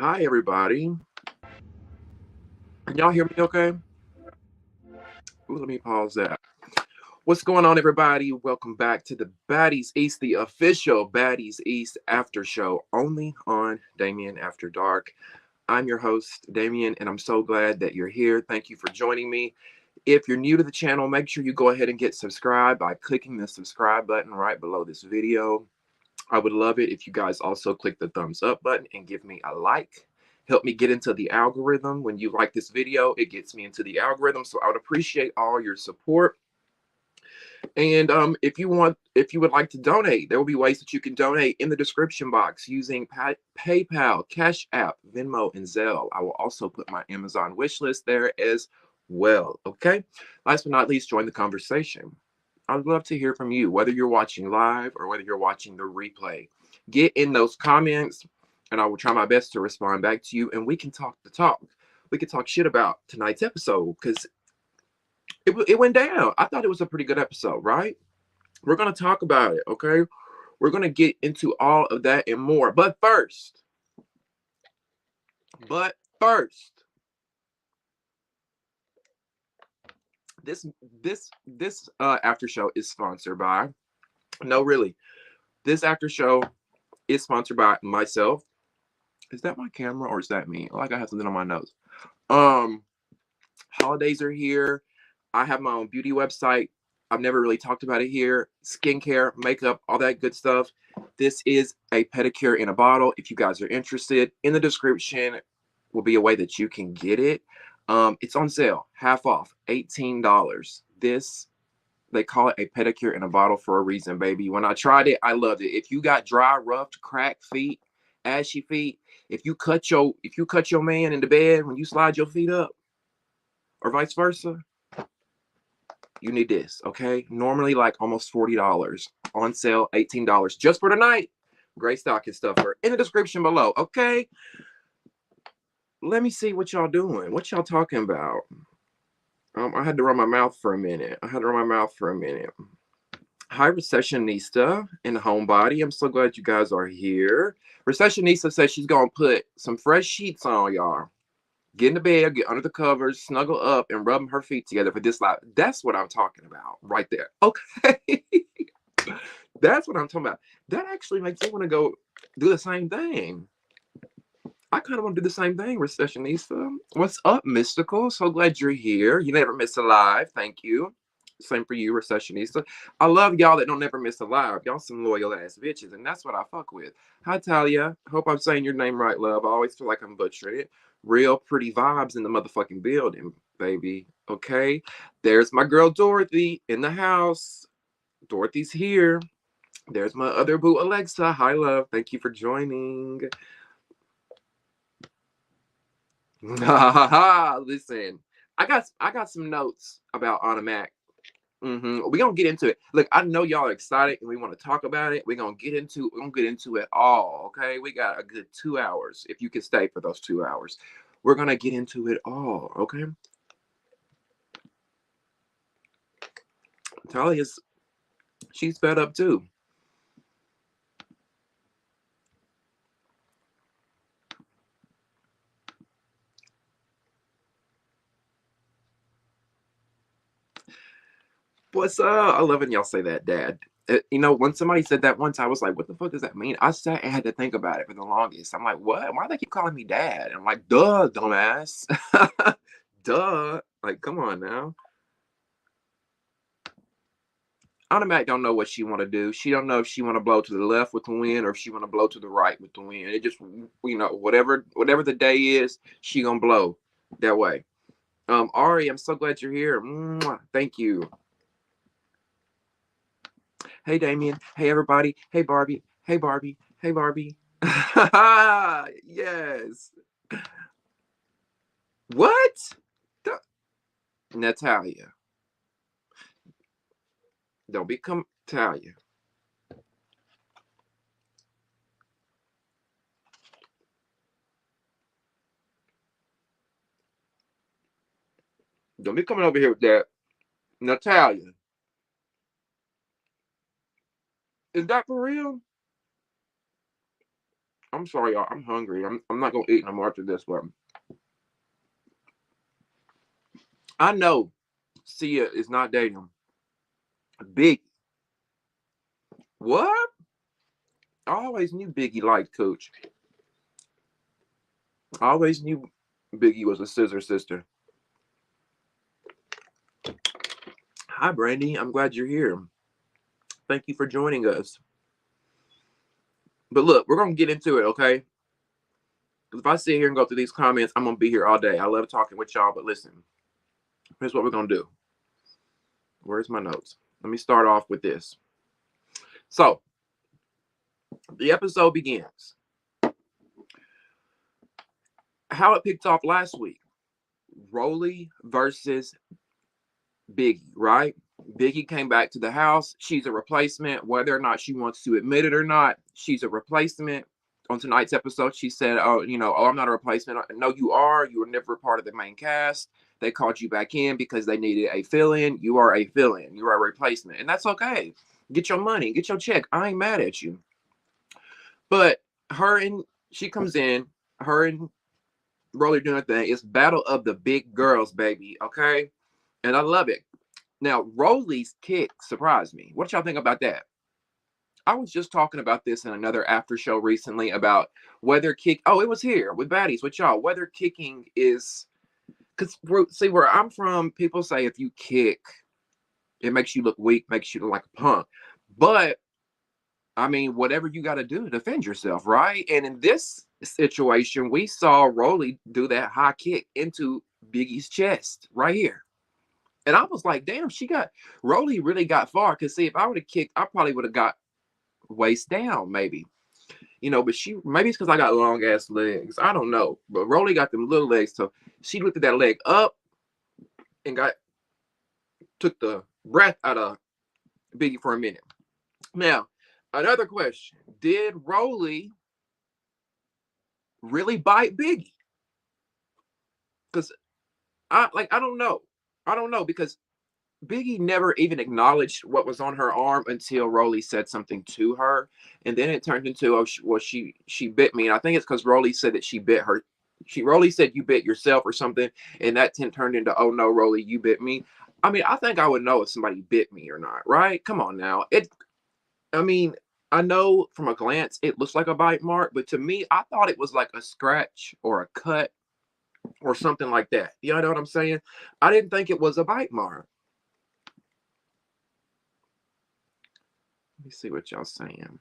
Hi, everybody. Can y'all hear me okay? Ooh, let me pause that. What's going on, everybody? Welcome back to the Baddies East, the official Baddies East after show, only on Damien After Dark. I'm your host, Damien, and I'm so glad that you're here. Thank you for joining me. If you're new to the channel, make sure you go ahead and get subscribed by clicking the subscribe button right below this video. I would love it if you guys also click the thumbs up button and give me a like. Help me get into the algorithm. When you like this video, it gets me into the algorithm. So I would appreciate all your support. And if you would like to donate, there will be ways that you can donate in the description box using PayPal, Cash App, Venmo, and Zelle. I will also put my Amazon wish list there as well. Okay. Last but not least, join the conversation. I'd love to hear from you, whether you're watching live or whether you're watching the replay. Get in those comments, and I will try my best to respond back to you, and we can talk the talk. We can talk shit about tonight's episode because it went down. I thought it was a pretty good episode, right? We're going to talk about it, okay? We're going to get into all of that and more. But first, this after show is sponsored by, no, really, this after show is sponsored by myself. Is that my camera or is that me? Like I have something on my nose. Um, Holidays are here. I have my own beauty website. I've never really talked about it here. Skincare, makeup, all that good stuff. This is a pedicure in a bottle. If you guys are interested, in the description will be a way that you can get it. It's on sale, half off, $18. This They call it a pedicure in a bottle for a reason, baby. When I tried it, I loved it. If you got dry, roughed, cracked feet, ashy feet, if you cut your man in the bed when you slide your feet up, or vice versa, you need this, okay? Normally like almost $40. On sale, $18 just for tonight. Great stocking stuffer in the description below, okay? Let me see what y'all doing. What y'all talking about? I had to run my mouth for a minute. Hi, Recessionista and Homebody. I'm so glad you guys are here. Recessionista says she's going to put some fresh sheets on, y'all. Get in the bed, get under the covers, snuggle up, and rub her feet together for this live. That's what I'm talking about right there. Okay. That's what I'm talking about. That actually makes me want to go do the same thing. I kind of want to do the same thing, Recessionista. What's up, Mystical? So glad you're here. You never miss a live. Thank you. Same for you, Recessionista. I love y'all that don't never miss a live. Y'all some loyal ass bitches, and that's what I fuck with. Hi, Talia. Hope I'm saying your name right, love. I always feel like I'm butchering it. Real pretty vibes in the motherfucking building, baby. Okay. There's my girl Dorothy in the house. Dorothy's here. There's my other boo, Alexa. Hi, love. Thank you for joining. Listen, I got some notes about Automac. We're gonna get into it. Look, I know y'all are excited and we want to talk about it. We're gonna get into it all. Okay, we got a good 2 hours. If you can stay for those 2 hours, we're gonna get into it all. Okay. Talia's she's fed up too. What's up? I love when y'all say that, Dad. When somebody said that once, I was like, what the fuck does that mean? I sat and had to think about it for the longest. I'm like, what? Why do they keep calling me Dad? I'm like, duh, dumbass. Duh. Like, come on now. Automatic don't know what she want to do. She don't know if she want to blow to the left with the wind or if she want to blow to the right with the wind. It just, whatever the day is, she gonna blow that way. Ari, I'm so glad you're here. Mwah. Thank you. Hey, Damien. Hey, everybody. Hey, Barbie. Hey, Barbie. Hey, Barbie. Yes. What? Natalia. Don't become Talia. Don't be coming over here with that. Natalia. Is that for real? I'm sorry, y'all. I'm hungry. I'm not gonna eat no more after this, but I know Sia is not dating Big. What? I always knew Biggie liked Cooch. I always knew Biggie was a scissor sister. Hi, Brandy. I'm glad you're here. Thank you for joining us. But look, we're gonna get into it, okay? If I sit here and go through these comments, I'm gonna be here all day. I love talking with y'all, but listen, here's what we're gonna do. Where's my notes? Let me start off with this. So, the episode begins. How it picked off last week. Rolly versus Biggie, right? Biggie came back to the house. She's a replacement, whether or not she wants to admit it or not. She's a replacement. On tonight's episode, she said, "Oh, I'm not a replacement." No, you are. You were never a part of the main cast. They called you back in because they needed a fill-in. You are a fill-in. You are a replacement, and that's okay. Get your money. Get your check. I ain't mad at you. But she comes in. Her and Rolly doing a thing. It's battle of the big girls, baby. Okay, and I love it. Now, Rolly's kick surprised me. What y'all think about that? I was just talking about this in another after show recently about whether kick. Oh, it was here with Baddies with y'all. Whether kicking is because see where I'm from, people say if you kick, it makes you look weak, makes you look like a punk. But I mean, whatever you got to do to defend yourself, right? And in this situation, we saw Rolly do that high kick into Biggie's chest right here. And I was like, damn, Rolly really got far. Because see, if I would have kicked, I probably would have got waist down, maybe. But maybe it's because I got long ass legs. I don't know. But Rolly got them little legs. So she lifted that leg up and took the breath out of Biggie for a minute. Now, another question. Did Rolly really bite Biggie? Because I don't know. I don't know because Biggie never even acknowledged what was on her arm until Rolly said something to her, and then it turned into, oh, she bit me, and I think it's because Rolly said that she bit her. Rolly said you bit yourself or something, and that turned into, oh no, Rolly, you bit me. I mean, I think I would know if somebody bit me or not, right? Come on now. I mean, I know from a glance it looks like a bite mark, but to me, I thought it was like a scratch or a cut or something like that. You know what I'm saying? I didn't think it was a bite mark. Let me see what y'all saying.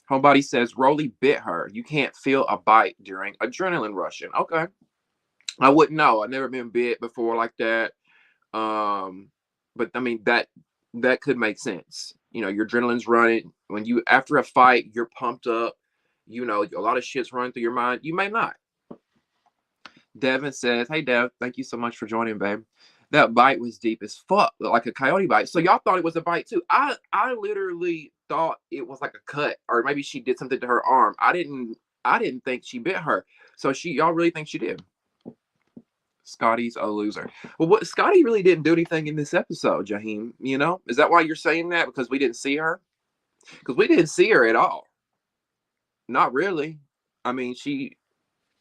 Homebody says Rolly bit her. You can't feel a bite during adrenaline rushing. Okay. I wouldn't know. I've never been bit before like that. But I mean that could make sense. Your adrenaline's running. When you after a fight, you're pumped up. A lot of shit's running through your mind. You may not. Devin says, "Hey Dev, thank you so much for joining, babe. That bite was deep as fuck, like a coyote bite." So y'all thought it was a bite too. I literally thought it was like a cut, or maybe she did something to her arm. I didn't think she bit her. So y'all really think she did? Scotty's a loser. Well, Scotty really didn't do anything in this episode, Jaheim. Is that why you're saying that? Because we didn't see her? Because we didn't see her at all. Not really. I mean, she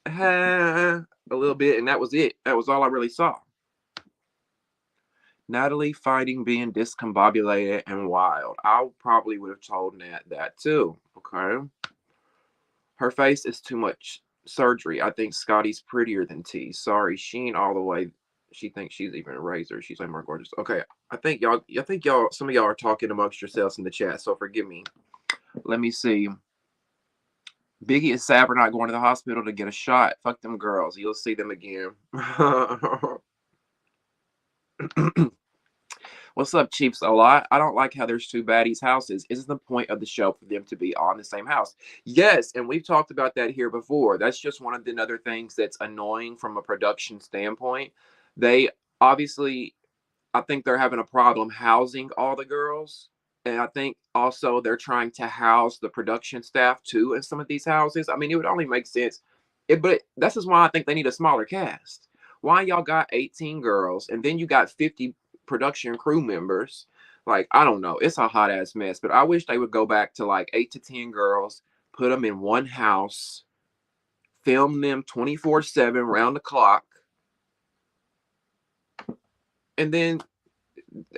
had a little bit, and that was it. That was all I really saw. Natalie fighting being discombobulated and wild. I probably would have told Nat that too. Okay. Her face is too much surgery. I think Scotty's prettier than T. Sorry, she ain't all the way. She thinks she's even a razor. She's like more gorgeous. Okay. I think y'all, some of y'all are talking amongst yourselves in the chat, so forgive me. Let me see. Biggie and Sav are not going to the hospital to get a shot. Fuck them girls. You'll see them again. What's up, Chiefs? I don't like how there's two baddies' houses. Isn't the point of the show for them to be on the same house? Yes, and we've talked about that here before. That's just one of the other things that's annoying from a production standpoint. They obviously, I think they're having a problem housing all the girls. And I think also they're trying to house the production staff too in some of these houses. I mean, it would only make sense. But that's just why I think they need a smaller cast. Why y'all got 18 girls and then you got 50 production crew members? Like, I don't know. It's a hot ass mess, but I wish they would go back to like 8 to 10 girls, put them in one house, film them 24/7 round the clock. And then,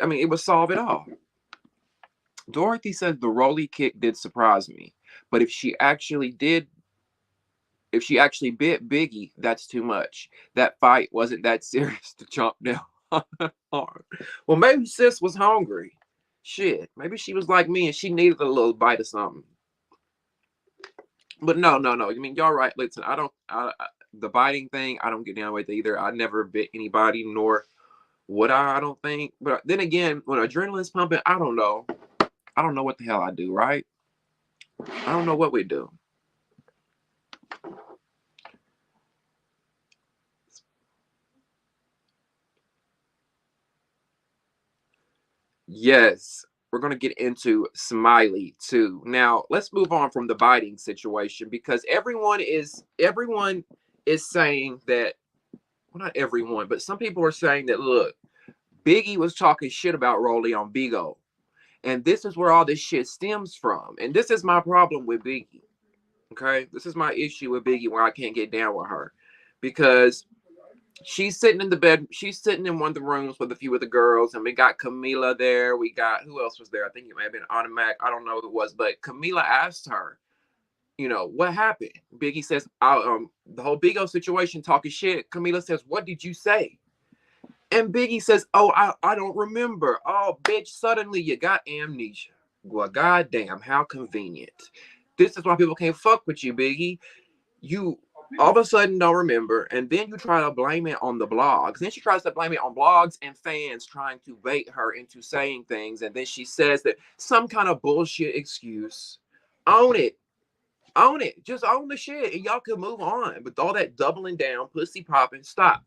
I mean, it would solve it all. Dorothy says the Rolly kick did surprise me, but if she actually bit Biggie, that's too much. That fight wasn't that serious to chomp down hard. Well, maybe sis was hungry. Shit, maybe she was like me and she needed a little bite of something. But no, no, no. I mean, y'all right. Listen, the biting thing, I don't get down with either. I never bit anybody, nor would I don't think. But then again, when adrenaline's pumping, I don't know. I don't know what the hell I do, right? I don't know what we do. Yes, we're going to get into Smiley too. Now, let's move on from the biting situation because everyone is saying that, well, not everyone, but some people are saying that, look, Biggie was talking shit about Rolly on Bigo. And this is where all this shit stems from. And this is my problem with Biggie. Okay? This is my issue with Biggie where I can't get down with her. Because she's sitting in the bed, she's sitting in one of the rooms with a few of the girls, and we got Camila there. We got, who else was there? I think it may have been Automatic. I don't know who it was, but Camila asked her, what happened? Biggie says, the whole Bigo situation, talking shit. Camila says, what did you say? And Biggie says, oh, I don't remember. Oh, bitch, suddenly you got amnesia. Well, goddamn, how convenient. This is why people can't fuck with you, Biggie. You all of a sudden don't remember, and then you try to blame it on the blogs. Then she tries to blame it on blogs and fans trying to bait her into saying things, and then she says that some kind of bullshit excuse. Own it. Own it. Just own the shit, and y'all can move on. But all that doubling down, pussy popping, stop.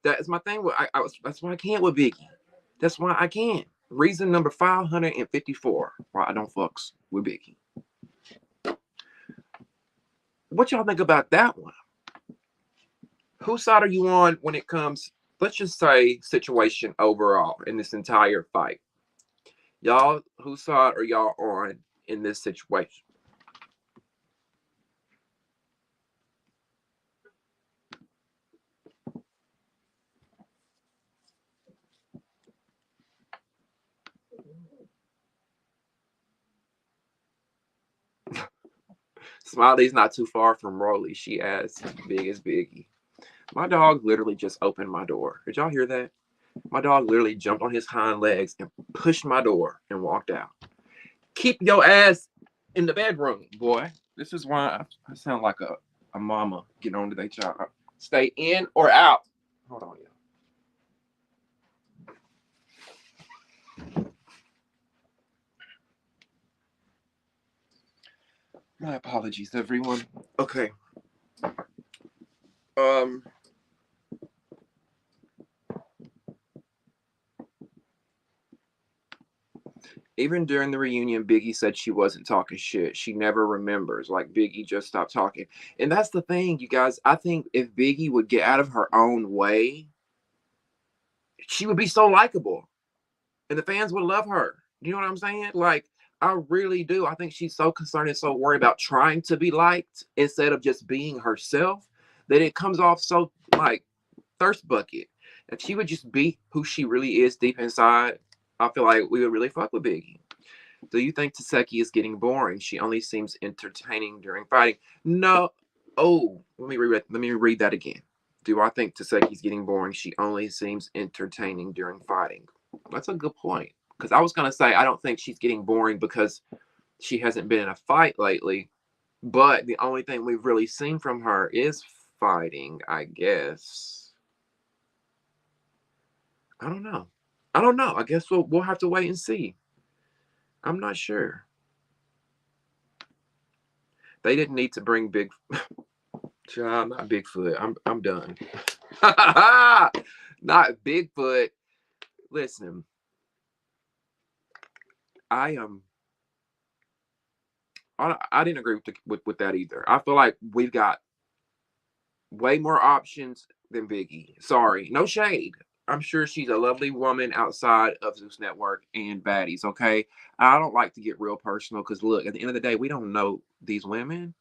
That is my thing. That's why I can't with Biggie. That's why I can't. Reason number 554 why I don't fucks with Biggie. What y'all think about that one? Whose side are you on when it comes, let's just say, situation overall in this entire fight? Y'all, whose side are y'all on in this situation? Smiley's not too far from Rolly. She asks, big as Biggie. My dog literally just opened my door. Did y'all hear that? My dog literally jumped on his hind legs and pushed my door and walked out. Keep your ass in the bedroom, boy. This is why I sound like a mama getting on to their child. Stay in or out. Hold on, y'all. My apologies, everyone. Okay. Even during the reunion, Biggie said she wasn't talking shit. She never remembers. Like, Biggie just stopped talking. And that's the thing, you guys. I think if Biggie would get out of her own way, she would be so likable. And the fans would love her. You know what I'm saying? Like, I really do. I think she's so concerned and so worried about trying to be liked instead of just being herself that it comes off so, like, thirst bucket. If she would just be who she really is deep inside, I feel like we would really fuck with Biggie. Do you think Taseki is getting boring? She only seems entertaining during fighting. No. Oh, let me read that again. Do I think Taseki's getting boring? She only seems entertaining during fighting. That's a good point. Because I was gonna say I don't think she's getting boring because she hasn't been in a fight lately. But the only thing we've really seen from her is fighting, I guess. I don't know. I don't know. I guess we'll have to wait and see. I'm not sure. They didn't need to bring big child, not Bigfoot. I'm done. Not Bigfoot. Listen, I am. I didn't agree with that either. I feel like we've got way more options than Biggie. Sorry, no shade. I'm sure she's a lovely woman outside of Zeus Network and Baddies, okay? I don't like to get real personal because, look, at the end of the day, we don't know these women.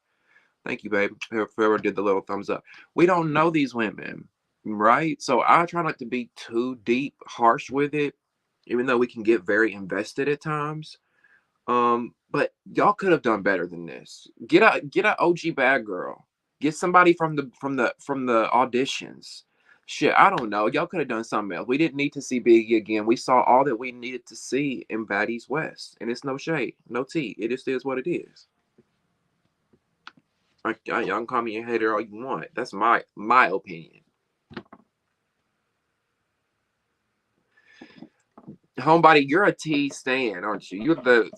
Thank you, babe. Whoever did the little thumbs up. We don't know these women, right? So I try not to be too deep, harsh with it, even though we can get very invested at times. But y'all could have done better than this. Get a OG bad girl. Get somebody from the auditions. Shit, I don't know. Y'all could have done something else. We didn't need to see Biggie again. We saw all that we needed to see in Baddies West, and it's no shade, no tea. It just is what it is. Y'all can call me a hater all you want. That's my opinion. Homebody, you're a T stan, aren't you? You're the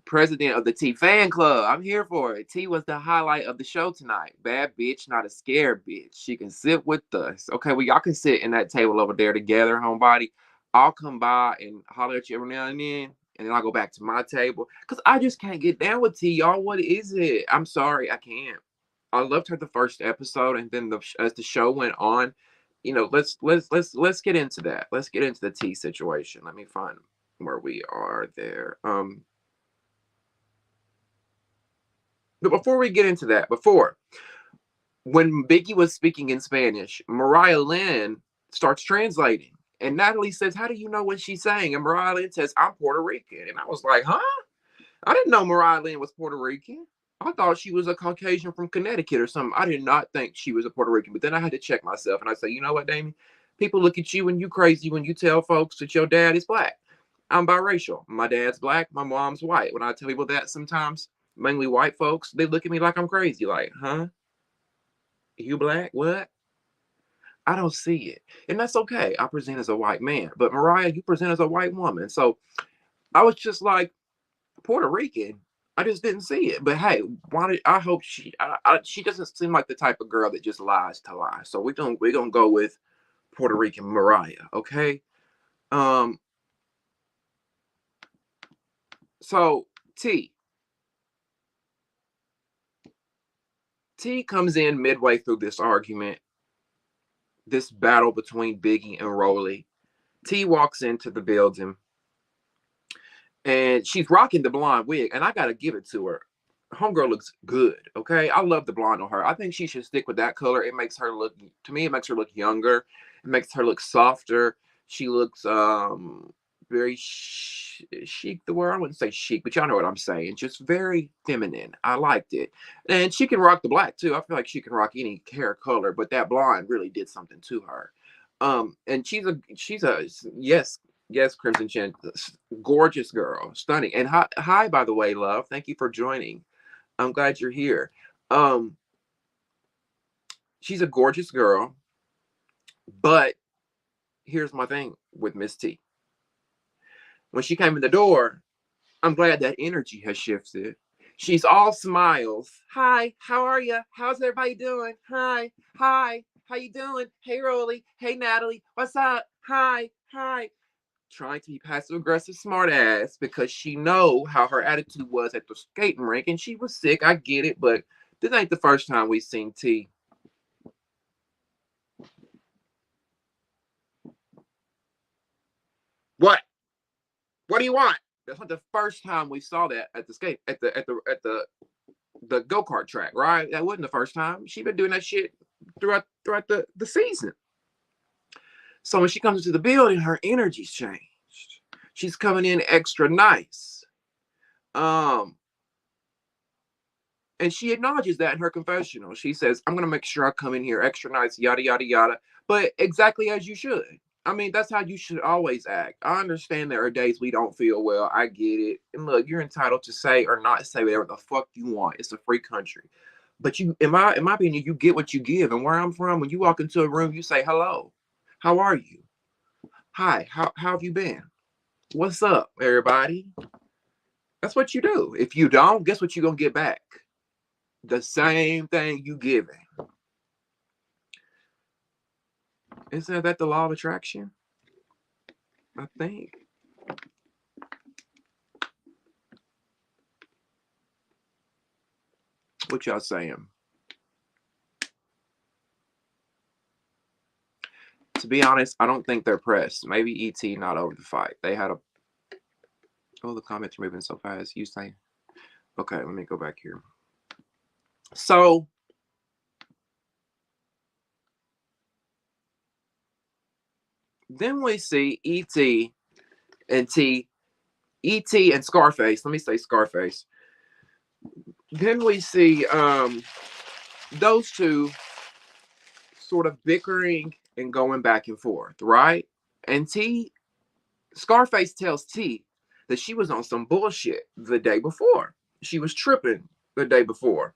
president of the T fan club. I'm here for it. T was the highlight of the show tonight. Bad bitch, not a scared bitch. She can sit with us. Okay, well, y'all can sit in that table over there together, homebody. I'll come by and holler at you every now and then I'll go back to my table. Because I just can't get down with T, y'all. What is it? I'm sorry, I can't. I loved her the first episode, and then as the show went on, let's get into that. Let's get into the T situation. Let me find where we are there. But before we get into that, when Biggie was speaking in Spanish, Mariah Lynn starts translating. And Natalie says, "How do you know what she's saying?" And Mariah Lynn says, "I'm Puerto Rican." And I was like, huh? I didn't know Mariah Lynn was Puerto Rican. I thought she was a Caucasian from Connecticut or something. I did not think she was a Puerto Rican. But then I had to check myself and I say, you know what, Damien? People look at you and you crazy when you tell folks that your dad is black. I'm biracial. My dad's black. My mom's white. When I tell people that sometimes, mainly white folks, they look at me like I'm crazy. Like, huh? You black? What? I don't see it. And that's okay. I present as a white man. But Mariah, you present as a white woman. So I was just like, Puerto Rican. I just didn't see it. But hey, I hope she doesn't seem like the type of girl that just lies to lie. So we're gonna go with Puerto Rican Mariah, okay? Um, so T comes in midway through this argument, this battle between Biggie and Rolly. T walks into the building and she's rocking the blonde wig, and I gotta give it to her. Homegirl looks good, okay? I love the blonde on her. I think she should stick with that color. It makes her look, to me, it makes her look younger. It makes her look softer. She looks very chic, the word. I wouldn't say chic, but y'all know what I'm saying. Just very feminine. I liked it. And she can rock the black too. I feel like she can rock any hair color, but that blonde really did something to her. And she's a yes, Crimson Chin, gorgeous girl, stunning. And hi, by the way, love. Thank you for joining. I'm glad you're here. Um, she's a gorgeous girl, but here's my thing with Miss T. When she came in the door, I'm glad that energy has shifted. She's all smiles. Hi, how are you? How's everybody doing? Hi, how you doing? Hey, Rolly. Hey, Natalie. What's up? Hi. Trying to be passive aggressive smart ass because she know how her attitude was at the skating rink and she was sick. I get it, but this ain't the first time we've seen T. What? What do you want? That's not the first time we saw that at the skate at the go-kart track, right? That wasn't the first time. She been doing that shit throughout the season. So when she comes into the building, her energy's changed. She's coming in extra nice. Um, And she acknowledges that in her confessional. She says, I'm going to make sure I come in here extra nice, yada, yada, yada. But exactly as you should. I mean, that's how you should always act. I understand there are days we don't feel well. I get it. And look, you're entitled to say or not say whatever the fuck you want. It's a free country. But in my opinion, you get what you give. And where I'm from, when you walk into a room, you say, hello. How are you? Hi, how have you been? What's up, everybody? That's what you do. If you don't, guess what you're going to get back? The same thing you giving. Isn't that the law of attraction? I think. What y'all saying? To be honest, I don't think they're pressed. Maybe ET not over the fight. They had a... Oh, the comments are moving so fast. You say... Okay, let me go back here. So... Then we see E.T. and T. E.T. and Scarface. Let me say Scarface. Then we see those two sort of bickering and going back and forth, right? And Scarface tells T that she was on some bullshit the day before. She was tripping the day before.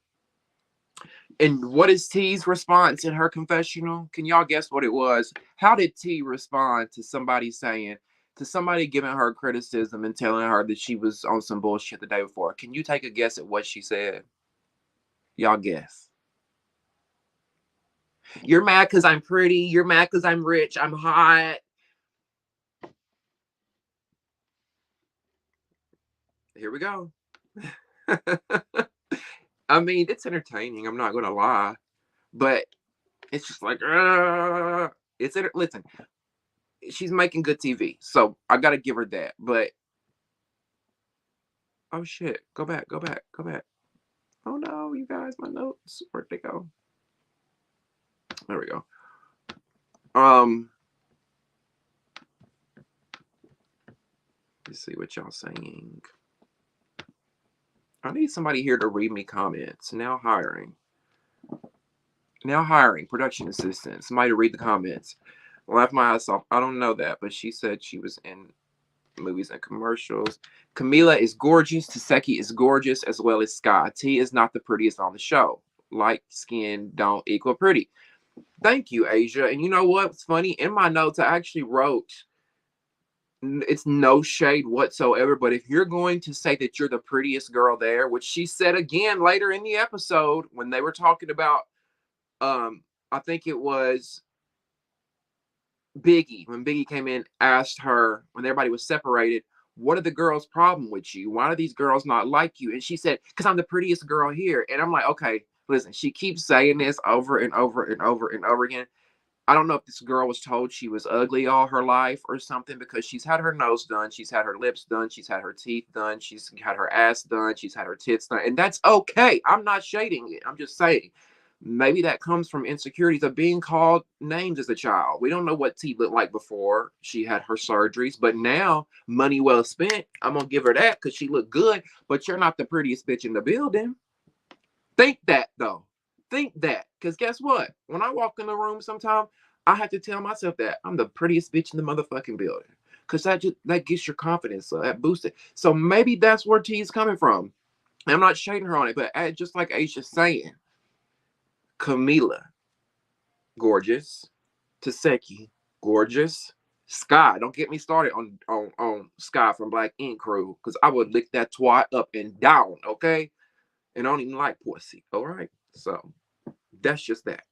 And what is T's response in her confessional? Can y'all guess what it was? How did T respond to somebody giving her criticism and telling her that she was on some bullshit the day before? Can you take a guess at what she said? Y'all guess. You're mad because I'm pretty. You're mad because I'm rich. I'm hot. Here we go. I mean, it's entertaining. I'm not going to lie. But it's just like, listen, she's making good TV. So I got to give her that. But, oh shit. Go back. Oh no, you guys, my notes. Where'd they go? There we go. Let's see what y'all saying. I need somebody here to read me comments. Now hiring production assistant. Somebody to read the comments. Laugh my ass off. I don't know that, but she said she was in movies and commercials. Camila is gorgeous. Taseki is gorgeous, as well as Sky. T is not the prettiest on the show. Light skin don't equal pretty. Thank you, Asia. And you know what's funny? In my notes, I actually wrote, it's no shade whatsoever, but if you're going to say that you're the prettiest girl there, which she said again later in the episode when they were talking about, I think it was Biggie, when Biggie came in, asked her, when everybody was separated, what are the girls' problem with you? Why do these girls not like you? And she said, because I'm the prettiest girl here. And I'm like, okay, listen, she keeps saying this over and over and over and over again. I don't know if this girl was told she was ugly all her life or something, because she's had her nose done, she's had her lips done, she's had her teeth done, she's had her ass done, she's had her tits done, and that's okay. I'm not shading it. I'm just saying maybe that comes from insecurities of being called names as a child. We don't know what T looked like before she had her surgeries, but now money well spent. I'm gonna give her that because she looked good, but you're not the prettiest bitch in the building. Think that though. Think that. Because guess what? When I walk in the room sometimes, I have to tell myself that I'm the prettiest bitch in the motherfucking building. Because that gets your confidence. So that boosts it. So maybe that's where T is coming from. I'm not shading her on it, but just like Aisha's saying, Camila, gorgeous. Taseki, gorgeous. Sky, don't get me started on Sky from Black Ink Crew, because I would lick that twat up and down, okay? And I don't even like pussy, all right? So that's just that.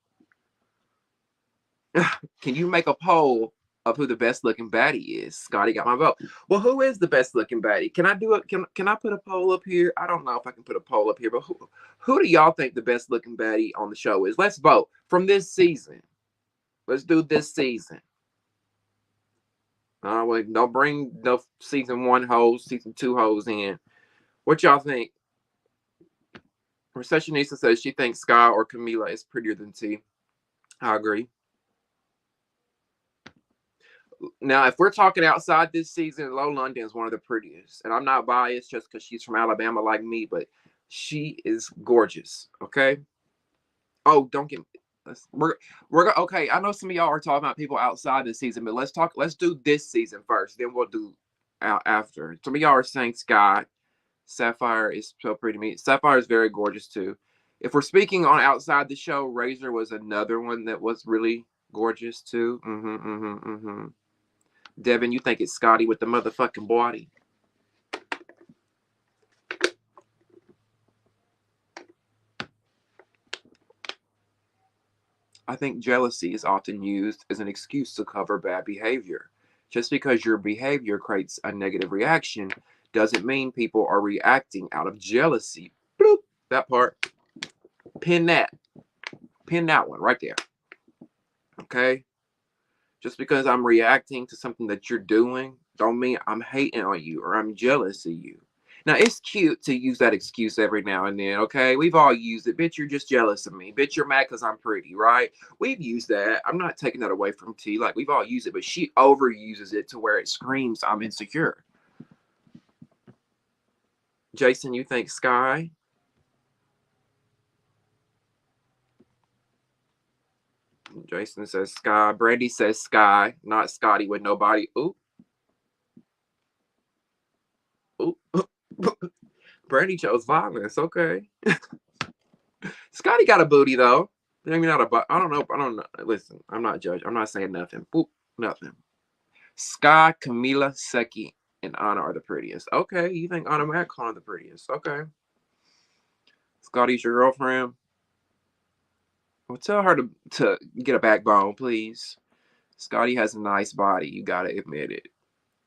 Can you make a poll of who the best looking baddie is? Scotty got my vote. Well, who is the best looking baddie? Can I do it? Can I put a poll up here? I don't know if I can put a poll up here, but who do y'all think the best looking baddie on the show is? Let's vote from this season. Let's do this season. Wait, don't bring no season 1 hoes, season 2 hoes in. What y'all think? Recessionista says she thinks Sky or Camila is prettier than T. I agree. Now, if we're talking outside this season, Low London is one of the prettiest. And I'm not biased just because she's from Alabama like me, but she is gorgeous. Okay. Oh, don't get me. We're okay. I know some of y'all are talking about people outside this season, but let's do this season first. Then we'll do out after. Some of y'all are saying Sky. Sapphire is so pretty to me. Sapphire is very gorgeous too. If we're speaking on outside the show, Razor was another one that was really gorgeous too. Devin, you think it's Scotty with the motherfucking body? I think jealousy is often used as an excuse to cover bad behavior. Just because your behavior creates a negative reaction doesn't mean people are reacting out of jealousy. Bloop, that part. Pin that. Pin that one right there. Okay? Just because I'm reacting to something that you're doing, don't mean I'm hating on you or I'm jealous of you. Now, it's cute to use that excuse every now and then, okay? We've all used it. Bitch, you're just jealous of me. Bitch, you're mad because I'm pretty, right? We've used that. I'm not taking that away from T. Like, we've all used it, but she overuses it to where it screams, I'm insecure. Jason, you think Sky? Jason says Sky. Brandy says Sky, not Scotty with nobody. Ooh. Ooh. Brandy chose violence. Okay. Scotty got a booty though. Maybe not a. I don't know. I don't know. Listen, I'm not judging. I'm not saying nothing. Boop, nothing. Sky, Camila, Seki, and Anna are the prettiest. Okay, you think Anna Macklin are the prettiest? Okay. Scotty's your girlfriend. Well, tell her to get a backbone, please. Scotty has a nice body. You gotta admit it.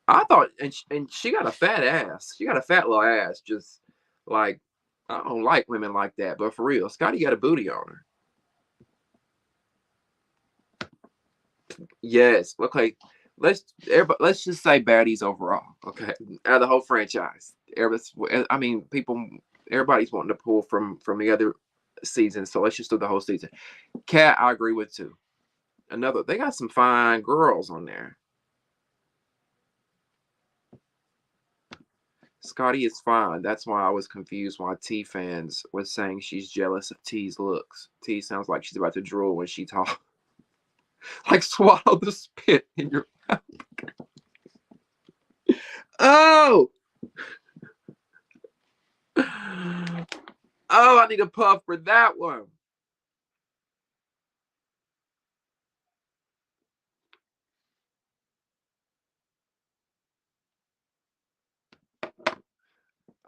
I thought, and she got a fat ass. She got a fat little ass. Just like I don't like women like that, but for real, Scotty got a booty on her. Yes. Okay. Let's just say baddies overall. Okay. Out of the whole franchise. I mean, everybody's wanting to pull from the other season. So let's just do the whole season. Cat, I agree with too. They got some fine girls on there. Scotty is fine. That's why I was confused why T fans was saying she's jealous of T's looks. T sounds like she's about to drool when she talks. Like swallow the spit in your mouth. Oh! Oh, I need a puff for that one.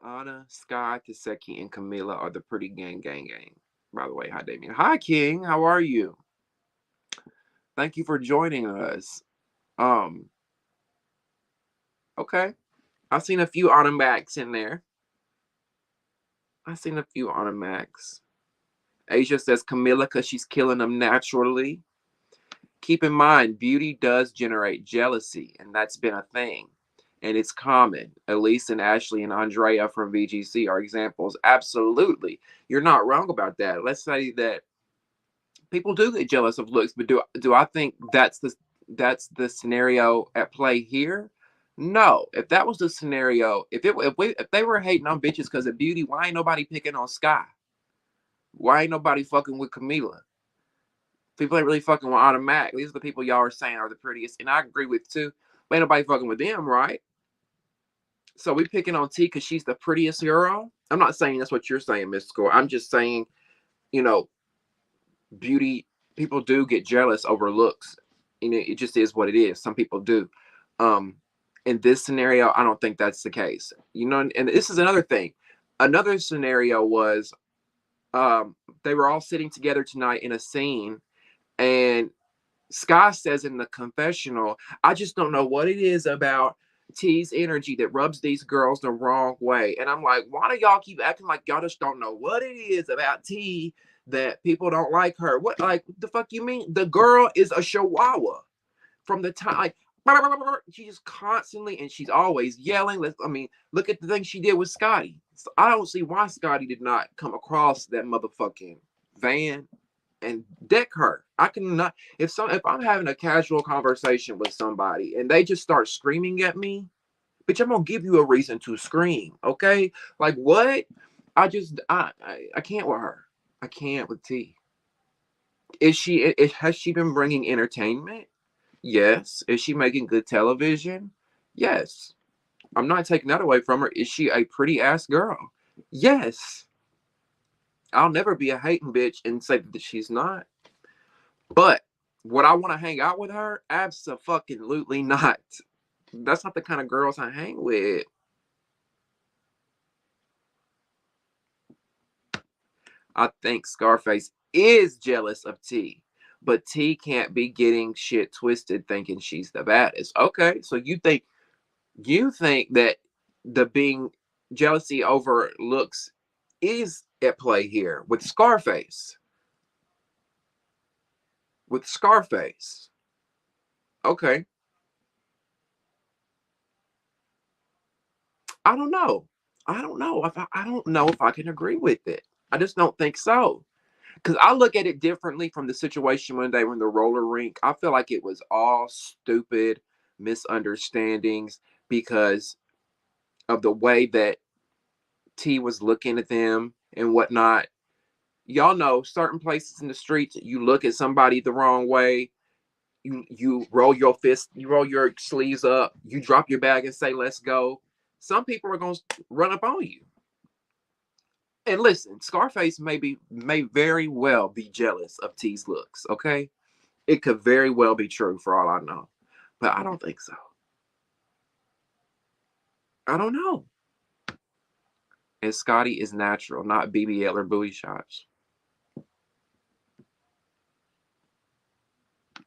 Anna, Sky, Taseki, and Camila are the pretty gang. By the way, hi Damien. Hi King, how are you? Thank you for joining us. Um, okay. I've seen a few Automatics in there. I've seen a few Automatics. Asia says Camila because she's killing them naturally. Keep in mind, beauty does generate jealousy, and that's been a thing. And it's common. Elise and Ashley and Andrea from VGC are examples. Absolutely. You're not wrong about that. Let's say that people do get jealous of looks, but do I think that's the scenario at play here? No. If that was the scenario, if they were hating on bitches because of beauty, why ain't nobody picking on Sky? Why ain't nobody fucking with Camila? People ain't really fucking with Automatic. These are the people y'all are saying are the prettiest, and I agree with too. But ain't nobody fucking with them, right? So we picking on T because she's the prettiest girl. I'm not saying that's what you're saying, Miss Score. I'm just saying, you know, beauty. People do get jealous over looks. You know, it just is what it is. Some people do. Um, in this scenario, I don't think that's the case. You know, and this is another thing. Another scenario was they were all sitting together tonight in a scene, and Sky says in the confessional, I just don't know what it is about T's energy that rubs these girls the wrong way. And I'm like, why do y'all keep acting like y'all just don't know what it is about T that people don't like her? What, like, the fuck you mean? The girl is a chihuahua from the time, like, she just constantly, and she's always yelling. I mean, look at the thing she did with Scotty. So I don't see why Scotty did not come across that motherfucking van and deck her. I cannot. If I'm having a casual conversation with somebody and they just start screaming at me, bitch, I'm gonna give you a reason to scream. Okay, like what? I can't with her. I can't with T. Has she been bringing entertainment? Yes. Is she making good television? Yes. I'm not taking that away from her. Is she a pretty ass girl? Yes. I'll never be a hating bitch and say that she's not. But would I want to hang out with her? Absolutely not. That's not the kind of girls I hang with. I think Scarface is jealous of T, but T can't be getting shit twisted thinking she's the baddest. Okay, so you think that the being jealousy over looks is at play here with Scarface. With Scarface. Okay. I don't know. I don't know if I can agree with it. I just don't think so. Because I look at it differently from the situation when they were in the roller rink. I feel like it was all stupid misunderstandings because of the way that T was looking at them and whatnot. Y'all know certain places in the streets, you look at somebody the wrong way, you roll your fist, you roll your sleeves up, you drop your bag and say, let's go. Some people are gonna run up on you. And listen, Scarface may very well be jealous of T's looks, okay? It could very well be true for all I know. But I don't think so. I don't know. And Scotty is natural, not BBL or booty shots.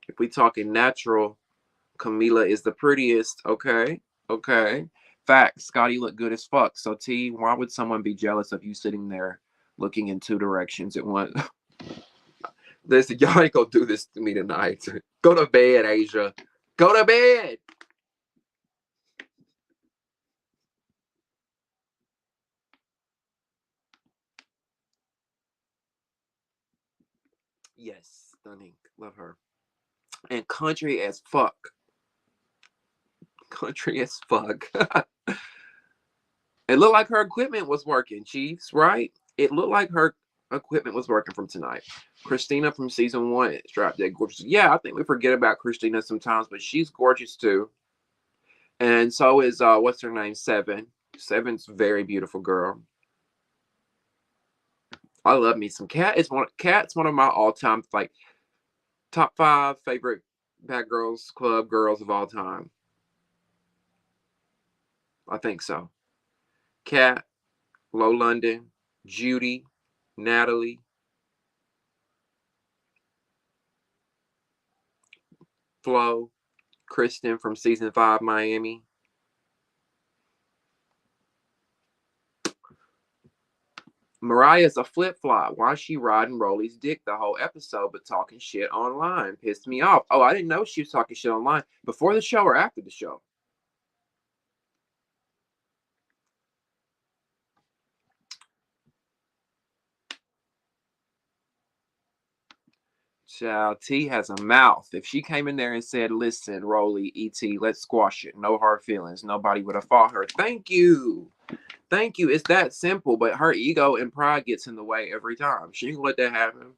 If we talking natural, Camila is the prettiest. Okay. Okay. Fact, Scotty looked good as fuck. So T, why would someone be jealous of you sitting there looking in two directions at once? Listen, y'all ain't gonna do this to me tonight. Go to bed, Asia. Go to bed. Yes, stunning. Love her. And country as fuck. Country as fuck. It looked like her equipment was working, Chiefs, right? It looked like her equipment was working from tonight. Christina from season one is drop dead gorgeous. Yeah, I think we forget about Christina sometimes, but she's gorgeous too. And so is what's her name? Seven. Seven's a very beautiful girl. I love me some Cat. Cat's one of my all-time like top 5 favorite Bad Girls Club girls of all time. I think so. Cat, Low London, Judy, Natalie, Flo, Kristen from season 5 Miami. Mariah's a flip flop. Why is she riding Rolly's dick the whole episode but talking shit online? Pissed me off. Oh, I didn't know she was talking shit online before the show or after the show. Child, T has a mouth. If she came in there and said, listen, Rolly, ET, let's squash it. No hard feelings. Nobody would have fought her. Thank you. Thank you. It's that simple, but her ego and pride gets in the way every time. She ain't gonna let that happen.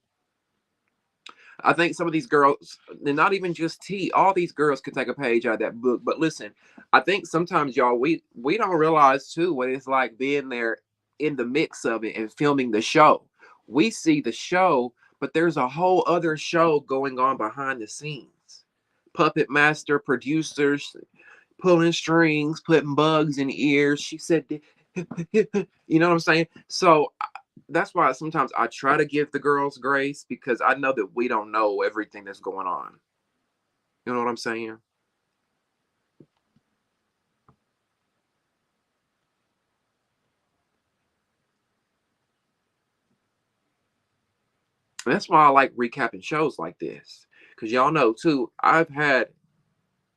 I think some of these girls, and not even just T, all these girls could take a page out of that book. But listen, I think sometimes y'all we don't realize too what it's like being there in the mix of it and filming the show. We see the show, but there's a whole other show going on behind the scenes. Puppet master, producers, pulling strings, putting bugs in ears. She said, you know what I'm saying? So that's why sometimes I try to give the girls grace because I know that we don't know everything that's going on. You know what I'm saying? And that's why I like recapping shows like this. Because y'all know too, I've had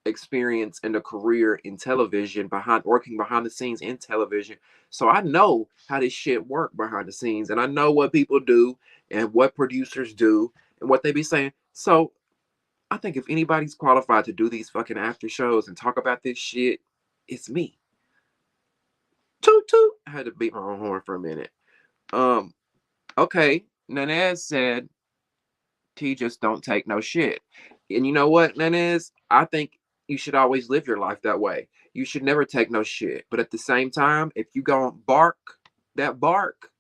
experience and a career in television behind working behind the scenes in television. So I know how this shit work behind the scenes and I know what people do and what producers do and what they be saying. So I think if anybody's qualified to do these fucking after shows and talk about this shit, it's me. Toot toot. I had to beat my own horn for a minute. Um, okay. Nanez said T just don't take no shit. And you know what, Nanez? I think you should always live your life that way. You should never take no shit. But at the same time, if you go bark, that bark,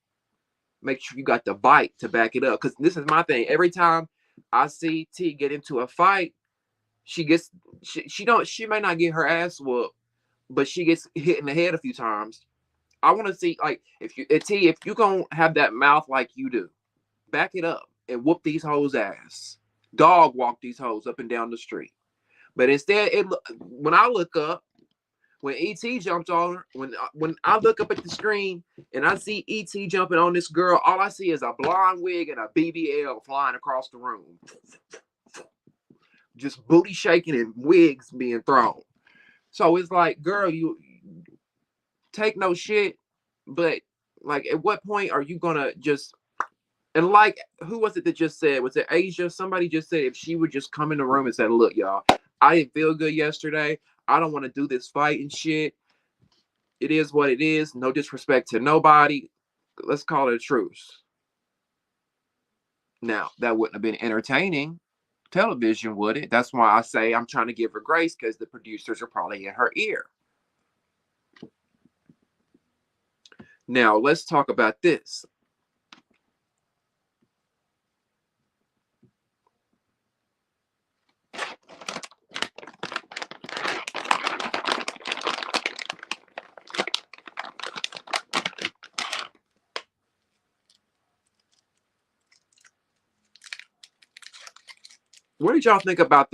make sure you got the bite to back it up. Because this is my thing. Every time I see T get into a fight, she gets she may not get her ass whooped, but she gets hit in the head a few times. I want to see like if you gonna have that mouth like you do, back it up and whoop these hoes ass. Dog walk these hoes up and down the street. But instead, when I look up, when ET jumped on her, when I look up at the screen and I see ET jumping on this girl, all I see is a blonde wig and a BBL flying across the room. just booty shaking and wigs being thrown. So it's like, girl, you take no shit, but like, at what point are you gonna just, and like, who was it that just said, was it Asia? Somebody just said if she would just come in the room and say, look, y'all, I didn't feel good yesterday. I don't want to do this fight and shit. It is what it is. No disrespect to nobody. Let's call it a truce. Now, that wouldn't have been entertaining television, would it? That's why I say I'm trying to give her grace, because the producers are probably in her ear. Now, let's talk about this. What did y'all think about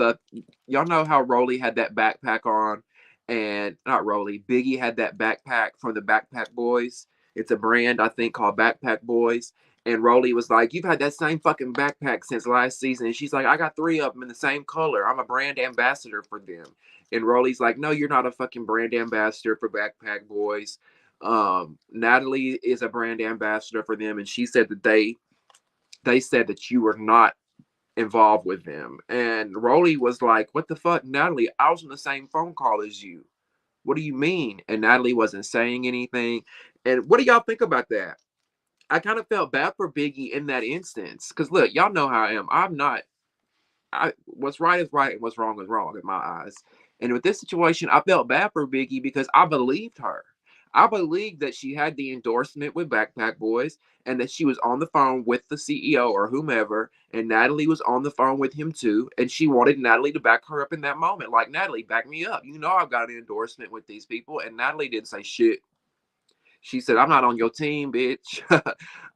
y'all know how Rolly had that backpack on, and not Rolly, Biggie had that backpack from the Backpack Boys. It's a brand, I think, called Backpack Boys. And Rolly was like, you've had that same fucking backpack since last season. And she's like, I got 3 of them in the same color. I'm a brand ambassador for them. And Rolly's like, no, you're not a fucking brand ambassador for Backpack Boys. Natalie is a brand ambassador for them. And she said that they said that you were not involved with them. And Rolly was like, what the fuck, Natalie? I was on the same phone call as you. What do you mean? And Natalie wasn't saying anything. And what do y'all think about that? I kind of felt bad for Biggie in that instance. Because look, y'all know how I am. What's right is right and what's wrong is wrong in my eyes. And with this situation, I felt bad for Biggie because I believed her. I believed that she had the endorsement with Backpack Boys and that she was on the phone with the CEO or whomever, and Natalie was on the phone with him too. And she wanted Natalie to back her up in that moment. Like, Natalie, back me up. You know I've got an endorsement with these people. And Natalie didn't say shit. She said, I'm not on your team, bitch.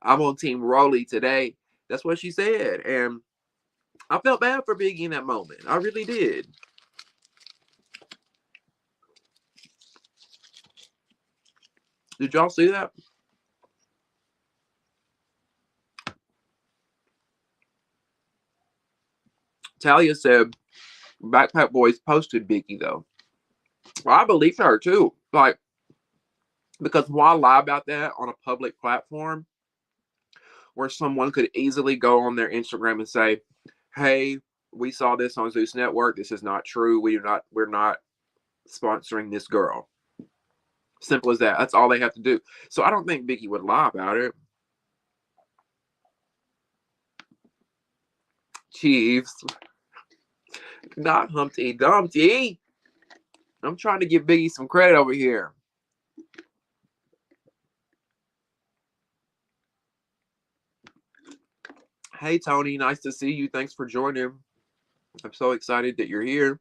I'm on Team Rolly today. That's what she said. And I felt bad for Biggie in that moment. I really did. Did y'all see that? Talia said Backpack Boys posted Biggie though. Well, I believed her too. Like, because why lie about that on a public platform where someone could easily go on their Instagram and say, hey, we saw this on Zeus Network. This is not true. We're not sponsoring this girl. Simple as that. That's all they have to do. So I don't think Biggie would lie about it. Chiefs. Not Humpty Dumpty. I'm trying to give Biggie some credit over here. Hey, Tony. Nice to see you. Thanks for joining. I'm so excited that you're here.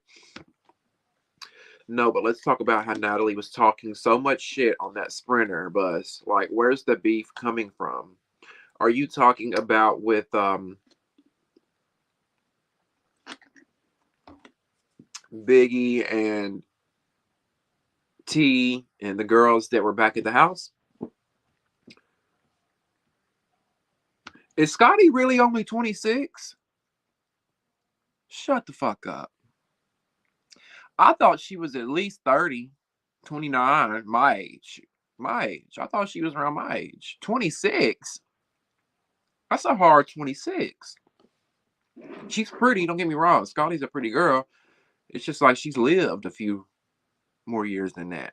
No, but let's talk about how Natalie was talking so much shit on that Sprinter bus. Like, where's the beef coming from? Are you talking about with Biggie and T and the girls that were back at the house? Is Scotty really only 26? Shut the fuck up. I thought she was at least 30, 29, my age. My age. I thought she was around my age. 26? That's a hard 26. She's pretty, don't get me wrong. Scotty's a pretty girl. It's just like she's lived a few more years than that.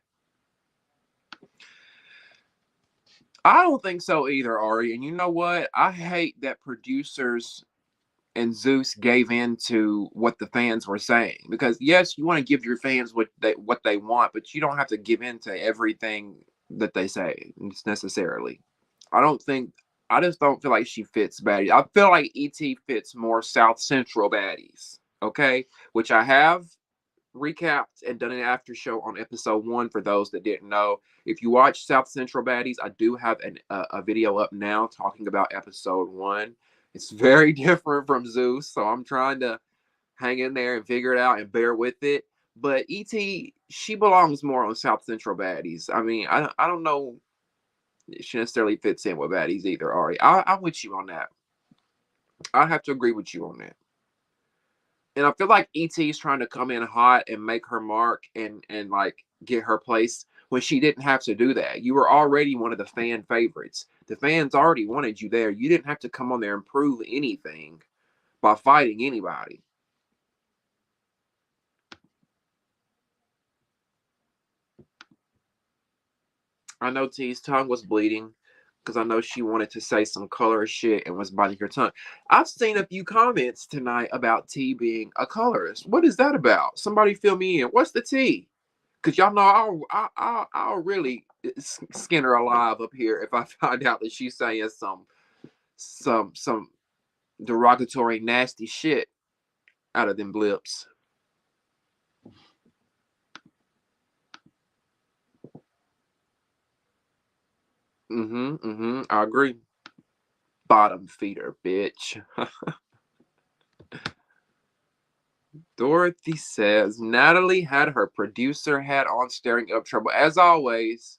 I don't think so either, Ari. And you know what? I hate that producers and Zeus gave in to what the fans were saying. Because yes, you want to give your fans what they want, but you don't have to give in to everything that they say necessarily. I just don't feel like she fits Baddies. I feel like ET fits more South Central Baddies. Okay? Which I have recapped and done an after show on episode 1 for those that didn't know. If you watch South Central Baddies, I do have a video up now talking about episode 1. It's very different from Zeus, so I'm trying to hang in there and figure it out and bear with it. But ET, she belongs more on South Central Baddies. I mean, I don't know if she necessarily fits in with Baddies either, Ari. I'm with you on that. I have to agree with you on that. And I feel like ET is trying to come in hot and make her mark and like get her place when she didn't have to do that. You were already one of the fan favorites. The fans already wanted you there. You didn't have to come on there and prove anything by fighting anybody. I know T's tongue was bleeding because I know she wanted to say some color shit and was biting her tongue. I've seen a few comments tonight about T being a colorist. What is that about? Somebody fill me in. What's the T? Because y'all know I'll really skin her alive up here if I find out that she's saying some derogatory nasty shit out of them blips. I agree. Bottom feeder, bitch. Dorothy says Natalie had her producer hat on, stirring up trouble as always.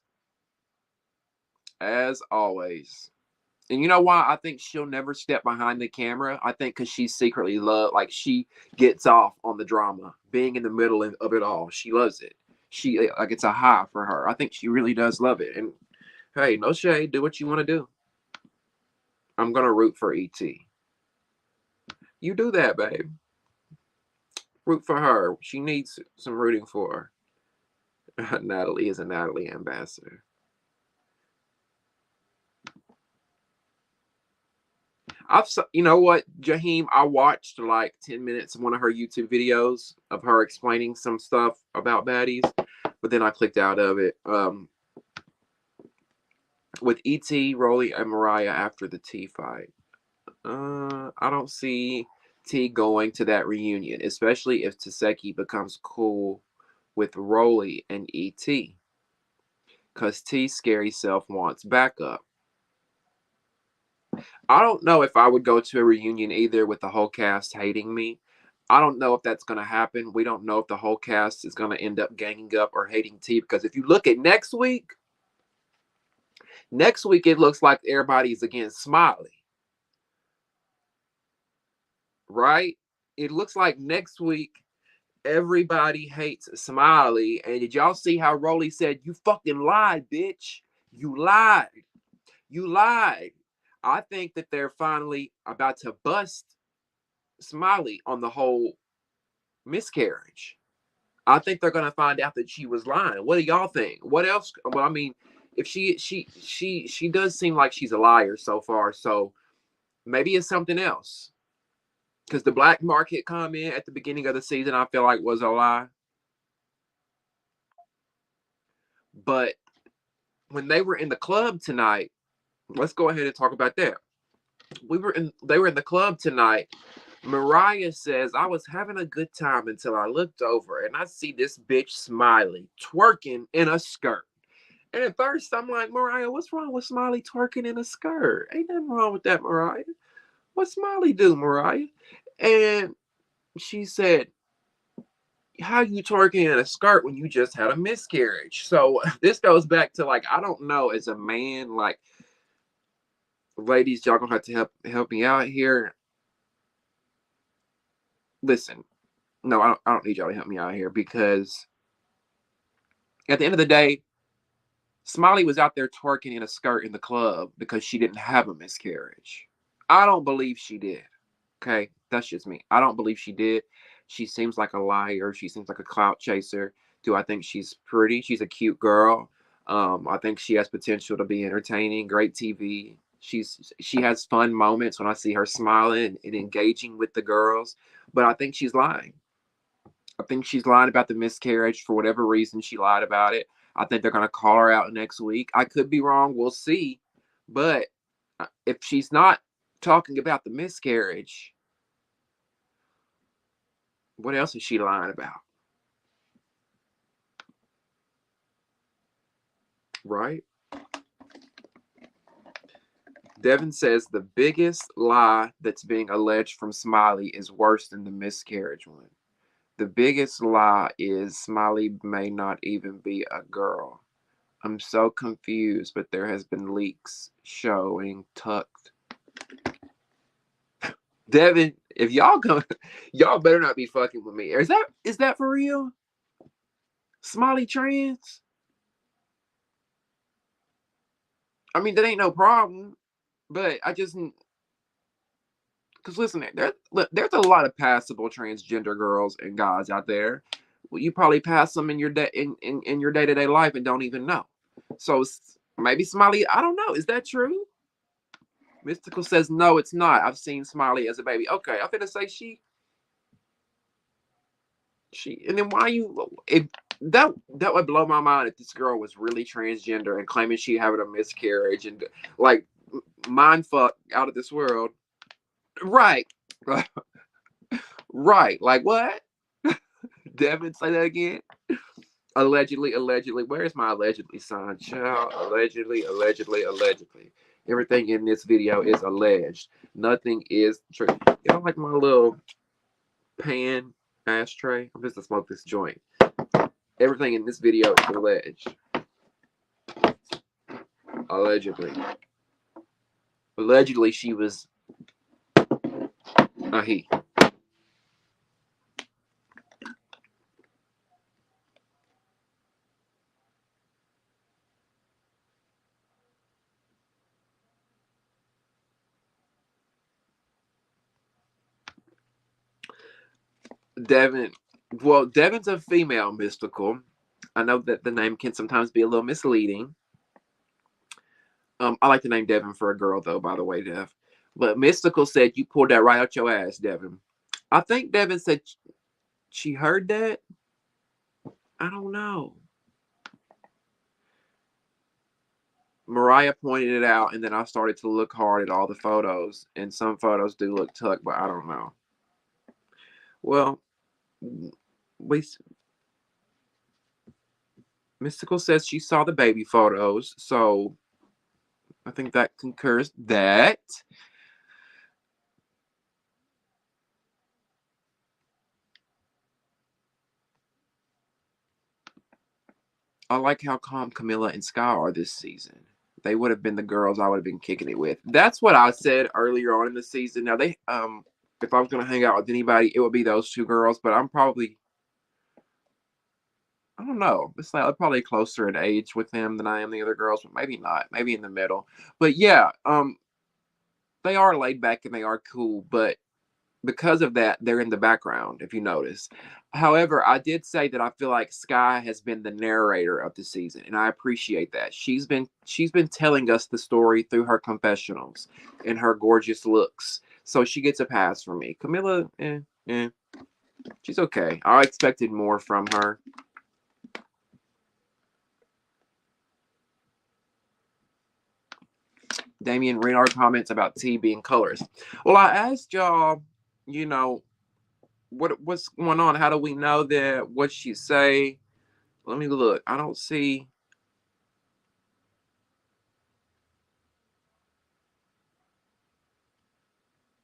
As always. And you know why I think she'll never step behind the camera? I think because she secretly like she gets off on the drama, being in the middle of it all. She loves it. She like it's a high for her. I think she really does love it. And hey, no shade. Do what you want to do. I'm gonna root for ET. You do that, babe. Root for her. She needs some rooting for her. Natalie is a Natalie ambassador. You know what, Jaheim, I watched like 10 minutes of one of her YouTube videos of her explaining some stuff about Baddies, but then I clicked out of it. With ET, Rolly, and Mariah after the T fight. I don't see T going to that reunion, especially if Taseki becomes cool with Rolly and ET. Because T's scary self wants backup. I don't know if I would go to a reunion either with the whole cast hating me. I don't know if that's going to happen. We don't know if the whole cast is going to end up ganging up or hating T, because if you look at next week it looks like everybody's against Smiley. Right? It looks like next week everybody hates Smiley. And did y'all see how Rolly said, "You fucking lied, bitch. You lied. You lied." I think that they're finally about to bust Smiley on the whole miscarriage. I think they're gonna find out that she was lying. What do y'all think? What else? Well, I mean, if she does seem like she's a liar so far, so maybe it's something else. Because the black market comment at the beginning of the season, I feel like was a lie. But when they were in the club tonight, let's go ahead and talk about that. They were in the club tonight. Mariah says, "I was having a good time until I looked over and I see this bitch Smiley twerking in a skirt." And at first I'm like, "Mariah, what's wrong with Smiley twerking in a skirt? Ain't nothing wrong with that, Mariah. What Smiley do, Mariah?" And she said, "How you twerking in a skirt when you just had a miscarriage?" So this goes back to, like, I don't know, as a man, like, ladies, y'all gonna have to help me out here. Listen, no, I don't need y'all to help me out here, because at the end of the day, Smiley was out there twerking in a skirt in the club because she didn't have a miscarriage. I don't believe she did. Okay, that's just me. I don't believe she did. She seems like a liar. She seems like a clout chaser. Do I think she's pretty? She's a cute girl. I think she has potential to be entertaining, great TV. She has fun moments when I see her smiling and engaging with the girls. But I think she's lying. I think she's lying about the miscarriage for whatever reason she lied about it. I think they're going to call her out next week. I could be wrong. We'll see. But if she's not talking about the miscarriage, what else is she lying about? Right? Devin says the biggest lie that's being alleged from Smiley is worse than the miscarriage one. The biggest lie is Smiley may not even be a girl. I'm so confused, but there has been leaks showing tucked. Devin, If y'all come, y'all better not be fucking with me. Is that for real? Smiley trans? I mean, that ain't no problem. But I just, because listen, there's a lot of passable transgender girls and guys out there. Well, you probably pass them in your day in your day-to-day life and don't even know. So maybe Smiley, I don't know. Is that true? Mystical says no, it's not. I've seen Smiley as a baby. Okay, I'm gonna say she, and then why you if that would blow my mind if this girl was really transgender and claiming she having a miscarriage and like mind fuck out of this world. Right. Right. Like what? Devin, say that again. Allegedly. Where's my allegedly sign? Child, allegedly. Everything in this video is alleged. Nothing is true. You don't like my little pan ashtray? I'm just gonna smoke this joint. Everything in this video is alleged. Allegedly. Allegedly, she was a he. Devin, well, Devin's a female mystical. I know that the name can sometimes be a little misleading. I like the name Devin for a girl, though, by the way, Dev. But Mystical said you pulled that right out your ass, Devin. I think Devin said she heard that. I don't know. Mariah pointed it out, and then I started to look hard at all the photos, and some photos do look tucked, but I don't know. Well, Mystical says she saw the baby photos, so I think that concurs that. I like how calm Camilla and Sky are this season. They would have been the girls I would have been kicking it with. That's what I said earlier on in the season. Now if I was gonna hang out with anybody, it would be those two girls. But I'm probably, I don't know. It's like I'm probably closer in age with them than I am the other girls, but maybe not. Maybe in the middle. But yeah, they are laid back and they are cool. But because of that, they're in the background, if you notice. However, I did say that I feel like Sky has been the narrator of the season, and I appreciate that. She's been telling us the story through her confessionals and her gorgeous looks. So she gets a pass from me. Camilla, she's okay. I expected more from her. Damien Renard comments about T being colors. Well, I asked y'all, you know, what's going on? How do we know that? What she say? Let me look. I don't see.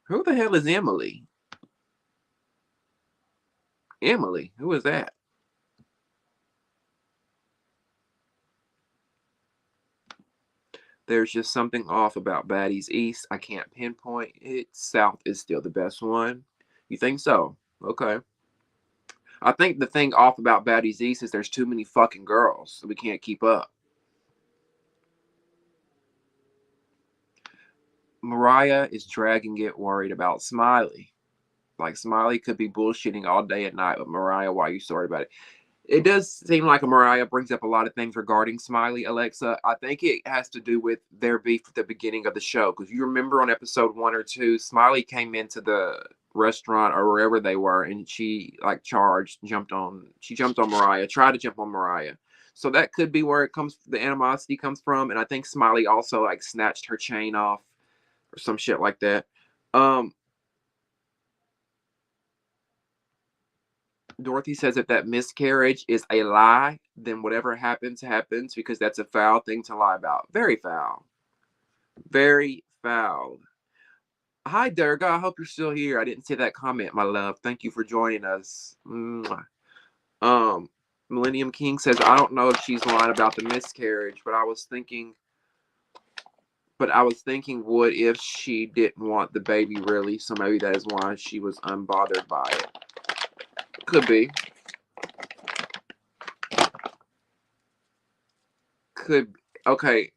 Who the hell is Emily? Emily, who is that? There's just something off about Baddies East. I can't pinpoint it. South is still the best one. You think so? Okay. I think the thing off about Baddies East is there's too many fucking girls. So we can't keep up. Mariah is dragging it, worried about Smiley. Like Smiley could be bullshitting all day and night, but Mariah, why are you sorry about it? It does seem like Mariah brings up a lot of things regarding Smiley, Alexa. I think it has to do with their beef at the beginning of the show. Because you remember on episode 1 or 2, Smiley came into the restaurant or wherever they were, and she like jumped on Mariah, tried to jump on Mariah. So that could be where the animosity comes from. And I think Smiley also like snatched her chain off or some shit like that. Dorothy says if that miscarriage is a lie, then whatever happens, happens because that's a foul thing to lie about. Very foul. Very foul. Hi, Durga. I hope you're still here. I didn't see that comment, my love. Thank you for joining us. Mwah. Millennium King says, I don't know if she's lying about the miscarriage, but I was thinking But I was thinking, what if she didn't want the baby really? So maybe that is why she was unbothered by it. Could be. Could. Okay.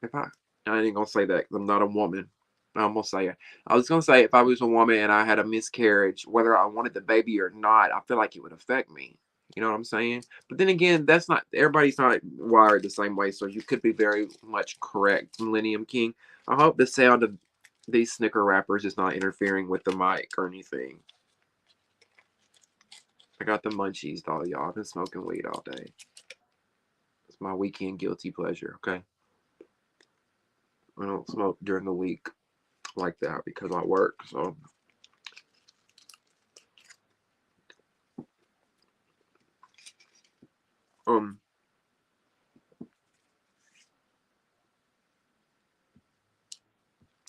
If I ain't gonna say that 'cause I'm not a woman. I'm gonna say it. I was gonna say if I was a woman and I had a miscarriage, whether I wanted the baby or not, I feel like it would affect me. You know what I'm saying? But then again, that's not everybody's not wired the same way, so you could be very much correct, Millennium King. I hope the sound of these Snicker wrappers is not interfering with the mic or anything. I got the munchies, though, y'all. I've been smoking weed all day. It's my weekend guilty pleasure, okay? I don't smoke during the week like that because I work, so.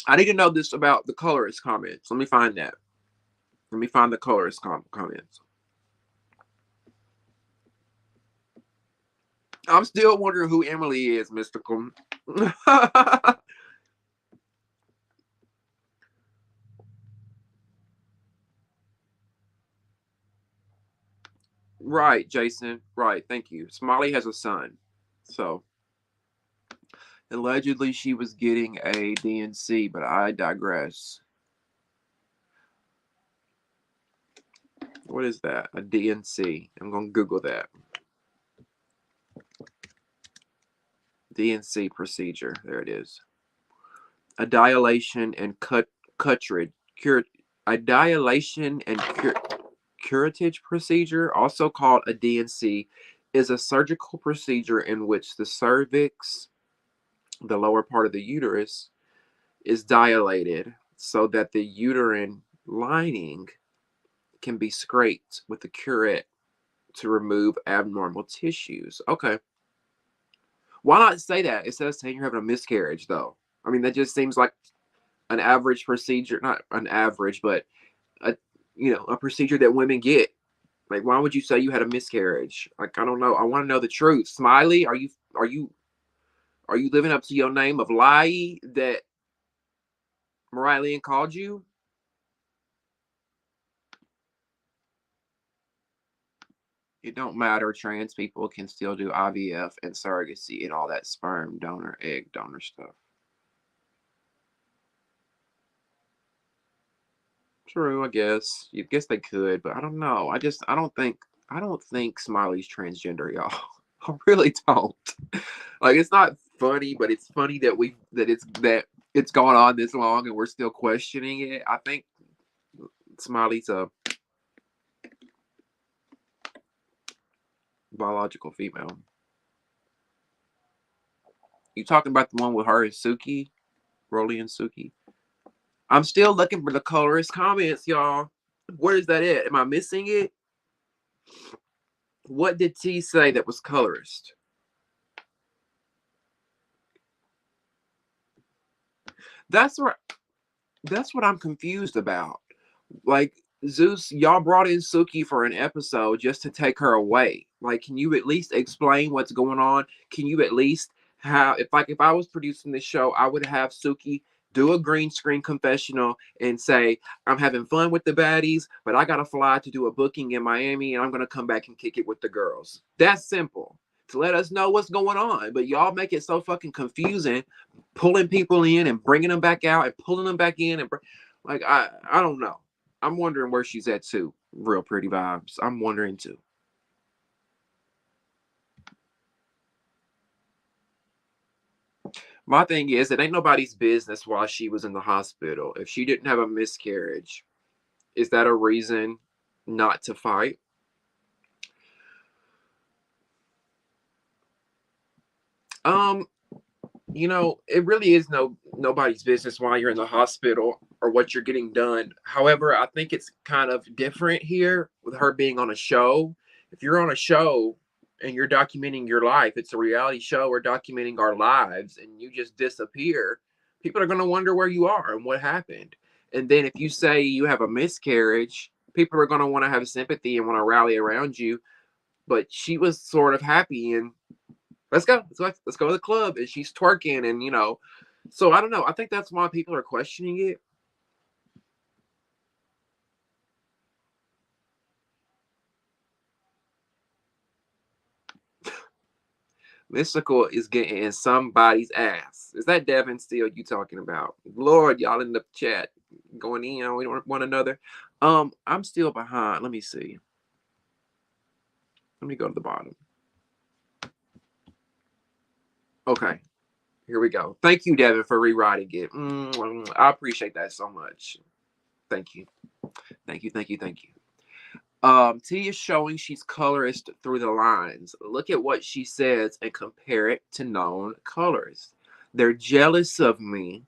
I need to know this about the colorist comments. Let me find that. Let me find the colorist comments. I'm still wondering who Emily is, Mystical. Right, Jason. Right, thank you. Smiley has a son. So, allegedly she was getting a DNC, but I digress. What is that? A DNC. I'm going to Google that. DNC procedure. There it is. A dilation and curettage. A dilation and curettage procedure, also called a DNC, is a surgical procedure in which the cervix, the lower part of the uterus, is dilated so that the uterine lining can be scraped with the curette to remove abnormal tissues. Okay. Why not say that instead of saying you're having a miscarriage, though? I mean, that just seems like an average procedure, not an average, but a a procedure that women get. Like, why would you say you had a miscarriage? Like, I don't know. I want to know the truth. Smiley, are you living up to your name of lie that Mariah Lynn called you? It don't matter. Trans people can still do IVF and surrogacy and all that sperm donor, egg donor stuff. True, I guess. You guess they could, but I don't know. I don't think Smiley's transgender, y'all. I really don't. Like, it's not funny, but it's funny that it's gone on this long and we're still questioning it. I think Smiley's a biological female. You talking about the one with her and Suki? Rolly and Suki? I'm still looking for the colorist comments, y'all. Where is that at? Am I missing it? What did T say that was colorist? That's what I'm confused about. Like, Zeus, y'all brought in Suki for an episode just to take her away. Like, can you at least explain what's going on? Can you at least have if I was producing this show, I would have Suki do a green screen confessional and say, I'm having fun with the baddies, but I gotta fly to do a booking in Miami and I'm gonna come back and kick it with the girls. That's simple. To let us know what's going on. But y'all make it so fucking confusing, pulling people in and bringing them back out and pulling them back in and like I don't know. I'm wondering where she's at too. Real pretty vibes. I'm wondering too. My thing is, it ain't nobody's business why she was in the hospital. If she didn't have a miscarriage, is that a reason not to fight? Um, it really is nobody's business why you're in the hospital or what you're getting done. However, I think it's kind of different here with her being on a show. If you're on a show and you're documenting your life, it's a reality show. We're documenting our lives and you just disappear. People are going to wonder where you are and what happened. And then if you say you have a miscarriage, people are going to want to have sympathy and want to rally around you. But she was sort of happy and Let's go. Let's go to the club. And she's twerking and, you know. So I don't know. I think that's why people are questioning it. Mystical is getting in somebody's ass. Is that Devin still you talking about? Lord, y'all in the chat going in on one another. I'm still behind. Let me see. Let me go to the bottom. Okay. Here we go. Thank you, Devin, for rewriting it. I appreciate that so much. Thank you. Thank you. Thank you. Thank you. T is showing she's colorist through the lines. Look at what she says and compare it to known colorists. They're jealous of me.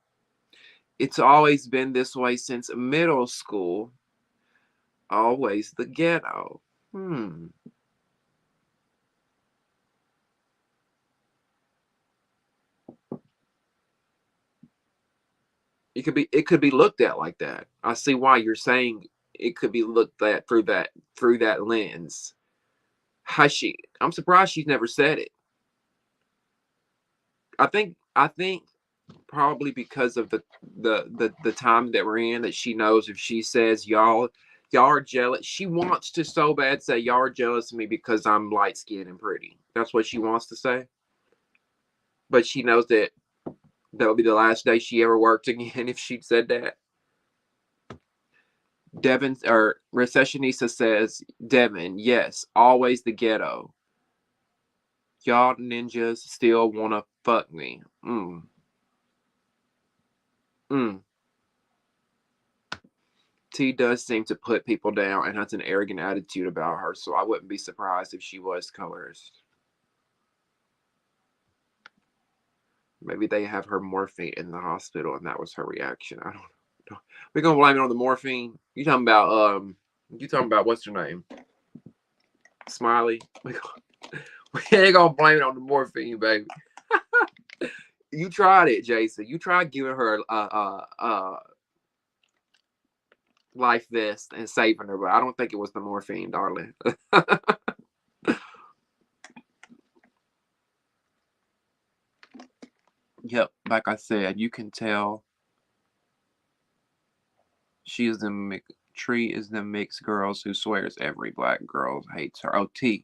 It's always been this way since middle school. Always the ghetto. It could be looked at like that. I see why you're saying it could be looked at through that lens. I'm surprised she's never said it. I think probably because of the time that we're in, that she knows if she says y'all are jealous, she wants to so bad say y'all are jealous of me because I'm light skinned and pretty. That's what she wants to say. But she knows that that'll be the last day she ever worked again if she said that. Devin or Recessionista says, Devin, yes, always the ghetto. Y'all ninjas still wanna fuck me. T does seem to put people down and has an arrogant attitude about her, so I wouldn't be surprised if she was colorist. Maybe they have her morphine in the hospital and that was her reaction. I don't know. We're gonna blame it on the morphine. You talking about what's her name? Smiley. We ain't gonna blame it on the morphine, baby. You tried it, Jason. You tried giving her a life vest and saving her, but I don't think it was the morphine, darling. Yep, like I said, you can tell she is the Tree is the mixed girls who swears every black girl hates her. Oh, T.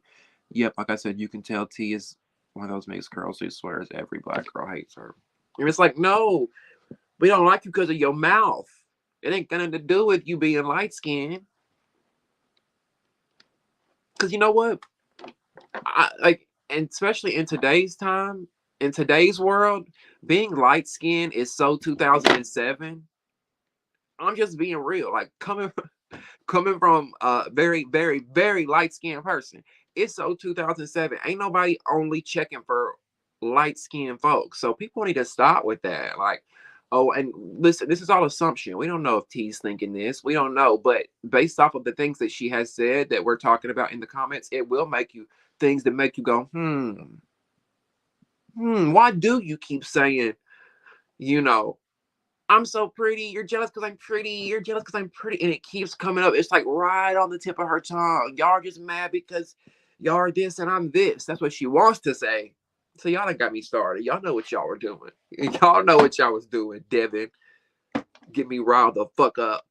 Yep, like I said, you can tell T is one of those mixed girls who swears every black girl hates her. And it's like, no, we don't like you because of your mouth. It ain't got nothing to do with you being light skinned. Because you know what? And especially in today's time, in today's world, being light skinned is so 2007. I'm just being real. Like coming from a very, very, very light skinned person, it's so 2007. Ain't nobody only checking for light skinned folks. So people need to stop with that. Like, oh, and listen, this is all assumption. We don't know if T's thinking this. We don't know. But based off of the things that she has said that we're talking about in the comments, it will make you things that make you go, why do you keep saying, you know, I'm so pretty. You're jealous because I'm pretty. You're jealous because I'm pretty. And it keeps coming up. It's like right on the tip of her tongue. Y'all are just mad because y'all are this and I'm this. That's what she wants to say. So y'all done got me started. Y'all know what y'all were doing. Y'all know what y'all was doing, Devin. Get me riled the fuck up.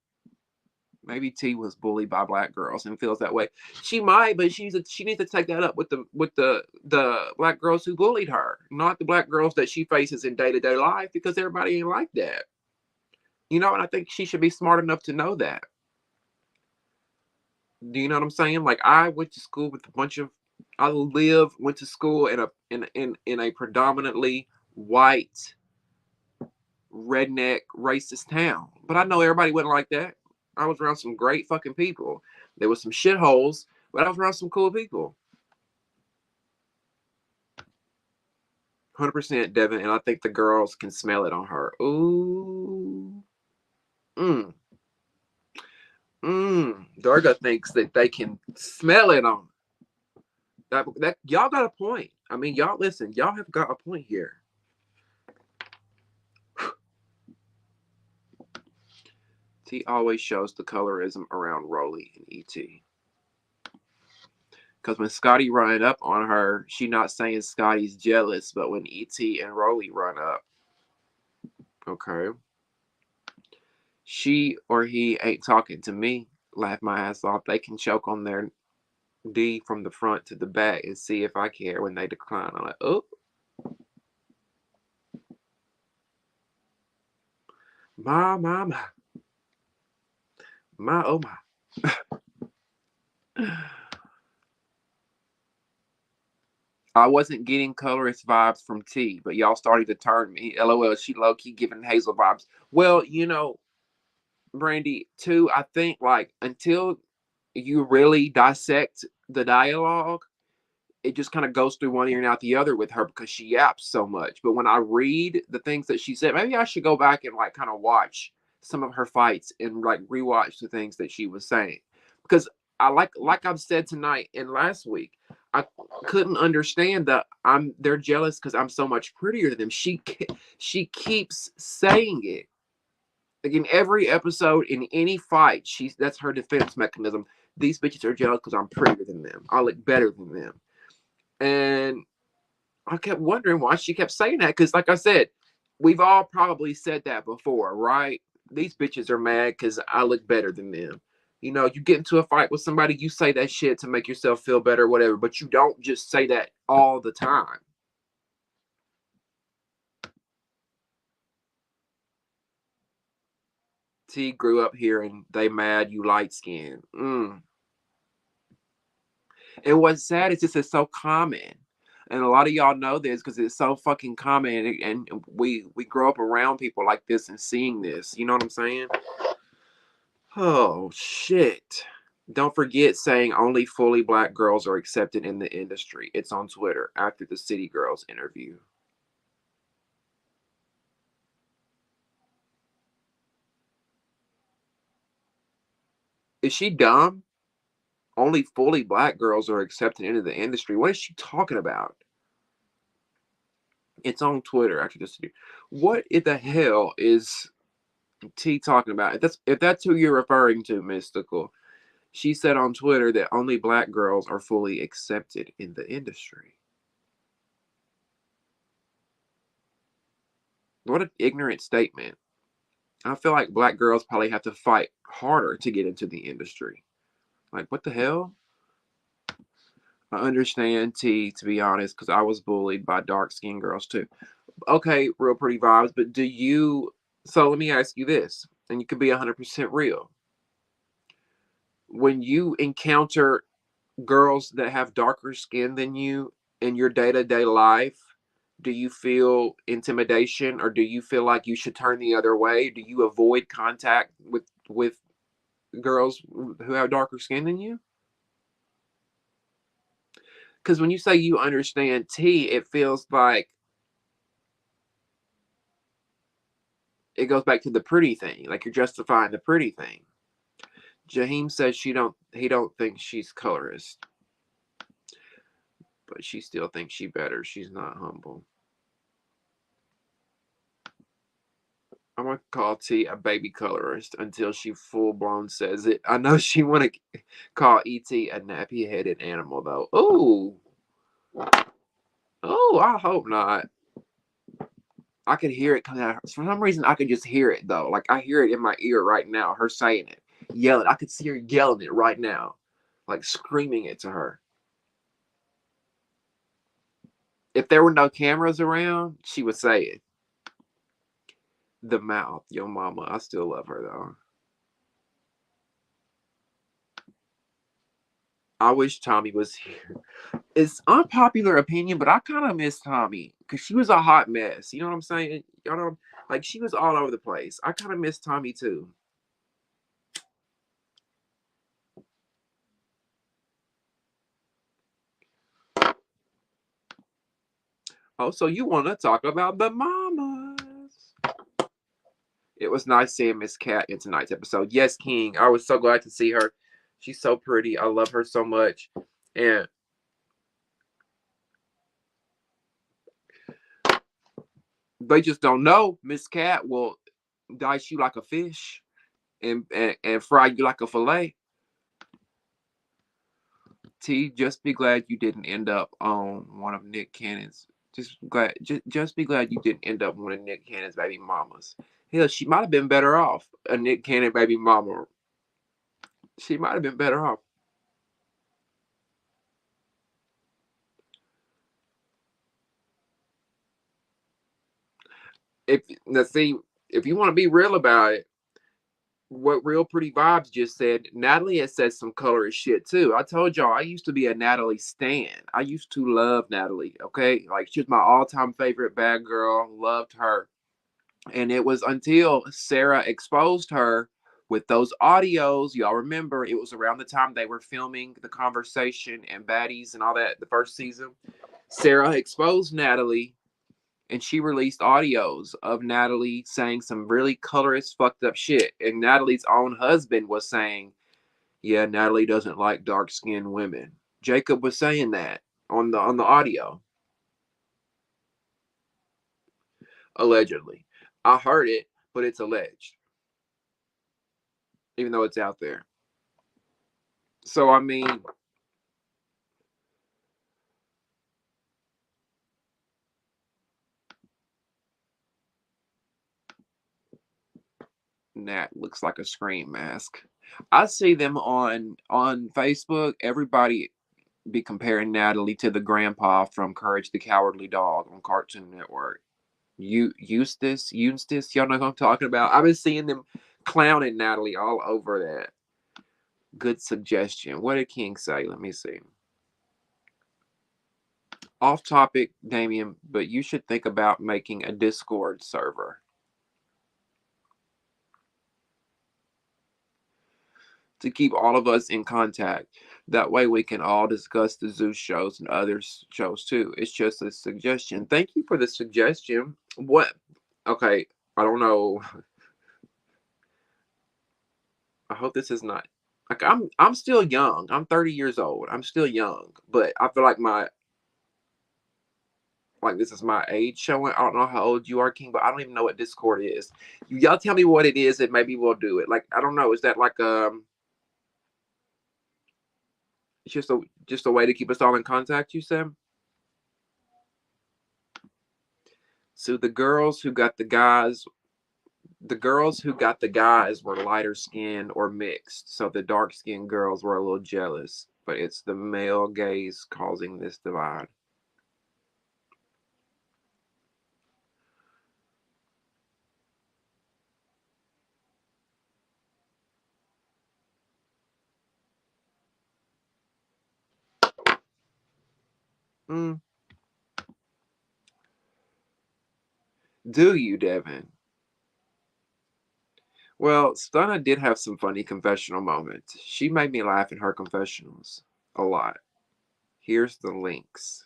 Maybe T was bullied by black girls and feels that way. She might, but she needs to take that up with the black girls who bullied her, not the black girls that she faces in day-to-day life, because everybody ain't like that. You know, and I think she should be smart enough to know that. Do you know what I'm saying? Like I went to school with a bunch of went to school in a predominantly white redneck racist town. But I know everybody wasn't like that. I was around some great fucking people. There was some shitholes, but I was around some cool people. 100% Devin, and I think the girls can smell it on her. Ooh. Durga thinks that they can smell it on that y'all got a point. I mean, y'all listen, y'all have got a point here. T always shows the colorism around Rolly and ET. Because when Scotty run up on her, she not saying Scotty's jealous, but when E.T. and Rolly run up, okay, she or he ain't talking to me. Laugh my ass off. They can choke on their D from the front to the back and see if I care when they decline. I'm like, oh, my, oh my. I wasn't getting colorist vibes from T, but y'all started to turn me. LOL, she low key giving Hazel vibes. Well, Brandy, too, I think like until you really dissect the dialogue, it just kind of goes through one ear and out the other with her because she yaps so much. But when I read the things that she said, maybe I should go back and like kind of watch some of her fights and like rewatch the things that she was saying. Because I like I've said tonight and last week, I couldn't understand that they're jealous because I'm so much prettier than them. She keeps saying it. Like in every episode, in any fight, that's her defense mechanism. These bitches are jealous because I'm prettier than them. I look better than them. And I kept wondering why she kept saying that. Because, like I said, we've all probably said that before, right? These bitches are mad because I look better than them. You get into a fight with somebody, you say that shit to make yourself feel better, whatever, but you don't just say that all the time. T grew up here and they mad you light skinned. And what's sad is this is so common. And a lot of y'all know this because it's so fucking common. And we grow up around people like this and seeing this. You know what I'm saying? Oh, shit. Don't forget saying only fully black girls are accepted in the industry. It's on Twitter after the City Girls interview. Is she dumb? Only fully black girls are accepted into the industry. What is she talking about? It's on Twitter after this. What in the hell is T talking about? If that's who you're referring to, Mystical. She said on Twitter that only black girls are fully accepted in the industry. What an ignorant statement. I feel like black girls probably have to fight harder to get into the industry. Like, what the hell? I understand T, to be honest, because I was bullied by dark skinned girls too. Okay, real pretty vibes, but so let me ask you this, and you can be 100% real. When you encounter girls that have darker skin than you in your day-to-day life, do you feel intimidation or do you feel like you should turn the other way? Do you avoid contact with girls who have darker skin than you? Because when you say you understand T, it feels like it goes back to the pretty thing, like you're justifying the pretty thing. Jaheim says he don't think she's colorist, but she still thinks she better. She's not humble. I'm gonna call T a baby colorist until she full blown says it. I know she wanna call ET a nappy headed animal though. Ooh. Oh, I hope not. I could hear it coming out. For some reason, I could just hear it though. Like I hear it in my ear right now. Her saying it, yelling. I could see her yelling it right now, like screaming it to her. If there were no cameras around, she would say it. The mouth, yo mama. I still love her though. I wish Tommy was here. It's unpopular opinion, but I kind of miss Tommy because she was a hot mess. You know what I'm saying? Y'all know, like she was all over the place. I kind of miss Tommy too. Oh, so you want to talk about the mamas? It was nice seeing Miss Cat in tonight's episode. Yes, King. I was so glad to see her. She's so pretty. I love her so much. And they just don't know Miss Cat will dice you like a fish and fry you like a fillet. T, just be glad you didn't end up on one of Nick Cannon's. Just be glad you didn't end up on one of Nick Cannon's baby mamas. Hell, she might have been better off. A Nick Cannon baby mama. She might have been better off. If now see, if you want to be real about it, what Real Pretty Vibes just said, Natalie has said some colorist shit too. I told y'all I used to be a Natalie stan. I used to love Natalie, okay? Like she was my all-time favorite bad girl. Loved her. And it was until Sarah exposed her with those audios. Y'all remember it was around the time they were filming The Conversation and Baddies and all that, the first season. Sarah exposed Natalie and she released audios of Natalie saying some really colorist, fucked up shit. And Natalie's own husband was saying, yeah, Natalie doesn't like dark skinned women. Jacob was saying that on the audio. Allegedly. I heard it, but it's alleged. Even though it's out there. So I mean, Nat looks like a scream mask. I see them on Facebook. Everybody be comparing Natalie to the grandpa from Courage the Cowardly Dog on Cartoon Network. Eustace, y'all know who I'm talking about. I've been seeing them clowning Natalie all over that. Good suggestion. What did King say? Let me see. Off topic, Damien, but you should think about making a Discord server to keep all of us in contact. That way we can all discuss the Zeus shows and other shows too. It's just a suggestion. Thank you for the suggestion. What? Okay, I don't know. I hope this is not like I'm still young. I'm 30 years old. I'm still young, but I feel like this is my age showing. I don't know how old you are, King, but I don't even know what Discord is. Y'all tell me what it is, and maybe we'll do it. Like I don't know. Is that like it's just a way to keep us all in contact? You said. So the girls who got the guys were lighter skinned or mixed. So the dark skinned girls were a little jealous. But it's the male gaze causing this divide. Mm. Do you, Devin? Well, Stunna did have some funny confessional moments. She made me laugh in her confessionals a lot. Here's the links.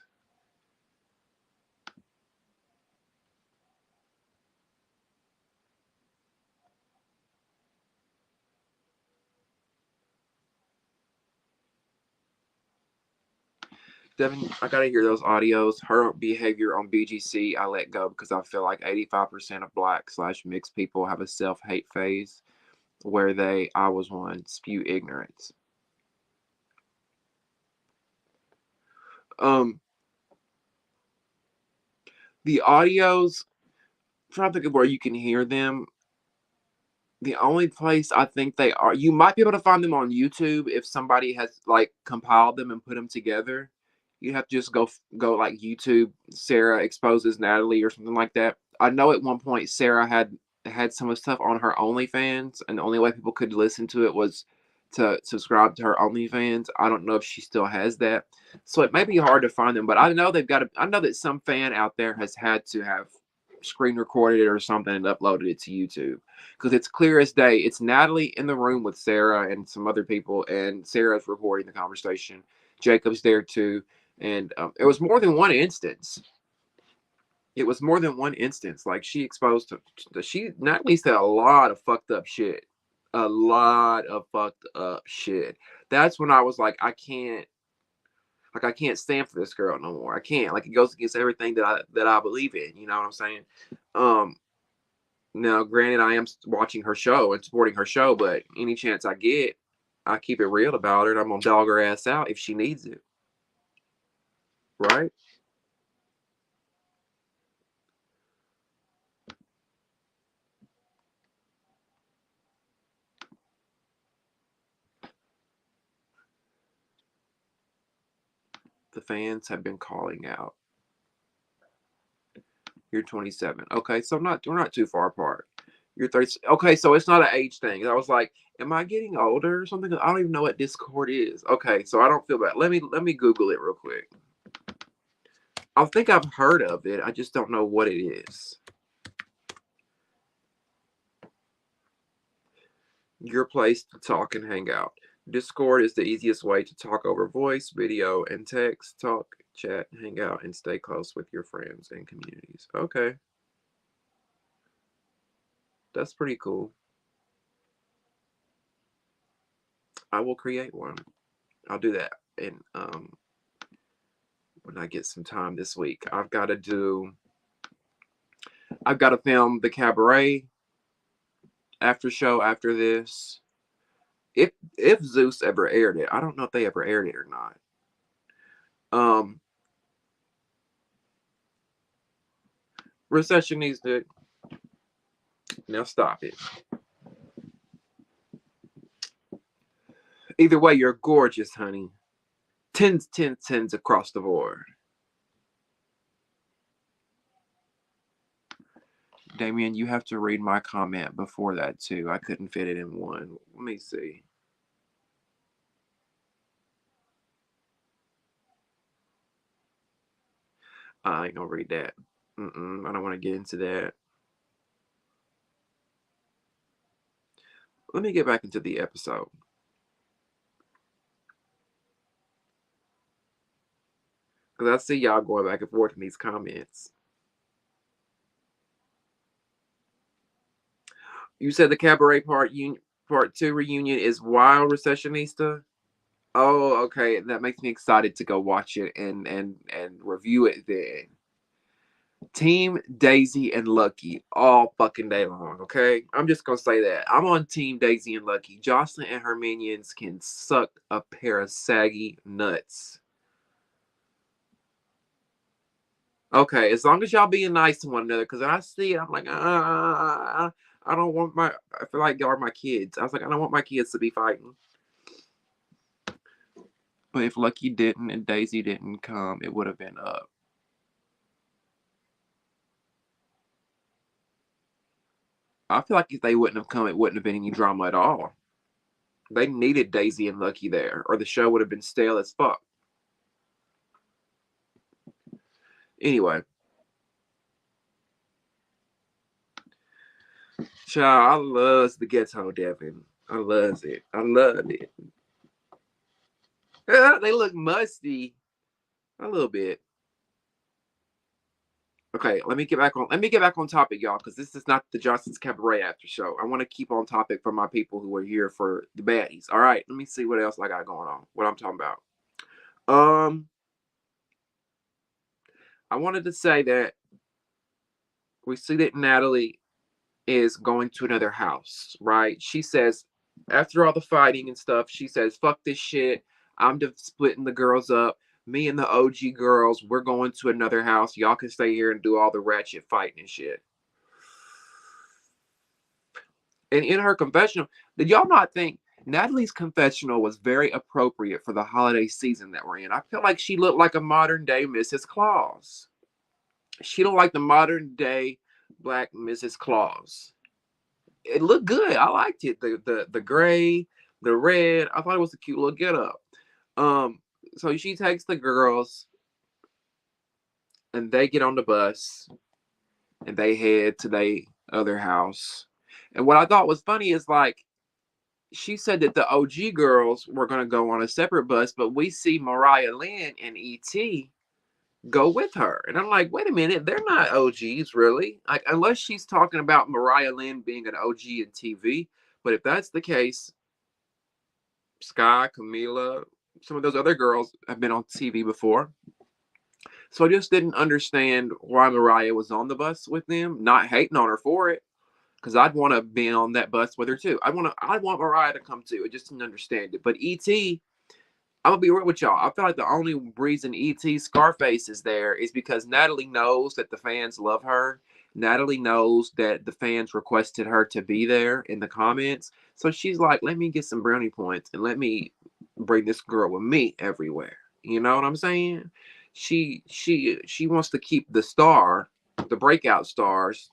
Devin, I gotta hear those audios. Her behavior on BGC, I let go because I feel like 85% of black/mixed people have a self-hate phase where I was one, spew ignorance. Um, the audios, I'm trying to think of where you can hear them. The only place I think they are, you might be able to find them on YouTube if somebody has like compiled them and put them together. You have to just go like YouTube Sarah exposes Natalie or something like that. I know at one point Sarah had some of stuff on her OnlyFans, and the only way people could listen to it was to subscribe to her OnlyFans. I don't know if she still has that, so it may be hard to find them. But I know they've got. I know that some fan out there has had to have screen recorded it or something and uploaded it to YouTube because it's clear as day. It's Natalie in the room with Sarah and some other people, and Sarah's recording the conversation. Jacob's there too, and it was more than one instance. It was more than one instance. Like she exposed she Natalie said a lot of fucked up shit, a lot of fucked up shit. That's when I was like, I can't stand for this girl no more. I can't. Like it goes against everything that I believe in. You know what I'm saying? Um, Now, granted, I am watching her show and supporting her show, but any chance I get, I keep it real about her, and I'm gonna dog her ass out if she needs it. Right? The fans have been calling out. You're 27. Okay, so we're not too far apart. You're 30. Okay, so it's not an age thing. I was like, am I getting older or something? I don't even know what Discord is. Okay, so I don't feel bad. Let me Google it real quick. I think I've heard of it. I just don't know what it is. Your place to talk and hang out. Discord is the easiest way to talk over voice, video, and text. Talk, chat, hang out, and stay close with your friends and communities. Okay. That's pretty cool. I will create one. I'll do that. And when I get some time this week, I've got to film the cabaret after show after this. If Zeus ever aired it, I don't know if they ever aired it or not. Recession needs to now stop it. Either way, you're gorgeous, honey. Tens, tens, tens across the board. Damien, you have to read my comment before that too. I couldn't fit it in one. Let me see. I ain't gonna read that. I don't want to get into that. Let me get back into the episode. Because I see y'all going back and forth in these comments. You said the cabaret part 2 reunion is Wild Recessionista? Oh, okay. That makes me excited to go watch it and review it then. Team Daisy and Lucky all fucking day long, okay? I'm just gonna say that. I'm on Team Daisy and Lucky. Jocelyn and her minions can suck a pair of saggy nuts. Okay, as long as y'all being nice to one another, because I see it, I'm like, I don't want I feel like y'all are my kids. I was like, I don't want my kids to be fighting. But if Lucky didn't and Daisy didn't come, it would have been up. I feel like if they wouldn't have come, it wouldn't have been any drama at all. They needed Daisy and Lucky there, or the show would have been stale as fuck. Anyway. Child, I loves the ghetto, Devin. I loves it. I love it. They look musty. A little bit. Okay, let me get back on topic, y'all, because this is not the Johnson's Cabaret after show. I want to keep on topic for my people who are here for the baddies. All right, let me see what else I got going on. What I'm talking about. I wanted to say that we see that Natalie is going to another house, right? She says, after all the fighting and stuff, she says, fuck this shit. I'm just splitting the girls up. Me and the OG girls, we're going to another house. Y'all can stay here and do all the ratchet fighting and shit. And in her confessional, did y'all not think Natalie's confessional was very appropriate for the holiday season that we're in? I feel like she looked like a modern day Mrs. Claus. She looked like the modern day Black Mrs. Claus. It looked good. I liked it. The gray, the red. I thought it was a cute little get up. So she takes the girls and they get on the bus and they head to their other house. And what I thought was funny is like she said that the OG girls were gonna go on a separate bus, but we see Mariah Lynn and ET go with her. And I'm like, wait a minute, they're not OGs, really. Like, unless she's talking about Mariah Lynn being an OG in TV. But if that's the case, Sky, Camila, some of those other girls have been on TV before. So I just didn't understand why Mariah was on the bus with them, not hating on her for it. because I'd want to be on that bus with her too. I want Mariah to come too. I just didn't understand it. But ET, I'm gonna be real with y'all. I feel like the only reason ET Scarface is there is because Natalie knows that the fans love her. Natalie knows that the fans requested her to be there in the comments. So she's like, let me get some brownie points and let me bring this girl with me everywhere. You know what I'm saying? She wants to keep the breakout stars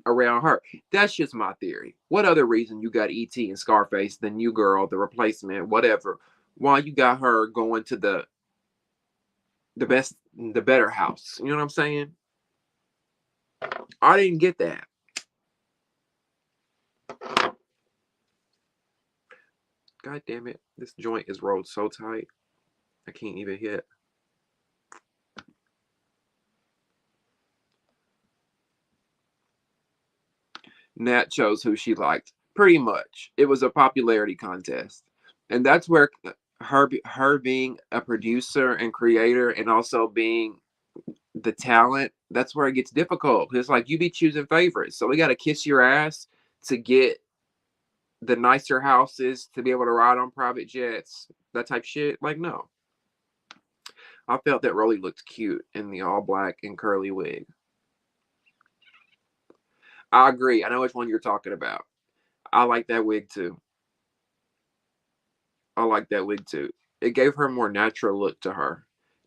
around her. That's just my theory. What other reason you got ET and Scarface than you girl, the replacement, whatever? Why you got her going to the better house? You know what I'm saying? I didn't get that. God damn it. This joint is rolled so tight. I can't even hit. Nat chose who she liked. Pretty much. It was a popularity contest. And that's where her being a producer and creator and also being the talent, that's where it gets difficult. It's like you be choosing favorites. So we got to kiss your ass to get the nicer houses, to be able to ride on private jets, that type shit. Like, no. I felt that Rolly looked cute in the all black and curly wig. I agree. I know which one you're talking about. I like that wig too. I like that wig too. It gave her a more natural look to her.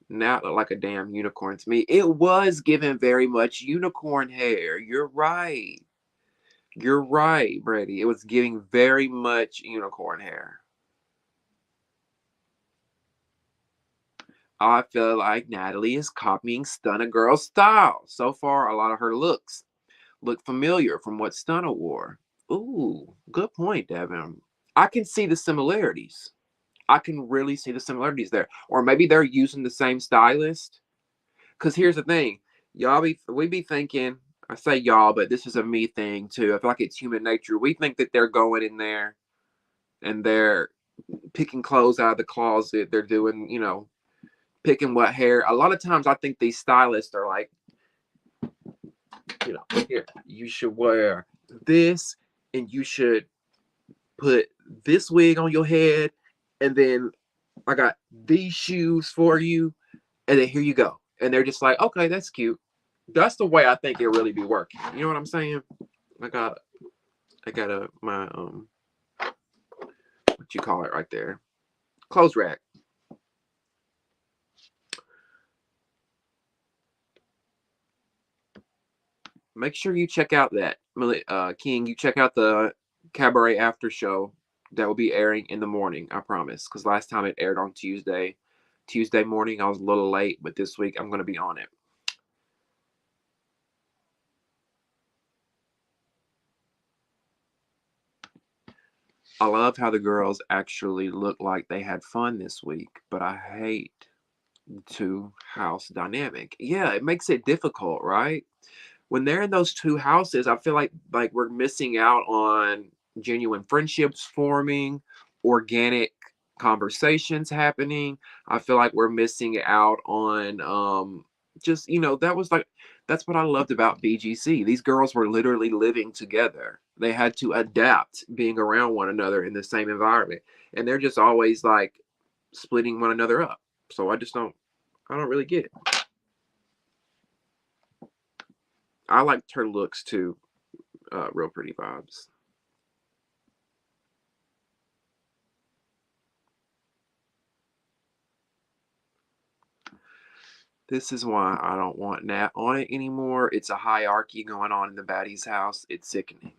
Not like a damn unicorn to me. It was given very much unicorn hair. You're right. You're right, Brady. It was giving very much unicorn hair. I feel like Natalie is copying Stunna Girl's style. So far, a lot of her looks look familiar from what Stunna wore. Ooh, good point, Devin. I can see the similarities. I can really see the similarities there. Or maybe they're using the same stylist. Because here's the thing. We be thinking, I say y'all, but this is a me thing too. I feel like it's human nature. We think that they're going in there and they're picking clothes out of the closet. They're doing, picking what hair. A lot of times I think these stylists are like, here, you should wear this and you should put this wig on your head. And then I got these shoes for you. And then here you go. And they're just like, okay, that's cute. That's the way I think it really be working. You know what I'm saying? I got my what you call it right there, clothes rack. Make sure you check out that King. You check out the Cabaret after show that will be airing in the morning. I promise. Because last time it aired on Tuesday morning, I was a little late, but this week I'm going to be on it. I love how the girls actually look like they had fun this week, but I hate the two house dynamic. Yeah, it makes it difficult, right? When they're in those two houses, I feel like we're missing out on genuine friendships forming, organic conversations happening. I feel like we're missing out on just that's what I loved about BGC. These girls were literally living together. They had to adapt being around one another in the same environment. And they're just always like splitting one another up. So I don't really get it. I liked her looks too. Real pretty vibes. This is why I don't want Nat on it anymore. It's a hierarchy going on in the Baddies house. It's sickening.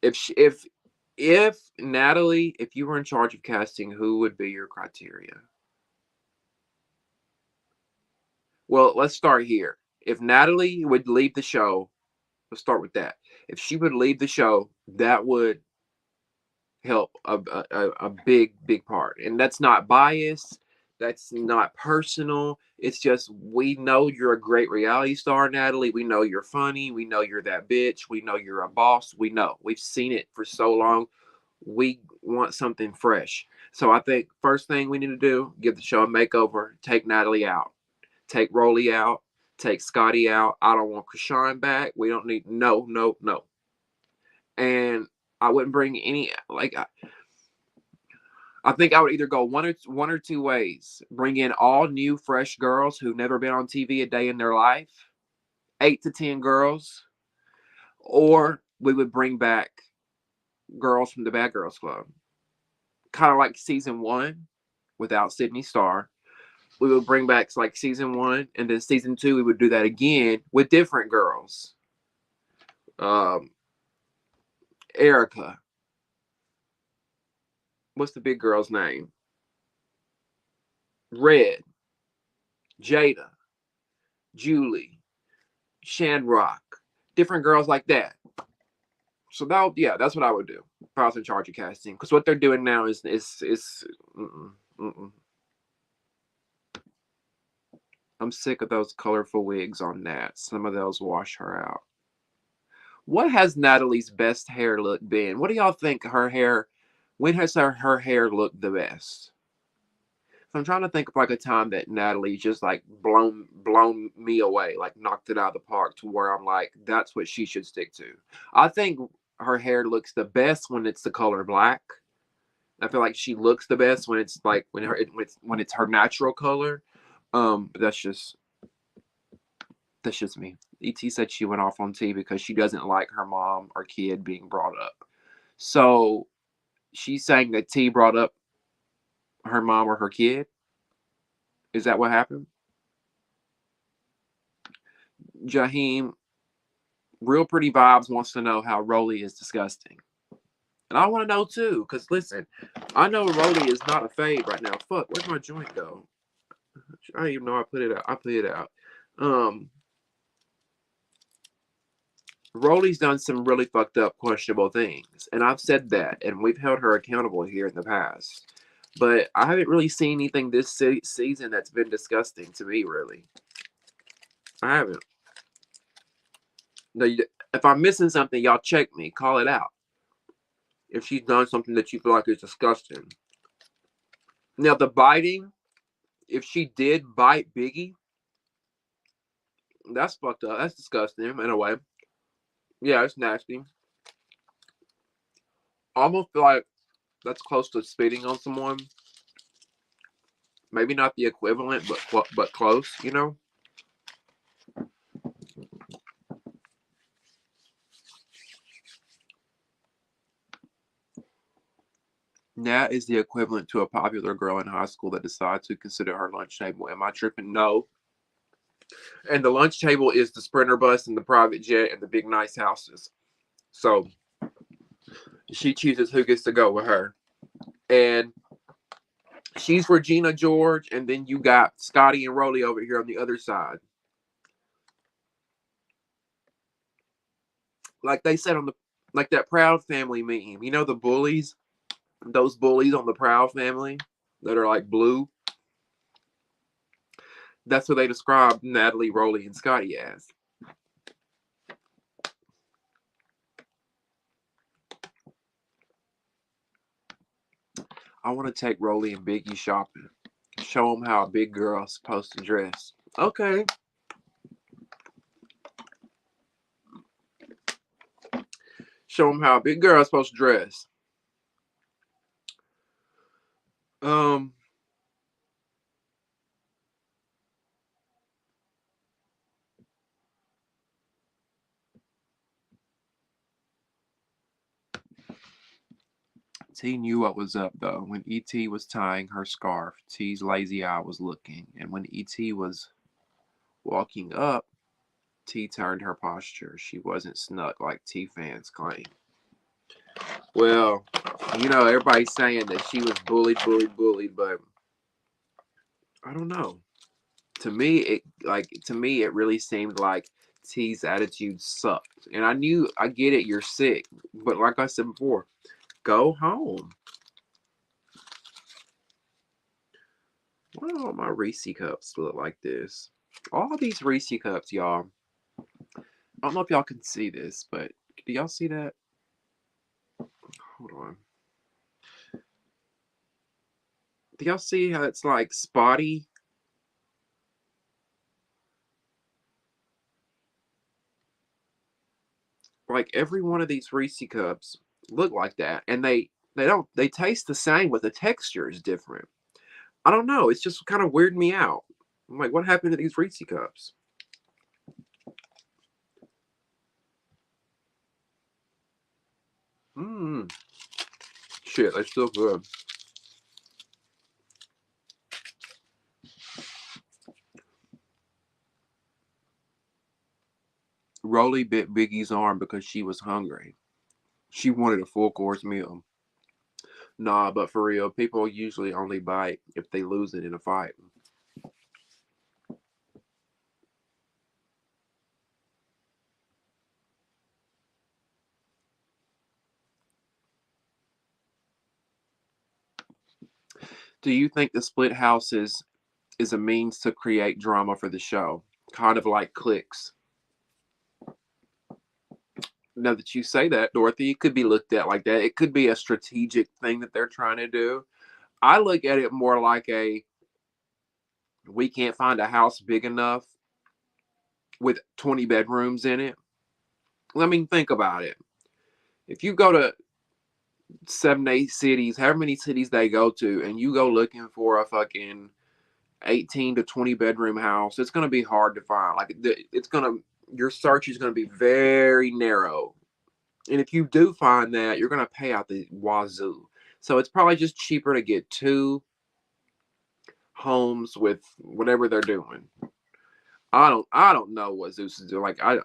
If Natalie, if you were in charge of casting, who would be your criteria? Well, let's start here. If Natalie would leave the show, let's start with that. If she would leave the show, that would help a big part. And that's not bias. That's not personal. It's just we know you're a great reality star, Natalie. We know you're funny. We know you're that bitch. We know you're a boss. We know. We've seen it for so long. We want something fresh. So I think first thing we need to do, give the show a makeover, take Natalie out. Take Rolly out. Take Scotty out. I don't want Krishan back. We don't need no. And I wouldn't bring any, like, I think I would either go one or two ways. Bring in all new, fresh girls who've never been on TV a day in their life, 8 to 10 girls, or we would bring back girls from the Bad Girls Club, kind of like season one without Sydney Starr. We would bring back like season one, and then season two we would do that again with different girls. Um, Erica, what's the big girl's name? Red, Jada, Julie, Shamrock, different girls like that. So that, yeah, that's what I would do if I was in charge of casting. Because what they're doing now is mm-mm, mm-mm. I'm sick of those colorful wigs on Nat. Some of those wash her out. What has Natalie's best hair look been? What do y'all think her hair? When has her hair looked the best? So I'm trying to think of like a time that Natalie just like blown me away, like knocked it out of the park to where I'm like, that's what she should stick to. I think her hair looks the best when it's the color black. I feel like she looks the best when it's like when it's her natural color. But that's just me. Et said she went off on T because she doesn't like her mom or kid being brought up. So she's saying that T brought up her mom or her kid. Is that what happened? Jaheim, Real Pretty Vibes wants to know how Rolly is disgusting. And I want to know too, because listen, I know Rolly is not a fade right now. Fuck, where'd my joint go? I didn't even know I put it out. I put it out. Rolly's done some really fucked up, questionable things. And I've said that, and we've held her accountable here in the past. But I haven't really seen anything this season that's been disgusting to me, really. I haven't. Now, if I'm missing something, y'all check me. Call it out. If she's done something that you feel like is disgusting. Now, the biting, if she did bite Biggie, that's fucked up. That's disgusting in a way. Yeah, it's nasty. Almost feel like that's close to spitting on someone. Maybe not the equivalent, but close, you know? Nat is the equivalent to a popular girl in high school that decides to consider her lunch table. Am I tripping? No. And the lunch table is the Sprinter bus and the private jet and the big nice houses. So she chooses who gets to go with her. And she's Regina George, and then you got Scotty and Rolly over here on the other side. Like they said on the, like that Proud Family meme. You know the bullies? Those bullies on the Proud Family that are like blue. That's what they described Natalie, Rolly, and Scotty as. I want to take Rolly and Biggie shopping. Show them how a big girl's supposed to dress. Okay. Show them how a big girl's supposed to dress. T knew what was up though. When E.T. was tying her scarf, T's lazy eye was looking, and when E.T. was walking up, T turned her posture. She wasn't snuck like T fans claim. Well, you know, everybody's saying that she was bullied, but I don't know. To me, it really seemed like T's attitude sucked. And I get it, you're sick. But like I said before, go home. Why do all my Reese cups look like this? All these Reese cups, y'all. I don't know if y'all can see this, but do y'all see that? Hold on. Do y'all see how it's like spotty? Like every one of these Reese cups look like that, and they taste the same, but the texture is different. I don't know. It's just kind of weirding me out. I'm like, what happened to these Reese cups? Mmm. Shit, they're still good. Rolly bit Biggie's arm because she was hungry. She wanted a full course meal. Nah, but for real, people usually only bite if they lose it in a fight. Do you think the split houses is a means to create drama for the show? Kind of like clicks. Now that you say that, Dorothy, it could be looked at like that. It could be a strategic thing that they're trying to do. I look at it more like we can't find a house big enough with 20 bedrooms in it. Let me think about it. If you go to 7, 8 cities, however many cities they go to, and you go looking for a fucking 18 to 20 bedroom house, it's gonna be hard to find. Like your search is gonna be very narrow. And if you do find that, you're gonna pay out the wazoo. So it's probably just cheaper to get two homes with whatever they're doing. I don't know what Zeus is doing. Like I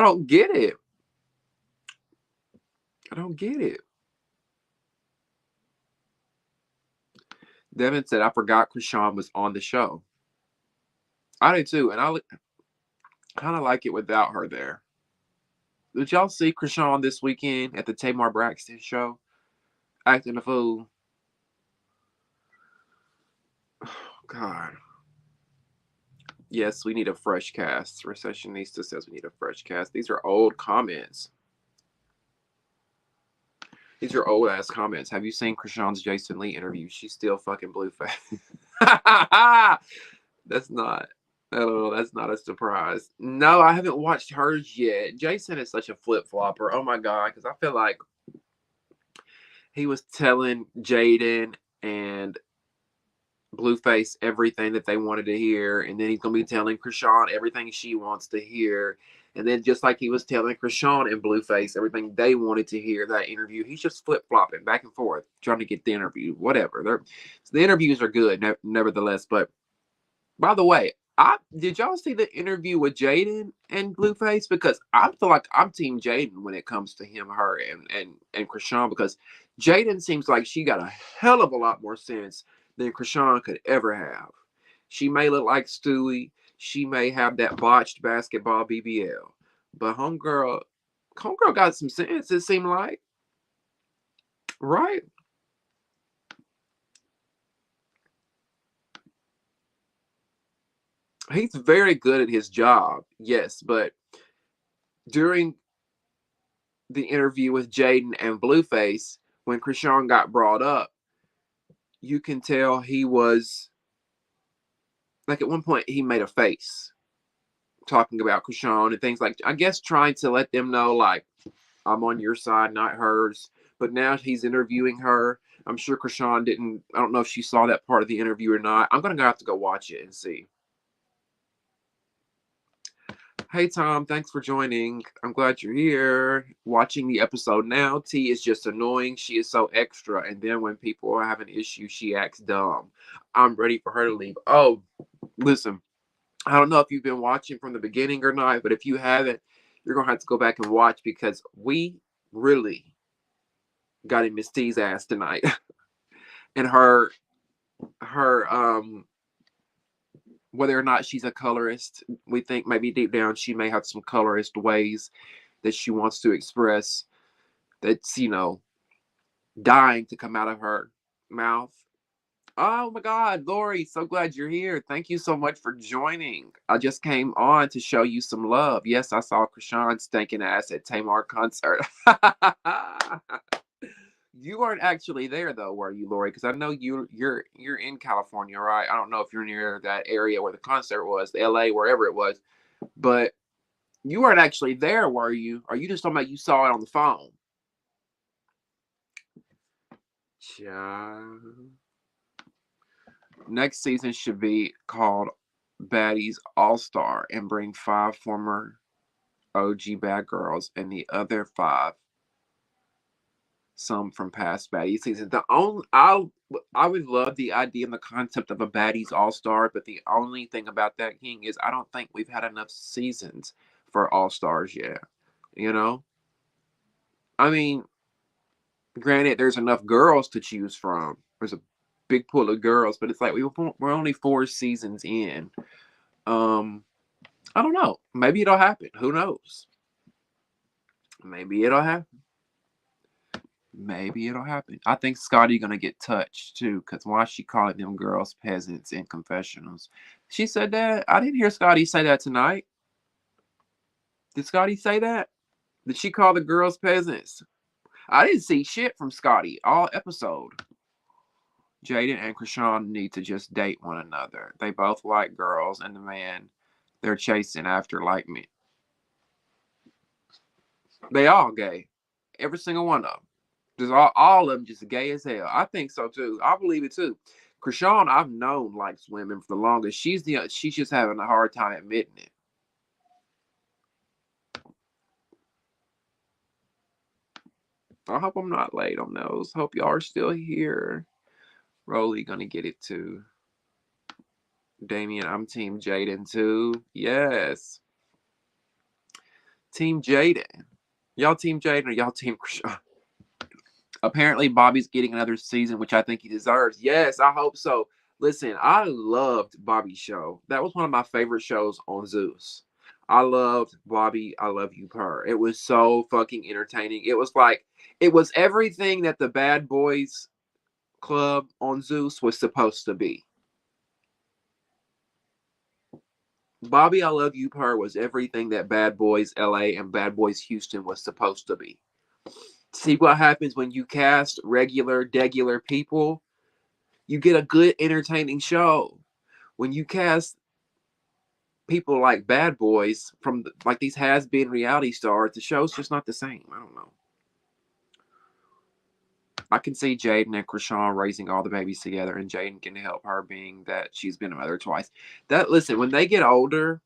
don't get it. I don't get it. Devin said I forgot Krishan was on the show. I do too, and I kind of like it without her there. Did y'all see Krishan this weekend at the Tamar Braxton show? Acting a fool. God. Yes, we need a fresh cast. Recessionista says we need a fresh cast. These are old comments. These are old ass comments. Have you seen Krishan's Jason Lee interview? She's still fucking blue face. That's not. Oh, that's not a surprise. No, I haven't watched hers yet. Jason is such a flip flopper. Oh my god, because I feel like he was telling Jaden and Blueface everything that they wanted to hear, and then he's gonna be telling Krishan everything she wants to hear, and then just like he was telling Krishan and Blueface everything they wanted to hear that interview, he's just flip flopping back and forth trying to get the interview. Whatever, the interviews are good, nevertheless. But by the way, I did y'all see the interview with Jaden and Blueface? Because I feel like I'm Team Jaden when it comes to him, her, and Krishan, because Jaden seems like she got a hell of a lot more sense than Krishan could ever have. She may look like Stewie. She may have that botched basketball BBL. But homegirl got some sense, it seemed like. Right? He's very good at his job, yes, but during the interview with Jaden and Blueface, when Krishan got brought up, you can tell he was like at one point he made a face talking about Krishan and things like I guess trying to let them know like I'm on your side, not hers. But now he's interviewing her. I'm sure Krishan didn't. I don't know if she saw that part of the interview or not. I'm gonna have to go watch it and see. Hey Tom, thanks for joining. I'm glad you're here. Watching the episode now. T is just annoying. She is so extra. And then when people are having issues, she acts dumb. I'm ready for her to leave. Oh, listen. I don't know if you've been watching from the beginning or not, but if you haven't, you're gonna have to go back and watch because we really got in Miss T's ass tonight. And her whether or not she's a colorist, we think maybe deep down she may have some colorist ways that she wants to express that's, dying to come out of her mouth. Oh my God, Lori, so glad you're here. Thank you so much for joining. I just came on to show you some love. Yes, I saw Krishan stinking ass at Tamar concert. You weren't actually there though, were you, Lori? Because I know you're in California, right? I don't know if you're near that area where the concert was, LA, wherever it was. But You weren't actually there, were you? Or you just talking about you saw it on the phone? Child. Next season should be called Baddies All Star and bring 5 former OG bad girls and the other 5 some from past Baddies seasons. The only I would love the idea and the concept of a Baddies All Star, but the only thing about that, King, is I don't think we've had enough seasons for All Stars yet. You know, I mean, granted, there's enough girls to choose from. There's a big pool of girls, but it's like we're only 4 seasons in. Um, I don't know. Maybe it'll happen. Who knows? Maybe it'll happen. Maybe it'll happen. I think Scotty gonna get touched too, cause why is she calling them girls peasants in confessionals? She said that. I didn't hear Scotty say that tonight. Did Scotty say that? Did she call the girls peasants? I didn't see shit from Scotty all episode. Jaden and Krishan need to just date one another. They both like girls, and the man they're chasing after like me. They all gay. Every single one of them. Just all of them just gay as hell. I think so too. I believe it too. Krishan, I've known likes women for the longest. She's just having a hard time admitting it. I hope I'm not late on those. Hope y'all are still here. Rolly gonna get it too. Damien, I'm Team Jaden too. Yes. Team Jaden. Y'all Team Jaden or y'all Team Krishan? Apparently, Bobby's getting another season, which I think he deserves. Yes, I hope so. Listen, I loved Bobby's show. That was one of my favorite shows on Zeus. I loved Bobby, I Love You Per. It was so fucking entertaining. It was everything that the Bad Boys Club on Zeus was supposed to be. Bobby, I Love You Per was everything that Bad Boys LA and Bad Boys Houston was supposed to be. See what happens when you cast degular people? You get a good, entertaining show. When you cast people like Bad Boys from like these has-been reality stars, the show's just not the same. I don't know. I can see Jaden and Krishan raising all the babies together, and Jaden can help her, being that she's been a mother twice. Listen, when they get older,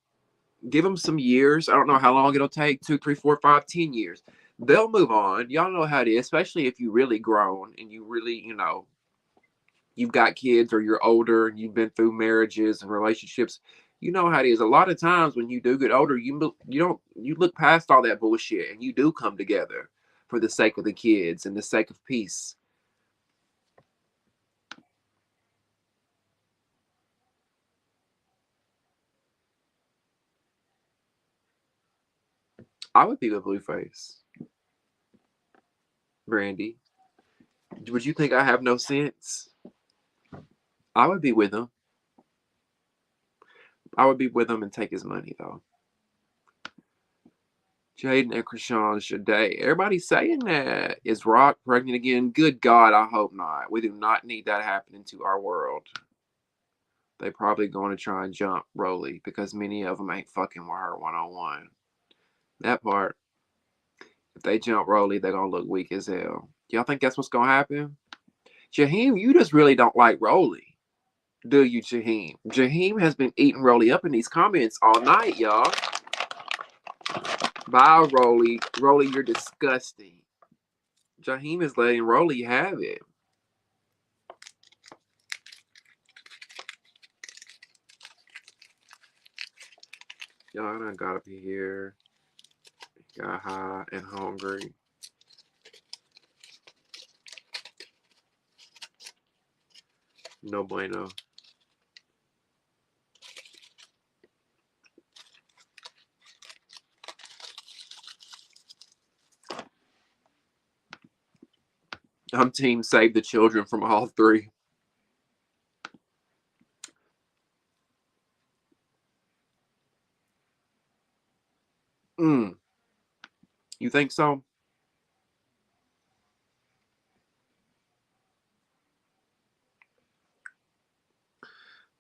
give them some years. I don't know how long it'll take 2, 3, 4, 5, 10 years. They'll move on. Y'all know how it is, especially if you really grown and you really, you've got kids or you're older and you've been through marriages and relationships. You know how it is. A lot of times when you do get older, you look past all that bullshit and you do come together for the sake of the kids and the sake of peace. I would be with Blueface. Brandy. Would you think I have no sense? I would be with him. I would be with him and take his money though. Jaden and Krishan should date. Everybody's saying that. Is Rock pregnant again? Good God, I hope not. We do not need that happening to our world. They probably going to try and jump Rolly because many of them ain't fucking with her one-on-one. That part. If they jump Rolly, they're going to look weak as hell. Y'all think that's what's going to happen? Jaheim, you just really don't like Rolly. Do you, Jaheim? Jaheim has been eating Rolly up in these comments all night, y'all. Bye, Rolly. Rolly, you're disgusting. Jaheim is letting Rolly have it. Y'all, I done got up here. Got high and hungry. No bueno. I'm team save the children from all 3. You think so?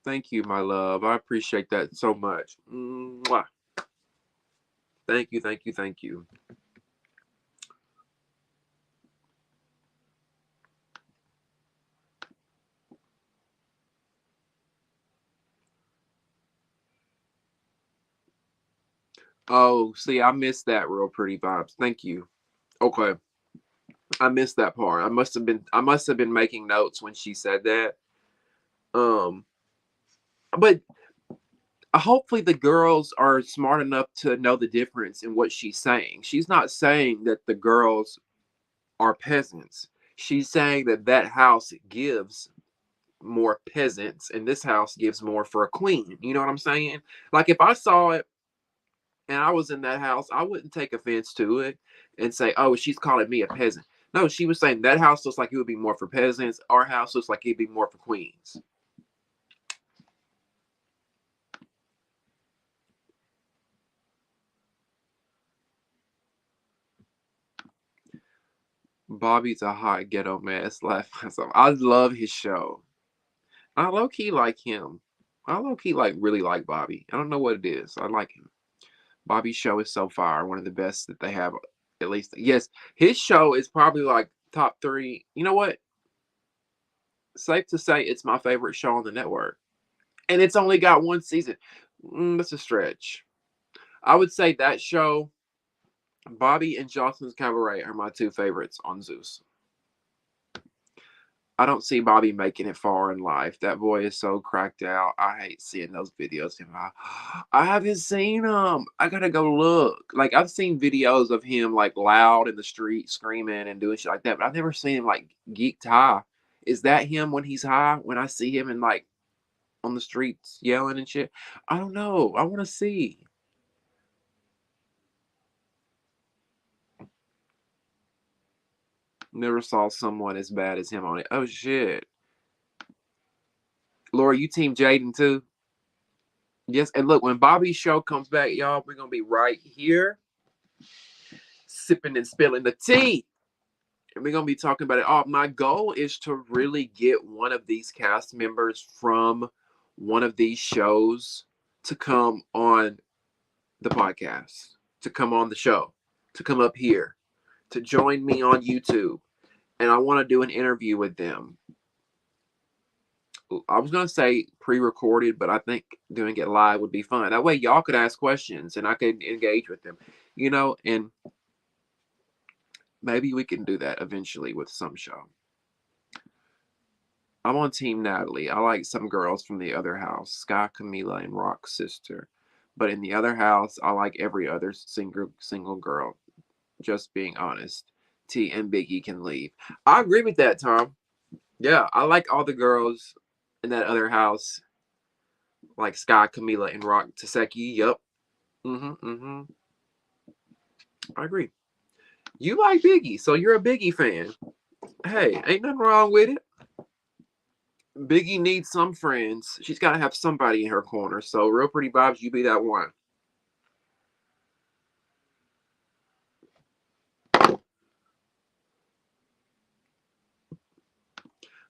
Thank you, my love. I appreciate that so much. Mwah. Thank you, thank you, thank you. Oh, see, I missed that real pretty vibes. Thank you. Okay. I missed that part. I must have been making notes when she said that. Um, but hopefully the girls are smart enough to know the difference in what she's saying. She's not saying that the girls are peasants. She's saying that that house gives more peasants and this house gives more for a queen. You know what I'm saying? Like if I saw it and I was in that house, I wouldn't take offense to it and say, "Oh, she's calling me a peasant." No, she was saying that house looks like it would be more for peasants. Our house looks like it'd be more for queens. Bobby's a hot ghetto mess. Laugh. I love his show. I low key like him. I low key like really like Bobby. I don't know what it is. I like him. Bobby's show is so far one of the best that they have. At least, yes, his show is probably like top three. You know what? Safe to say, it's my favorite show on the network, and it's only got one season. That's a stretch. I would say that show, Bobby and Jocelyn's Cabaret, are my two favorites on Zeus. I don't see Bobby making it far in life. That boy is so cracked out. I hate seeing those videos of him. I haven't seen him. I gotta go look. Like I've seen videos of him like loud in the street screaming and doing shit like that, but I've never seen him like geeked high. Is that him when he's high? When I see him in like on the streets yelling and shit? I don't know. I want to see. Never saw someone as bad as him on it. Oh shit. Laura, you team Jaden too? Yes, and look, when Bobby's show comes back, y'all, we're gonna be right here sipping and spilling the tea. And we're gonna be talking about it. Oh, my goal is to really get one of these cast members from one of these shows to come on the podcast, to come on the show, to come up here, to join me on YouTube. And I want to do an interview with them. I was gonna say pre-recorded, but I think doing it live would be fun. That way, y'all could ask questions and I could engage with them, and maybe we can do that eventually with some show. I'm on Team Natalie. I like some girls from the other house, Sky, Camila, and Rock's sister. But in the other house, I like every other single girl. Just being honest. T and Biggie can leave. I agree with that, Tom. Yeah, I like all the girls in that other house, like Sky, Camila, and Rock Taseki. Yup. Mm-hmm. I agree. You like Biggie, so you're a Biggie fan. Hey, ain't nothing wrong with it. Biggie needs some friends. She's got to have somebody in her corner. So, real pretty vibes, you be that one.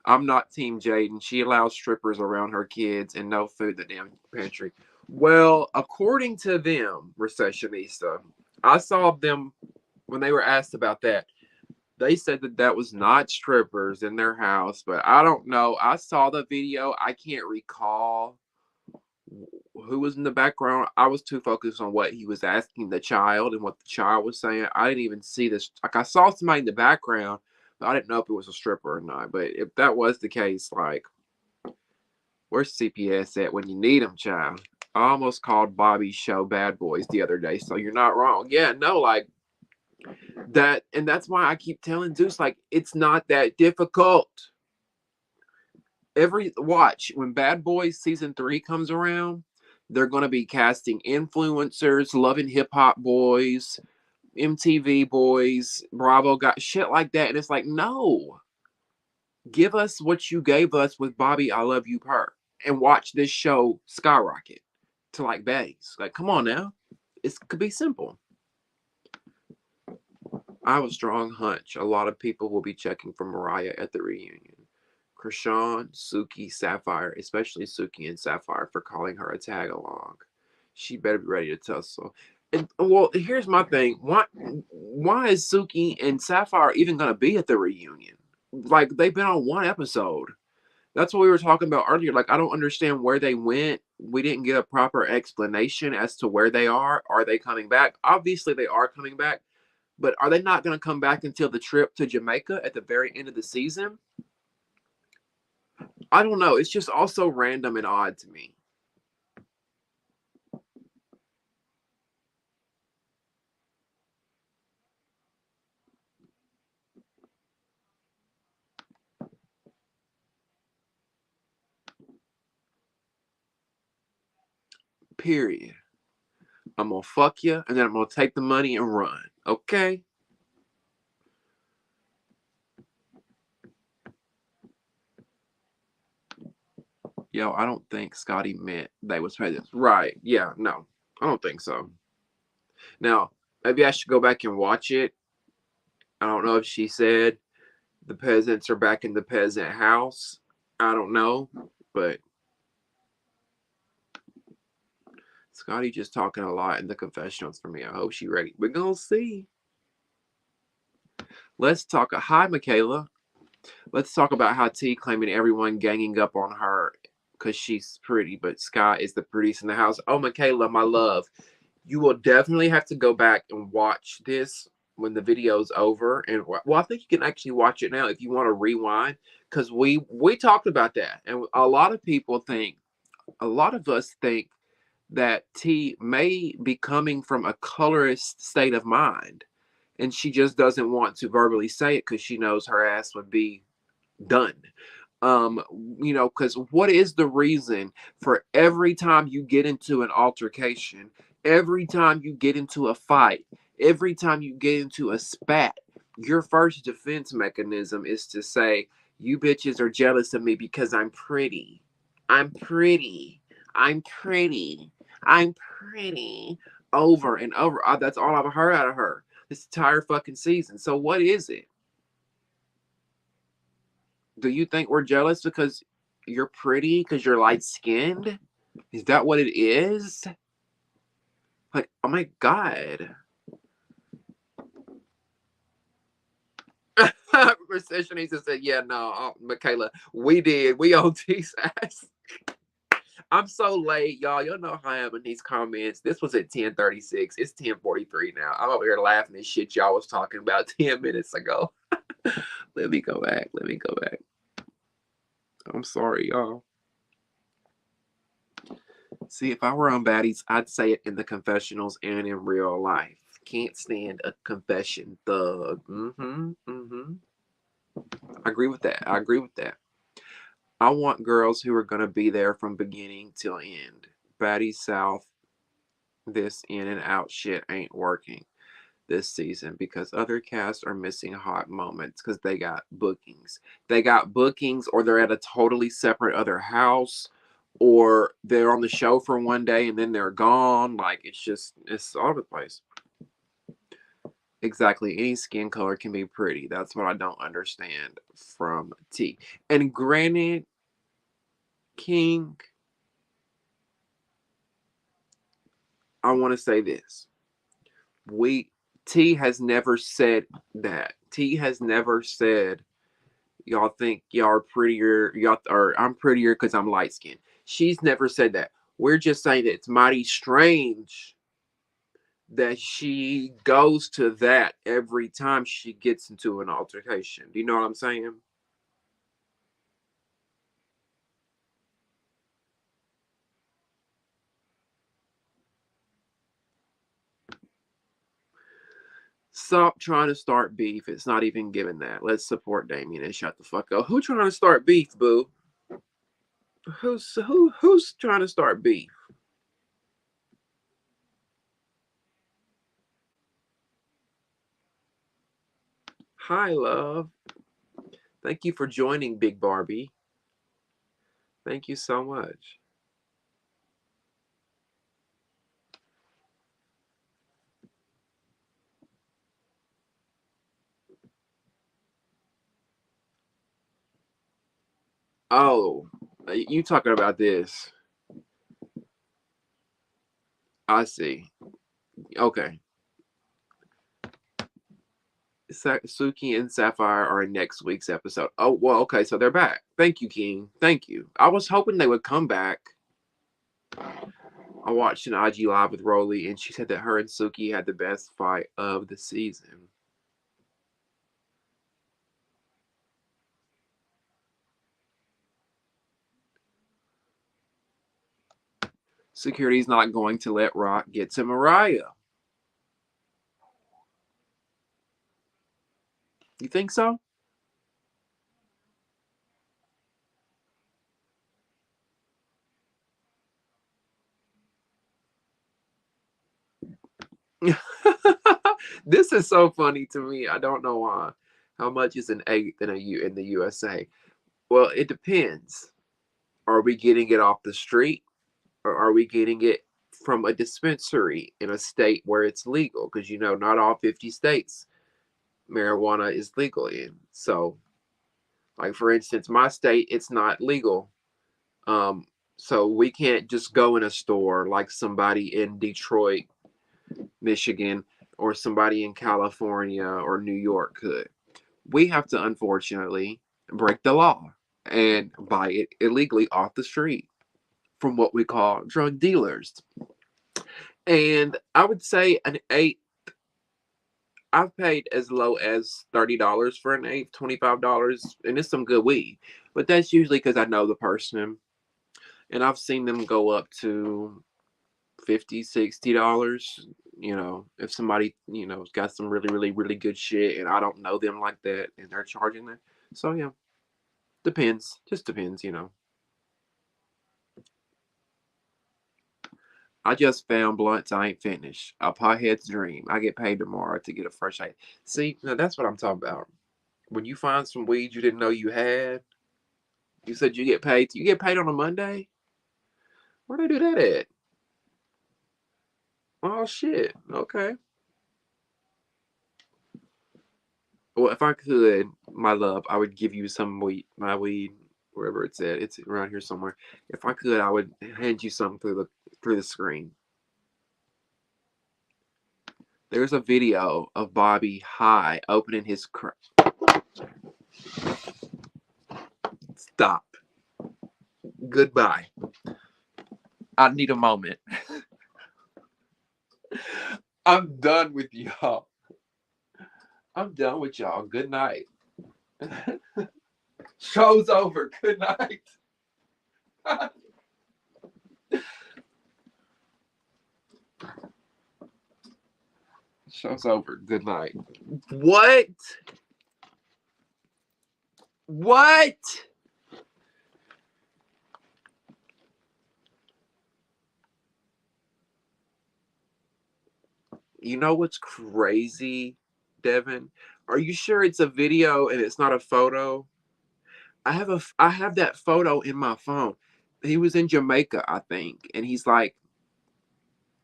I'm not Team Jaden. She allows strippers around her kids and no food in the damn pantry. Well, according to them, Recessionista, I saw them when they were asked about that. They said that that was not strippers in their house, but I don't know. I saw the video. I can't recall who was in the background. I was too focused on what he was asking the child and what the child was saying. I didn't even see this. Like I saw somebody in the background, but I didn't know if it was a stripper or not. But if that was the case, like, where's CPS at when you need them, child? I almost called Bobby's show Bad Boys the other day, so you're not wrong. Yeah, no, like that, and that's why I keep telling Zeus, like, it's not that difficult. Every watch when Bad Boys season 3 comes around, they're going to be casting influencers, loving hip hop boys, MTV boys, Bravo got shit like that, and it's like, no, give us what you gave us with Bobby I Love You Per, and watch this show skyrocket to like Baddies. Like, come on now, it could be simple. I have a strong hunch a lot of people will be checking for Mariah at the reunion. Krishan, Suki, Sapphire, especially Suki and Sapphire for calling her a tag along. She better be ready to tussle. And well, here's my thing. Why is Suki and Sapphire even gonna be at the reunion? Like they've been on one episode. That's what we were talking about earlier. Like I don't understand where they went. We didn't get a proper explanation as to where they are. Are they coming back? Obviously they are coming back, but are they not gonna come back until the trip to Jamaica at the very end of the season? I don't know. It's just also random and odd to me. Period. I'm gonna fuck you, and then I'm gonna take the money and run. Okay? Yo, I don't think Scotty meant they was pregnant. Right? Yeah. No, I don't think so. Now, maybe I should go back and watch it. I don't know if she said the peasants are back in the peasant house. I don't know, but Scotty just talking a lot in the confessionals for me. I hope she ready. We're gonna see. Let's talk. Hi, Michaela. Let's talk about how T claiming everyone ganging up on her because she's pretty, but Sky is the prettiest in the house. Oh, Michaela, my love, you will definitely have to go back and watch this when the video's over. And well, I think you can actually watch it now if you want to rewind, because we talked about that, and a lot of people think, a lot of us think that T may be coming from a colorist state of mind, and she just doesn't want to verbally say it because she knows her ass would be done. um because what is the reason for every time you get into an altercation, every time you get into a fight, every time you get into a spat, your first defense mechanism is to say, you bitches are jealous of me because I'm pretty, I'm pretty, I'm pretty, I'm pretty, over and over. That's all I've heard out of her this entire fucking season. So what is it? Do you think we're jealous because you're pretty, because you're light skinned? Is that what it is? Like, oh my god. Recession needs to say, yeah, no, Michaela, we did. We on T's ass. I'm so late, y'all. Y'all know how I am in these comments. This was at 10:36. It's 10:43 now. I'm over here laughing at shit y'all was talking about 10 minutes ago. Let me go back. Let me go back. I'm sorry, y'all. See, if I were on Baddies, I'd say it in the confessionals and in real life. Can't stand a confession thug. I agree with that. I agree with that. I want girls who are going to be there from beginning till end. Baddies South, this in and out shit ain't working this season because other casts are missing hot moments because they got bookings. They got bookings, or they're at a totally separate other house, or they're on the show for one day and then they're gone. Like it's all over the place. Exactly. Any skin color can be pretty. That's what I don't understand from T. And granted, King, I want to say this. We T has never said that. T has never said y'all think y'all are prettier, y'all or I'm prettier because I'm light skinned. She's never said that. We're just saying that it's mighty strange that she goes to that every time she gets into an altercation. Do you know what I'm saying? Stop trying to start beef. It's not even given that. Let's support Damien and shut the fuck up. Who trying to start beef, boo? Who's trying to start beef? Hi, love. Thank you for joining, Big Barbie. Thank you so much. Oh, you talking about this? I see. Okay. Suki and Sapphire are in next week's episode. Oh, well, okay, so they're back. Thank you, King. Thank you. I was hoping they would come back. I watched an IG Live with Rolly, and she said that her and Suki had the best fight of the season. Security's not going to let Rock get to Mariah. You think so? This is so funny to me. I don't know why. How much is an eighth in the USA? Well, it depends. Are we getting it off the street, or are we getting it from a dispensary in a state where it's legal? Because not all 50 states marijuana is legal in. So, like for instance, my state, it's not legal. Um, so we can't just go in a store like somebody in Detroit, Michigan, or somebody in California or New York could. We have to unfortunately break the law and buy it illegally off the street from what we call drug dealers. And I would say an eighth, I've paid as low as $30 for an eighth, $25, and it's some good weed. But that's usually because I know the person, and I've seen them go up to 50, $60. If somebody has got some really, really, really good shit, and I don't know them like that, and they're charging that. So yeah, depends. Just depends. I just found blunts I ain't finished. A pothead's dream. I get paid tomorrow to get a fresh eight. See, now that's what I'm talking about. When you find some weed you didn't know you had, you said you get paid. You get paid on a Monday? Where they do that at? Oh shit. Okay. Well, if I could, my love, I would give you some weed, my weed, wherever it's at. It's around here somewhere. If I could, I would hand you some through the screen. There's a video of Bobby high opening his Stop. Goodbye. I need a moment. I'm done with y'all. I'm done with y'all. Good night. Show's over. Good night. Show's over. Good night. What? What? You know what's crazy, Devin? Are you sure it's a video and it's not a photo? I have that photo in my phone. He was in Jamaica, I think, and he's like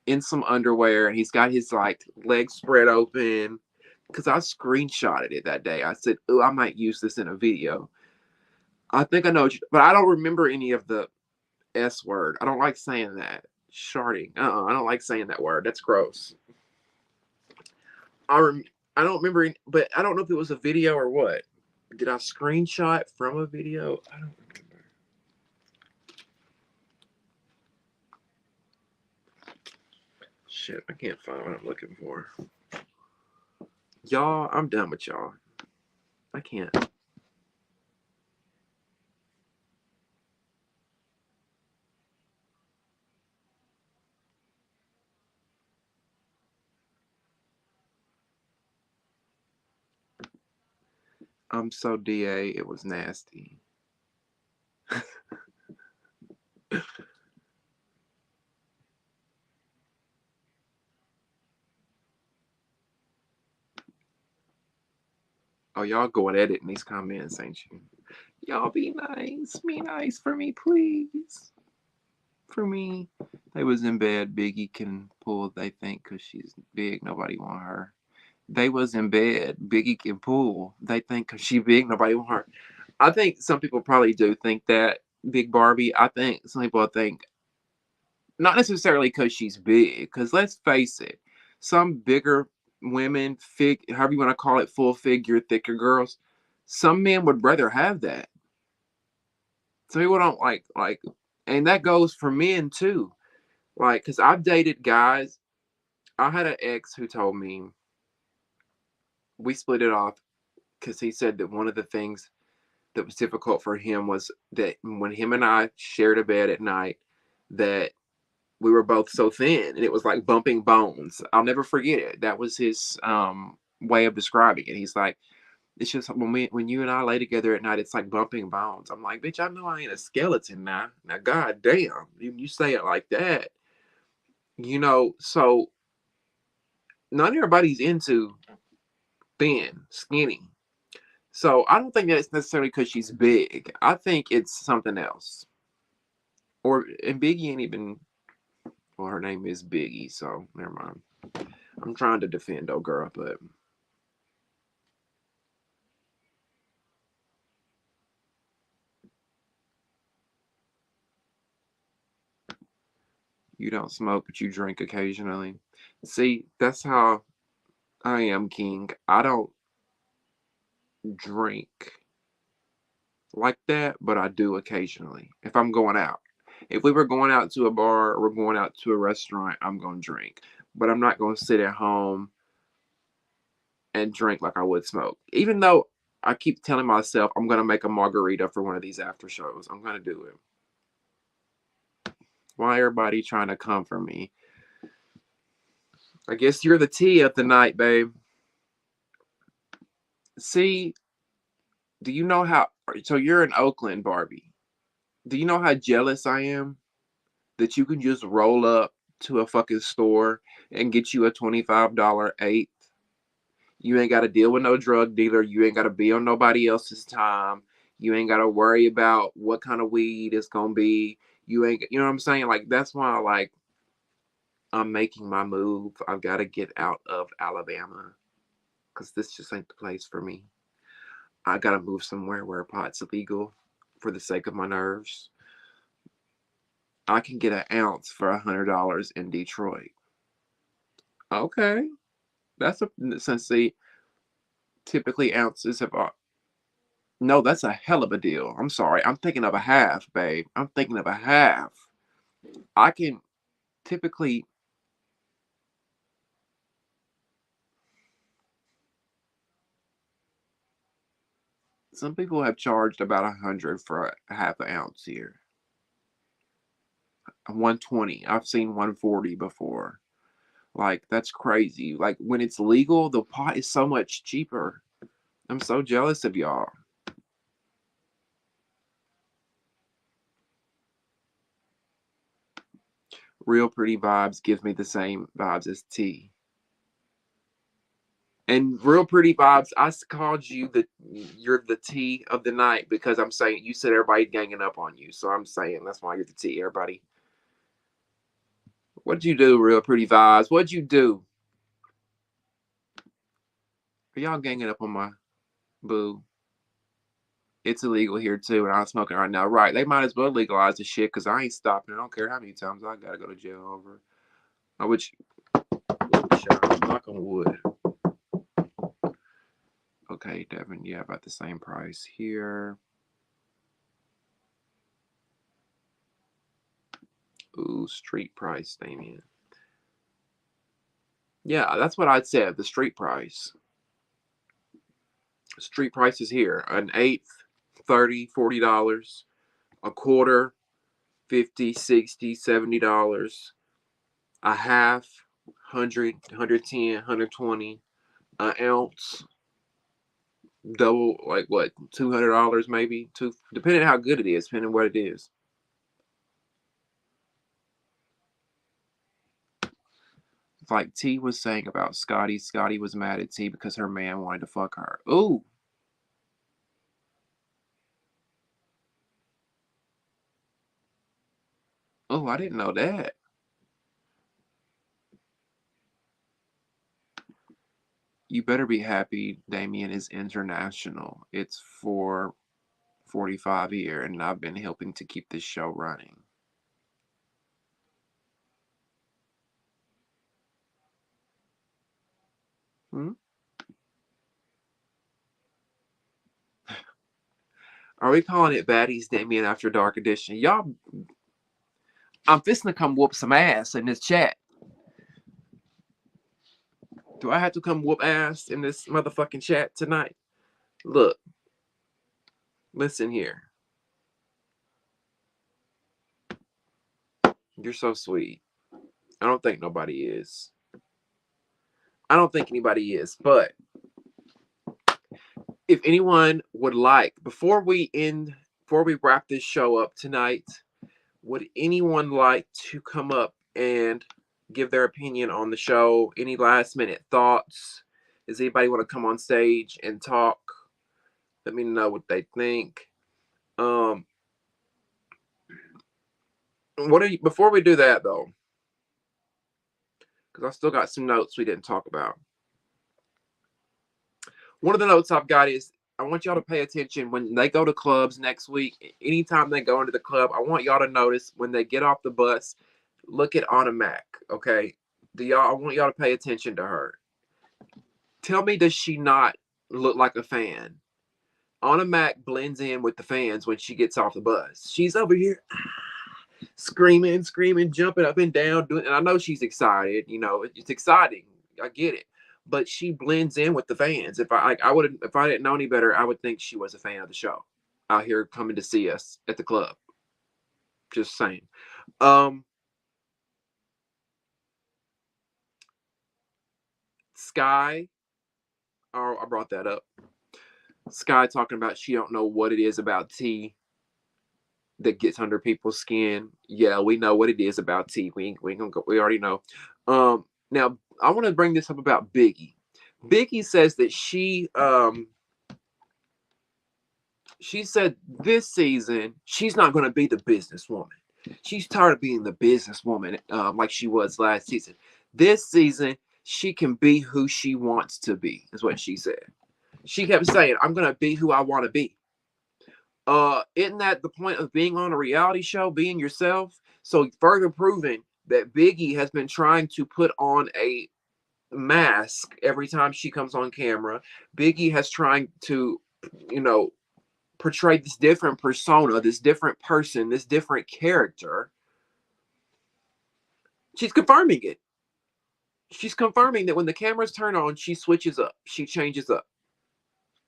in some underwear, and he's got his like legs spread open. Because I screenshotted it that day. I said, "Oh, I might use this in a video." I think I know, but I don't remember any of the S word. I don't like saying that. Sharding. I don't like saying that word. That's gross. I rem- I don't remember, but I don't know if it was a video or what. Did I screenshot from a video? I don't remember. Shit, I can't find what I'm looking for. Y'all, I'm done with y'all. I can't. I'm so DA, it was nasty. Oh, y'all going at it in these comments, ain't you? Y'all be nice. Be nice for me, please. For me. They was in bed. Biggie can pull, they think, because she's big. Nobody want her. They was in bed. Biggie can pull. They think because she big, nobody want her. I think some people probably do think that, Big Barbie. I think some people think, not necessarily because she's big, because let's face it, some bigger women, however you want to call it, full figure, thicker girls, some men would rather have that. Some people don't like, and that goes for men too. Like, because I've dated guys. I had an ex who told me we split it off because he said that one of the things that was difficult for him was that when him and I shared a bed at night, that we were both so thin and it was like bumping bones. I'll never forget it. That was his way of describing it. He's like, it's just when you and I lay together at night, it's like bumping bones. I'm like, bitch, I know I ain't a skeleton now. Now, god damn, you say it like that. So not everybody's into thin, skinny. So I don't think that it's necessarily because she's big. I think it's something else. And Biggie ain't even. Well, her name is Biggie, so never mind. I'm trying to defend old girl, but you don't smoke, but you drink occasionally. See, that's how I am, King. I don't drink like that, but I do occasionally. If I'm going out. If we were going out to a bar or we're going out to a restaurant, I'm going to drink. But I'm not going to sit at home and drink like I would smoke. Even though I keep telling myself I'm going to make a margarita for one of these after shows. I'm going to do it. Why everybody trying to come for me? I guess you're the tea of the night, babe. See, do you know how? So you're in Oakland, Barbie. Do you know how jealous I am that you can just roll up to a fucking store and get you a $25 eighth? You ain't got to deal with no drug dealer. You ain't got to be on nobody else's time. You ain't got to worry about what kind of weed it's gonna be. You know what I'm saying? Like that's why, like, I'm making my move. I've got to get out of Alabama because this just ain't the place for me. I gotta move somewhere where pot's illegal for the sake of my nerves. I can get an ounce for $100 in Detroit. Okay, that's a since the typically ounces have. No, that's a hell of a deal. I'm sorry. I'm thinking of a half, babe. I'm thinking of a half. I can typically. Some people have charged about 100 for a half an ounce here. 120. I've seen 140 before. Like that's crazy. Like when it's legal, the pot is so much cheaper. I'm so jealous of y'all. Real Pretty Vibes gives me the same vibes as T. And Real Pretty Vibes, I called you you're the T of the night because I'm saying you said everybody ganging up on you. So I'm saying that's why you're the T, everybody. What'd you do, Real Pretty Vibes? What'd you do? Are y'all ganging up on my boo? It's illegal here too, and I'm smoking right now. Right. They might as well legalize the shit because I ain't stopping. I don't care how many times I gotta go to jail over. Which knock on wood. Okay, Devin, yeah, about the same price here. Ooh, street price, Damien. Yeah, that's what I'd say. The street price. Street price is here. An eighth, $30, $40. A quarter, 50, 60, $70. A half, 100, 110, 120. An ounce, double, like what, $200 maybe? Depending on how good it is, depending on what it is. Like T was saying about Scotty. Scotty was mad at T because her man wanted to fuck her. Ooh. Oh, I didn't know that. You better be happy Damien is international. It's 4:45 here, and I've been helping to keep this show running. Hmm? Are we calling it Baddies Damien After Dark Edition? Y'all, I'm fisting to come whoop some ass in this chat. Do I have to come whoop ass in this motherfucking chat tonight? Look, listen here. You're so sweet. I don't think nobody is. I don't think anybody is. But if anyone would like, before we wrap this show up tonight, would anyone like to come up and give their opinion on the show? Any last minute thoughts? Does anybody want to come on stage and talk? Let me know what they think. Before we do that though, because I still got some notes we didn't talk about. One of the notes I've got is I want y'all to pay attention when they go to clubs next week. Anytime they go into the club, I want y'all to notice when they get off the bus, look at Anna Mac, okay? I want y'all to pay attention to her. Tell me, does she not look like a fan? Anna Mac blends in with the fans when she gets off the bus. She's over here screaming, jumping up and down, and I know she's excited. You know, it's exciting. I get it, but she blends in with the fans. If I didn't know any better, I would think she was a fan of the show. Out here coming to see us at the club. Just saying. Sky. Oh, I brought that up. Sky talking about she don't know what it is about tea that gets under people's skin. Yeah, we know what it is about tea. We gonna go, we already know. Now I want to bring this up about Biggie. Biggie says that she said this season she's not going to be the businesswoman. She's tired of being the businesswoman like she was last season. This season she can be who she wants to be, is what she said. She kept saying, I'm going to be who I want to be. Isn't that the point of being on a reality show, being yourself? So further proving that Biggie has been trying to put on a mask every time she comes on camera. Biggie has trying to, portray this different persona, this different person, this different character. She's confirming it. She's confirming that when the cameras turn on, she switches up. She changes up.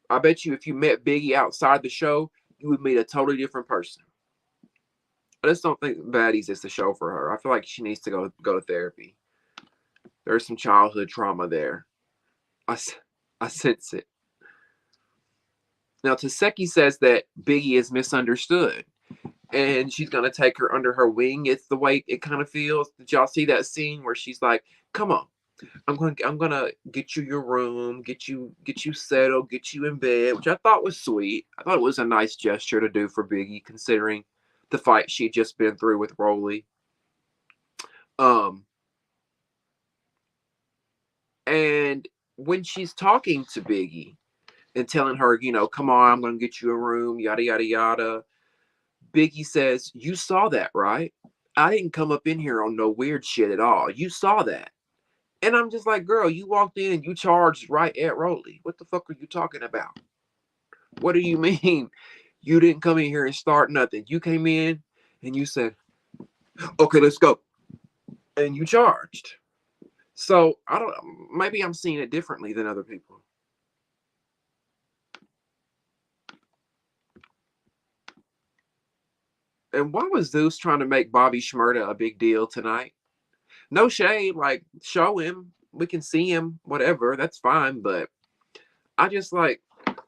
I bet you if you met Biggie outside the show, you would meet a totally different person. I just don't think Baddies is the show for her. I feel like she needs to go to therapy. There's some childhood trauma there. I sense it. Now, Taseki says that Biggie is misunderstood, and she's going to take her under her wing. It's the way it kind of feels. Did y'all see that scene where she's like, come on, I'm gonna get you your room, get you settled, get you in bed, which I thought was sweet. I thought it was a nice gesture to do for Biggie, considering the fight she'd just been through with Rolly. And when she's talking to Biggie and telling her, come on, I'm gonna get you a room, yada yada yada, Biggie says, you saw that, right? I didn't come up in here on no weird shit at all. You saw that. And I'm just like, girl, you walked in and you charged right at Rolly. What the fuck are you talking about? What do you mean you didn't come in here and start nothing? You came in and you said, okay, let's go. And you charged. So I don't, maybe I'm seeing it differently than other people. And why was Zeus trying to make Bobby Shmurda a big deal tonight? No shade, like, show him. We can see him, whatever. That's fine. But I just I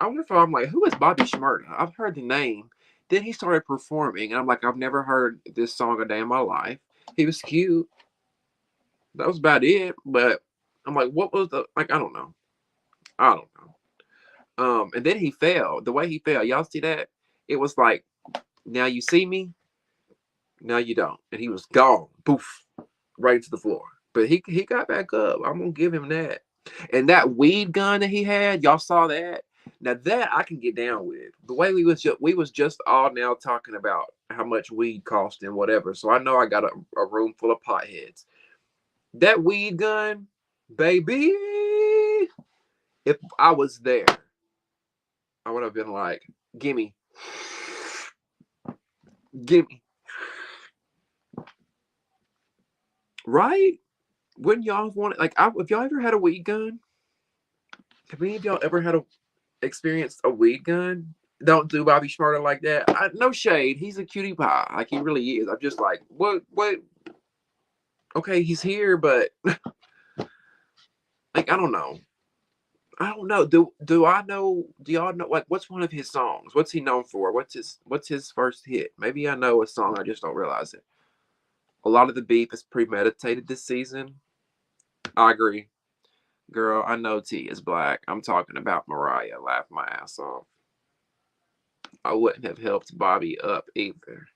wonder if I'm like, who is Bobby Shmurda? I've heard the name. Then he started performing. And I'm like, I've never heard this song a day in my life. He was cute. That was about it. But I'm like, what was I don't know. And then he fell. The way he fell, y'all see that? It was like, now you see me, now you don't. And he was gone. Poof. Right to the floor. But he got back up. I'm gonna give him that. And that weed gun that he had, y'all saw that? Now that I can get down with. The way we was just all now talking about how much weed cost and whatever. So I know I got a room full of potheads. That weed gun, baby, If I was there, I would have been like, gimme, gimme. Right? Wouldn't y'all want it? Like, if y'all ever had a weed gun, have any of y'all ever had a experienced a weed gun? Don't do Bobby Schmurder like that. No shade. He's a cutie pie. Like, he really is. I'm just like, what? Okay, he's here, but like, I don't know. I don't know. Do I know? Do y'all know? Like, what's one of his songs? What's he known for? What's his first hit? Maybe I know a song. I just don't realize it. A lot of the beef is premeditated this season. I agree, girl. I know T is black. I'm talking about Mariah. Laugh my ass off. I wouldn't have helped Bobby up either.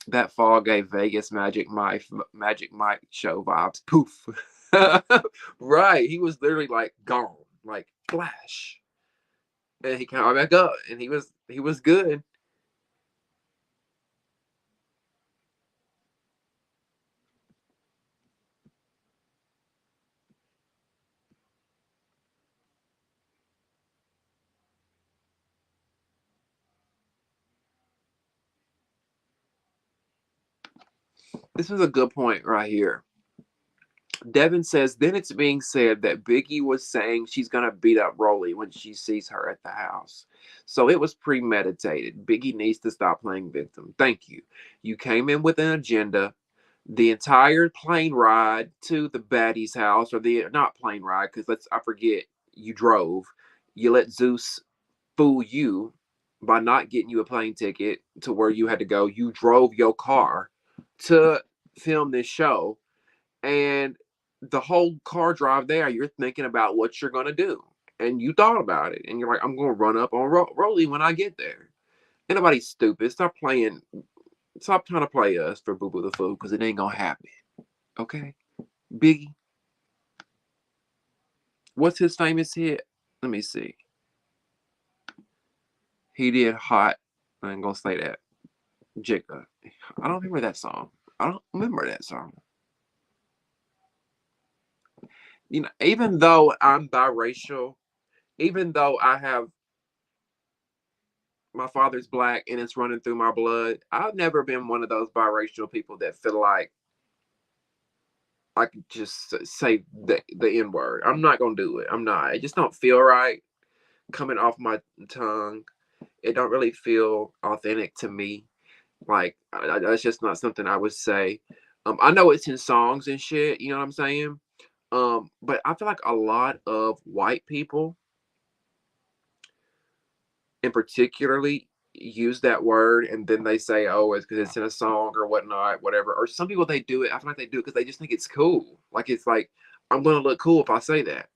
That fall gave Vegas Magic Mike show vibes. Poof. Right. He was literally like gone, like flash, and he came back up, and he was good. This was a good point right here. Devin says, then it's being said that Biggie was saying she's going to beat up Rolly when she sees her at the house. So it was premeditated. Biggie needs to stop playing victim. Thank you. You came in with an agenda. The entire plane ride to the Baddies house, or the not plane ride, because I forget, you drove. You let Zeus fool you by not getting you a plane ticket to where you had to go. You drove your car to film this show, and the whole car drive there, you're thinking about what you're going to do. And you thought about it. And you're like, I'm going to run up on Rolly when I get there. Ain't nobody stupid. Stop playing. Stop trying to play us for Boo Boo the Fool, because it ain't going to happen. Okay? Biggie. What's his famous hit? Let me see. He did Hot. I ain't going to say that. Jigga. I don't remember that song. I don't remember that song. You know, even though I'm biracial, even though I have my father's black and it's running through my blood, I've never been one of those biracial people that feel like I could just say the N word. I'm not gonna do it. I'm not. It just don't feel right coming off my tongue. It don't really feel authentic to me. Like, that's just not something I would say. I know it's in songs and shit. You know what I'm saying? But I feel like a lot of white people, and particularly, use that word, and then they say, oh, it's because it's in a song or whatnot, whatever. Or some people, they do it, I feel like they do it because they just think it's cool. Like, it's like, I'm gonna look cool if I say that.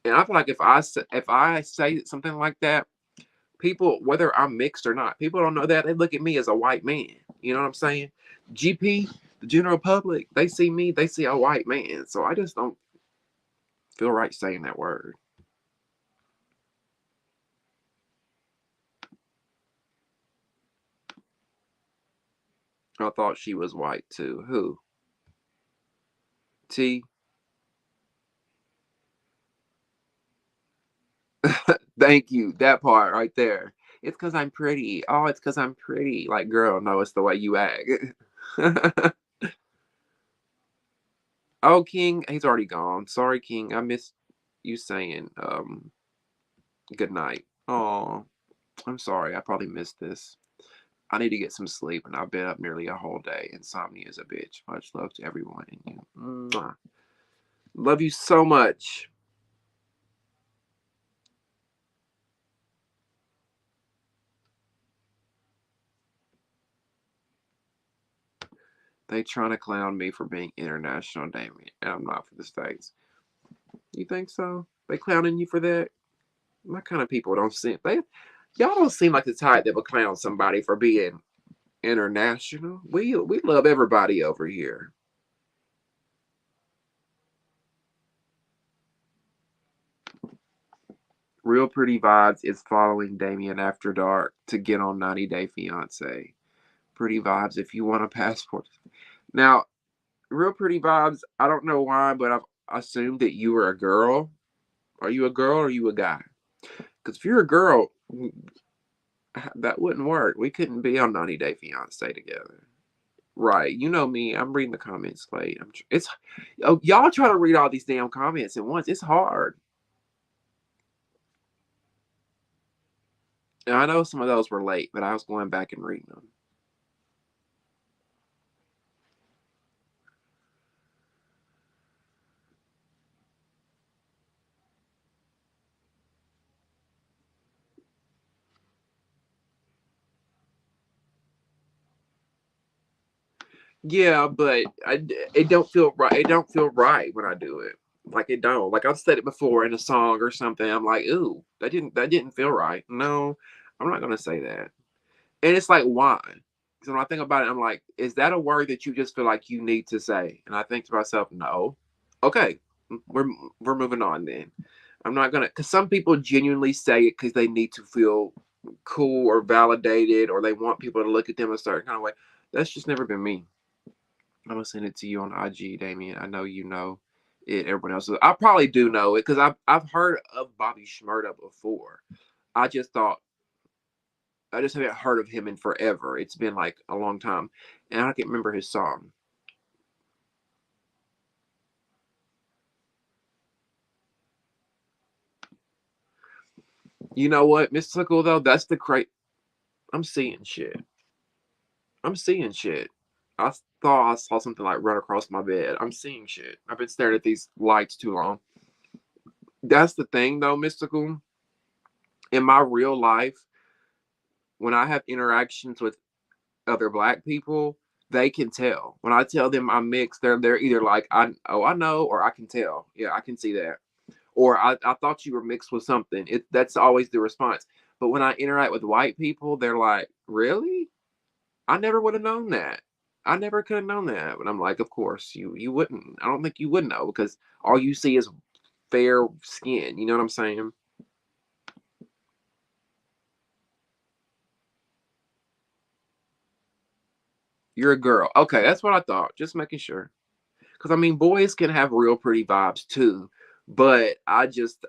And I feel like if I say something like that, people, whether I'm mixed or not, people don't know that, they look at me as a white man. You know what I'm saying? GP, the general public, they see me, they see a white man. So I just don't feel right saying that word. I thought she was white too. Who? T? Thank you. That part right there. It's because I'm pretty. Oh, it's because I'm pretty. Like, girl, no, it's the way you act. Oh, King, he's already gone. Sorry, King. I missed you saying good night. Oh, I'm sorry. I probably missed this. I need to get some sleep, and I've been up nearly a whole day. Insomnia is a bitch. Much love to everyone in you. Mwah. Love you so much. They trying to clown me for being international, Damien, and I'm not for the States. You think so? They clowning you for that? My kind of people don't seem y'all don't seem like the type that would clown somebody for being international. We love everybody over here. Real Pretty Vibes is following Damien after dark to get on 90 Day Fiance. Pretty Vibes if you want a passport. Now, Real pretty vibes. I don't know why, but I've assumed that you were a girl. Are you a girl or are you a guy? Because if you're a girl, that wouldn't work. We couldn't be on 90 Day Fiance together. Right. You know me. I'm reading the comments late. It's oh, y'all try to read all these damn comments at once. It's hard. And I know some of those were late, but I was going back and reading them. Yeah, but it don't feel right. It don't feel right when I do it. Like it don't. Like I've said it before in a song or something. I'm like, ooh, that didn't feel right. No, I'm not gonna say that. And it's like, why? So when I think about it, I'm like, is that a word that you just feel like you need to say? And I think to myself, no. Okay, we're we're moving on then. I'm not gonna, because some people genuinely say it because they need to feel cool or validated, or they want people to look at them a certain kind of way. That's just never been me. I'm gonna send it to you on IG, Damien. I know you know it. Everyone else, I probably do know it because I've heard of Bobby Shmurda before. I just thought I just haven't heard of him in forever. It's been like a long time, and I can't remember his song. You know what, Mystical though? That's the crate. I'm seeing shit. I'm seeing shit. I thought I saw something like run across my bed. I'm seeing shit. I've been staring at these lights too long. That's the thing though, Mystical. In my real life, when I have interactions with other black people, they can tell. When I tell them I'm mixed, they're either like, I know, or I can tell. Yeah, I can see that. Or I thought you were mixed with something. That's always the response. But when I interact with white people, they're like, really? I never would have known that. I never could have known that. But I'm like, of course, you wouldn't. I don't think you would know because all you see is fair skin. You know what I'm saying? You're a girl. Okay, that's what I thought. Just making sure. Because I mean, boys can have real pretty vibes too, but I just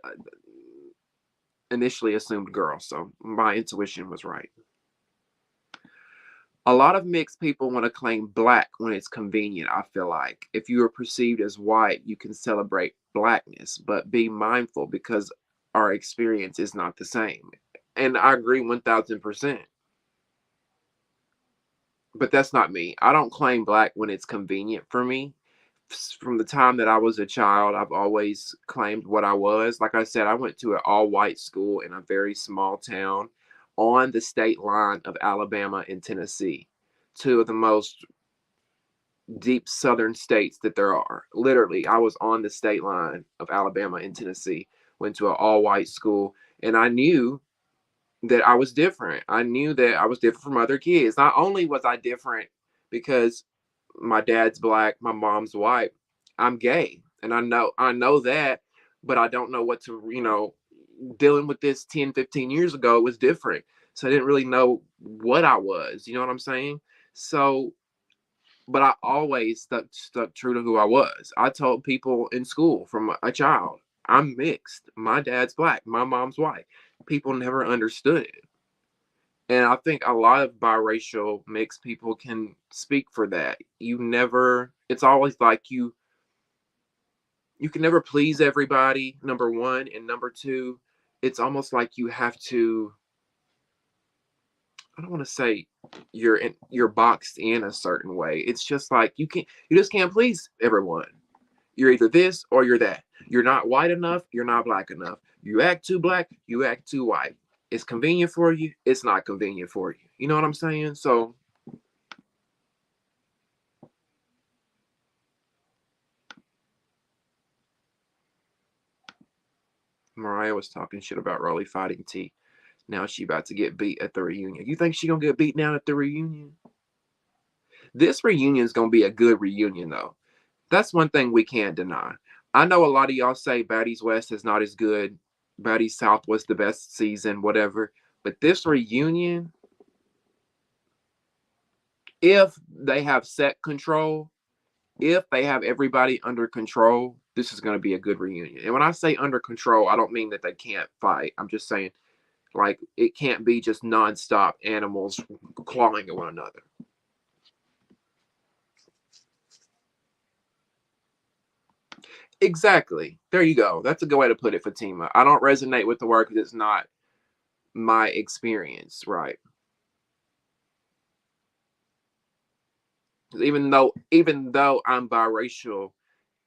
initially assumed girl, so my intuition was right. A lot of mixed people want to claim black when it's convenient. I feel like if you are perceived as white, you can celebrate blackness, but be mindful because our experience is not the same. And I agree 1000%. But that's not me. I don't claim black when it's convenient for me. From the time that I was a child, I've always claimed what I was. Like I said, I went to an all white school in a very small town on the state line of Alabama and Tennessee, two of the most deep southern states that there are. Literally, I was on the state line of Alabama and Tennessee, went to an all white school, and I knew that I was different. I knew that I was different from other kids. Not only was I different because my dad's black, my mom's white, I'm gay. And I know that, but I don't know what to, dealing with this 10, 15 years ago was different. So I didn't really know what I was, you know what I'm saying? So but I always stuck true to who I was. I told people in school from a child, I'm mixed. My dad's black, my mom's white. People never understood it. And I think a lot of biracial mixed people can speak for that. It's always like you can never please everybody, number one. And number two, it's almost like you have to, I don't want to say you're boxed in a certain way. It's just like you just can't please everyone. You're either this or you're that. You're not white enough, you're not black enough. You act too black, you act too white. It's convenient for you, it's not convenient for you. You know what I'm saying? So Mariah was talking shit about Rolly fighting T. Now she about to get beat at the reunion. You think she gonna get beat down at the reunion? This reunion is gonna be a good reunion though. That's one thing we can't deny. I know a lot of y'all say Baddies West is not as good. Baddies South was the best season, whatever. But this reunion, if they have set control, if they have everybody under control, this is going to be a good reunion. And when I say under control, I don't mean that they can't fight. I'm just saying, like, it can't be just nonstop animals clawing at one another. Exactly. There you go. That's a good way to put it, Fatima. I don't resonate with the word because it's not my experience, right? Even though I'm biracial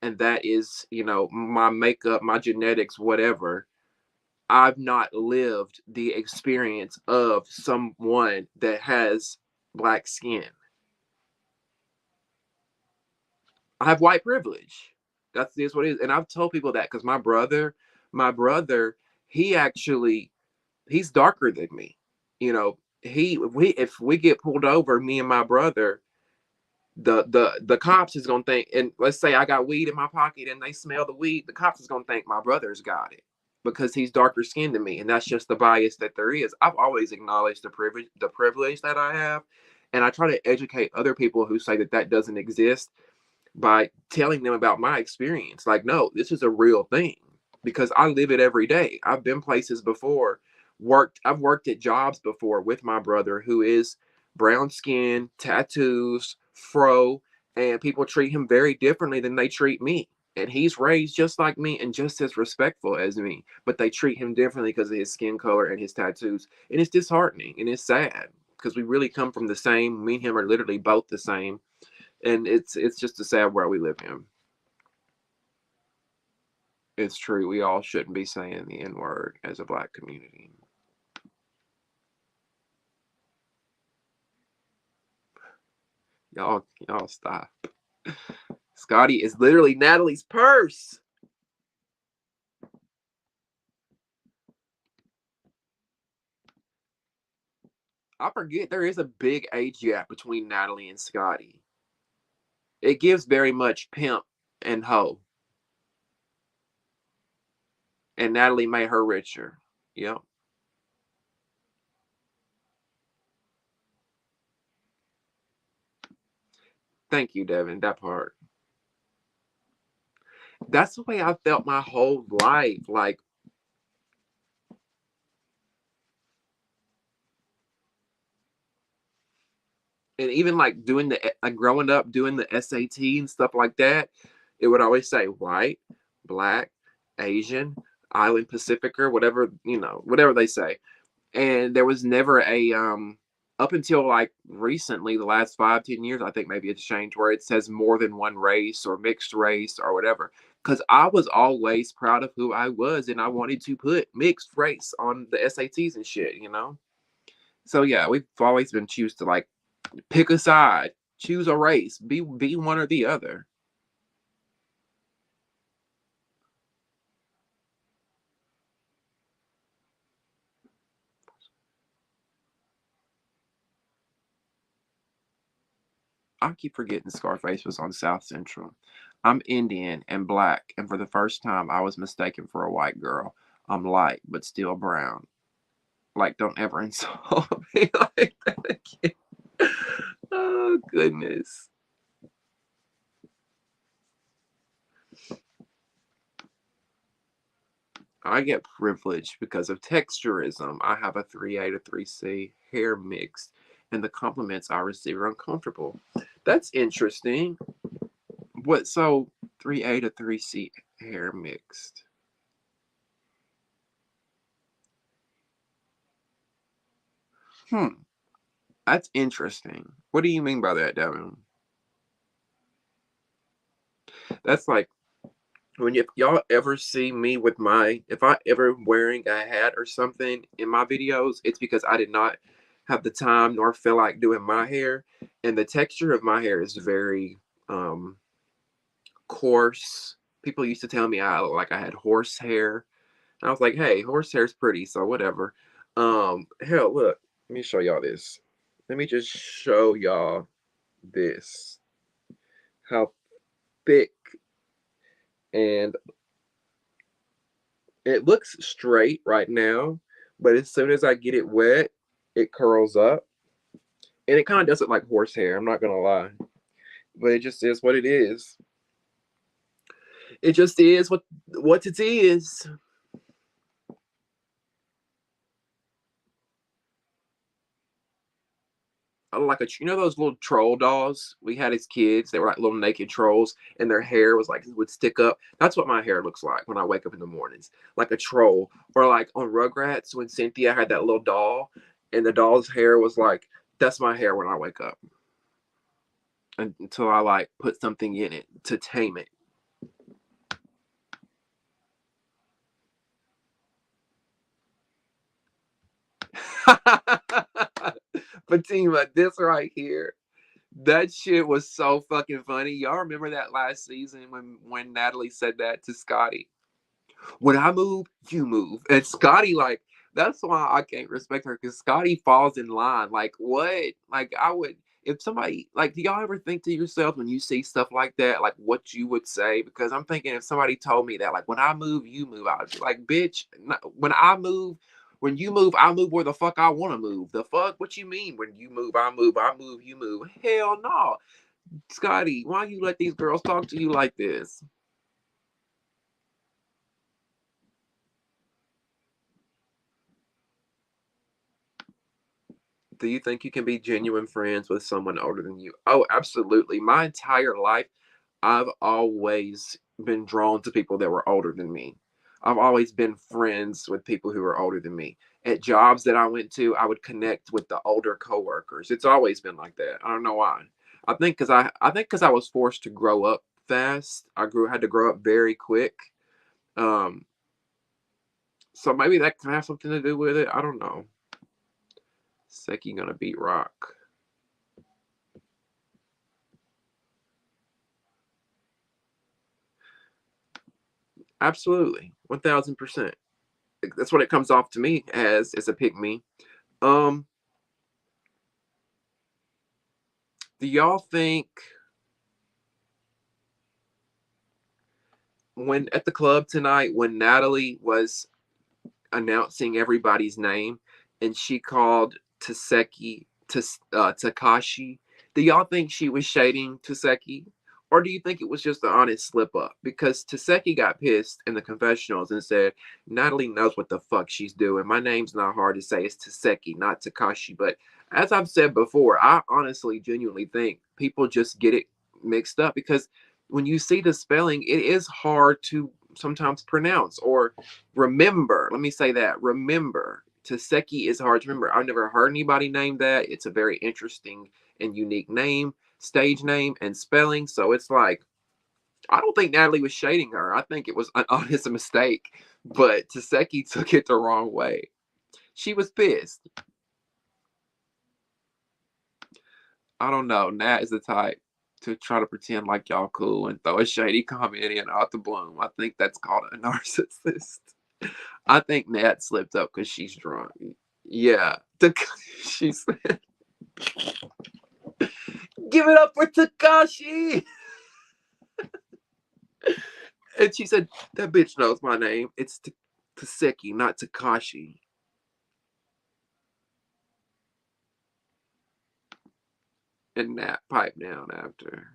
and that is, my makeup, my genetics, whatever, I've not lived the experience of someone that has black skin. I have white privilege. That's just what it is. And I've told people that because my brother, he actually he's darker than me. If we get pulled over, me and my brother, the cops is gonna think, and let's say I got weed in my pocket and they smell the weed, the cops is gonna think my brother's got it because he's darker skinned than me, and that's just the bias that there is. I've always acknowledged the privilege that I have, and I try to educate other people who say that that doesn't exist by telling them about my experience. Like, no, this is a real thing because I live it every day. I've been places before, I've worked at jobs before with my brother who is brown skin, tattoos, fro, and people treat him very differently than they treat me. And he's raised just like me and just as respectful as me, but they treat him differently because of his skin color and his tattoos. And it's disheartening and it's sad because we really come from the same. Me and him are literally both the same, and it's just a sad world we live in. It's true. We all shouldn't be saying the N word as a black community. Y'all stop. Scotty is literally Natalie's purse. I forget there is a big age gap between Natalie and Scotty. It gives very much pimp and hoe. And Natalie made her richer. Yep. Thank you, Devin. That part. That's the way I felt my whole life. Like, and even like doing like growing up doing the SAT and stuff like that, it would always say white, black, Asian, Island Pacificer, whatever, whatever they say. And there was never a up until like recently, the last 5-10 years, I think maybe it's changed where it says more than one race or mixed race or whatever. Because I was always proud of who I was and I wanted to put mixed race on the SATs and shit. So yeah, we've always been choose to like pick a side, choose a race, be one or the other. I keep forgetting Scarface was on South Central. I'm Indian and black, and for the first time, I was mistaken for a white girl. I'm light, but still brown. Like, don't ever insult me like that again. Oh, goodness. I get privileged because of texturism. I have a 3A to 3C hair mixed, and the compliments I receive are uncomfortable. That's interesting. What, so 3A to 3C hair mixed? Hmm, that's interesting. What do you mean by that, Devin? That's like when if y'all ever see me with if I ever wearing a hat or something in my videos, it's because I did not have the time nor feel like doing my hair, and the texture of my hair is very um coarse. People used to tell me I look like I had horse hair. And I was like, hey, horse hair's pretty, so whatever. Hell, look, let me show y'all this. Let me just show y'all this. How thick, and it looks straight right now, but as soon as I get it wet, it curls up. And it kind of does look like horsehair, I'm not gonna lie. But it just is what it is. It just is what it is. Like those little troll dolls we had as kids. They were like little naked trolls, and their hair was like would stick up. That's what my hair looks like when I wake up in the mornings, like a troll. Or like on Rugrats when Cynthia had that little doll, and the doll's hair was like that's my hair when I wake up. Until I like put something in it to tame it. Fatima, this right here. That shit was so fucking funny. Y'all remember that last season when Natalie said that to Scotty? When I move, you move. And Scotty, like, that's why I can't respect her because Scotty falls in line. Like, what? Like, I would, if somebody, like, do y'all ever think to yourself when you see stuff like that, like what you would say? Because I'm thinking if somebody told me that, like, when I move, you move, I would be like, bitch, when I move, when you move, I move where the fuck I want to move. The fuck? What you mean? When you move, I move, you move. Hell no. Scotty, why you let these girls talk to you like this? Do you think you can be genuine friends with someone older than you? Oh, absolutely. My entire life, I've always been drawn to people that were older than me. I've always been friends with people who are older than me. At jobs that I went to, I would connect with the older coworkers. It's always been like that. I don't know why. I think because I was forced to grow up fast. Had to grow up very quick. Um, so maybe that can have something to do with it. I don't know. Seki gonna beat Rock. Absolutely, 1000%. That's what it comes off to me as a pick me. Um, do y'all think when at the club tonight when Natalie was announcing everybody's name and she called Taseki to Takashi, do y'all think she was shading Taseki? Or do you think it was just an honest slip up? Because Taseki got pissed in the confessionals and said, Natalie knows what the fuck she's doing. My name's not hard to say. It's Taseki, not Takashi. But as I've said before, I honestly, genuinely think people just get it mixed up because when you see the spelling, it is hard to sometimes pronounce or remember. Let me say that. Remember. Taseki is hard to remember. I've never heard anybody name that. It's a very interesting and unique name, stage name, and spelling. So it's like, I don't think Natalie was shading her. I think it was an honest mistake. But Taseki took it the wrong way. She was pissed. I don't know. Nat is the type to try to pretend like y'all cool and throw a shady comment in out the bloom. I think that's called a narcissist. I think Nat slipped up because she's drunk. Yeah. She said, give it up for Takashi. And she said, that bitch knows my name. It's Taseki, not Takashi. And Nat piped down after.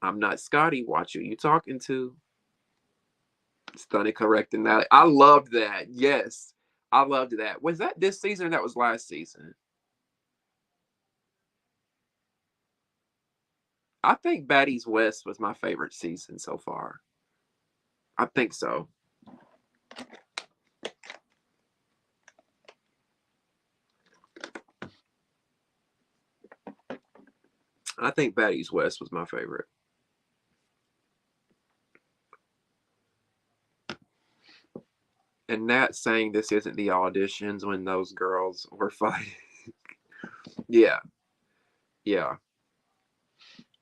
I'm not Scotty. Watch who you talking to. Stunning correcting that. I loved that. Yes. I loved that. Was that this season or that was last season? I think Baddies West was my favorite season so far. I think so. I think Baddies West was my favorite. And Nat saying this isn't the auditions when those girls were fighting. Yeah, yeah.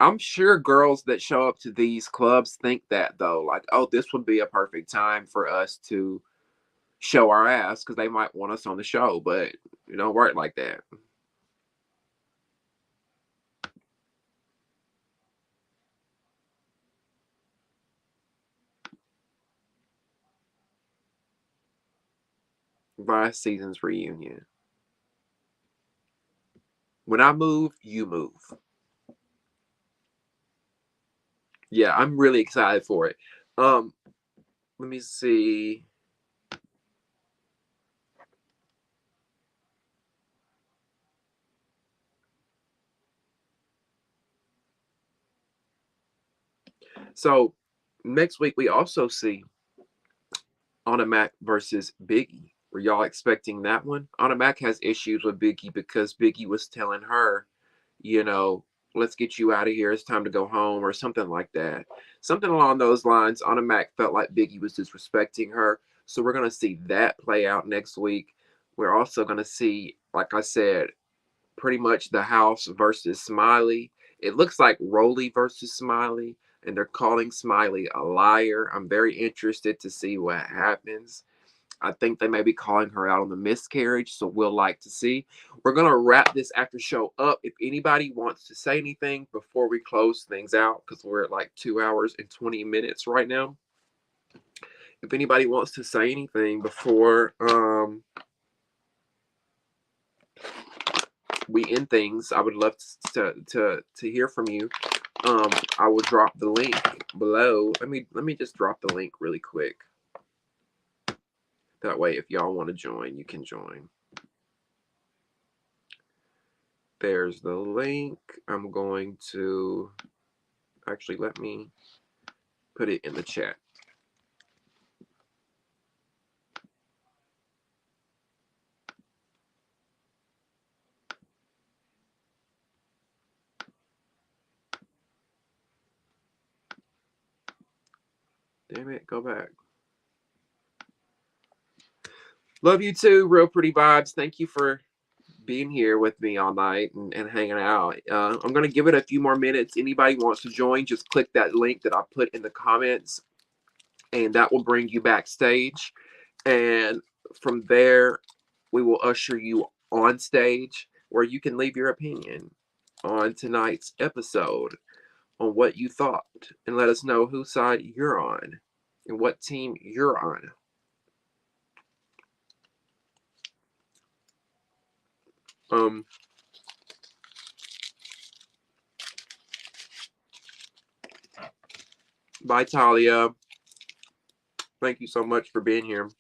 I'm sure girls that show up to these clubs think that though, like, oh, this would be a perfect time for us to show our ass because they might want us on the show, but you don't work like that. Last season's reunion. When I move, you move. Yeah, I'm really excited for it. Let me see. So next week we also see Anna Mac versus Biggie. Were y'all expecting that one? Anna Mac has issues with Biggie because Biggie was telling her, you know, let's get you out of here. It's time to go home or something like that. Something along those lines. Anna Mac felt like Biggie was disrespecting her. So we're going to see that play out next week. We're also going to see, like I said, pretty much the House versus Smiley. It looks like Rolly versus Smiley, and they're calling Smiley a liar. I'm very interested to see what happens. I think they may be calling her out on the miscarriage, so we'll like to see. We're going to wrap this after show up. If anybody wants to say anything before we close things out, because we're at like 2 hours and 20 minutes right now. If anybody wants to say anything before we end things, I would love to hear from you. I will drop the link below. Let me just drop the link really quick. That way, if y'all want to join, you can join. There's the link. I'm going to actually let me put it in the chat. Damn it, go back. Love you too, Real Pretty Vibes. Thank you for being here with me all night and hanging out. I'm going to give it a few more minutes. Anybody wants to join, just click that link that I put in the comments, and that will bring you backstage. And from there, we will usher you on stage where you can leave your opinion on tonight's episode on what you thought and let us know whose side you're on and what team you're on. Bye, Talia. Thank you so much for being here.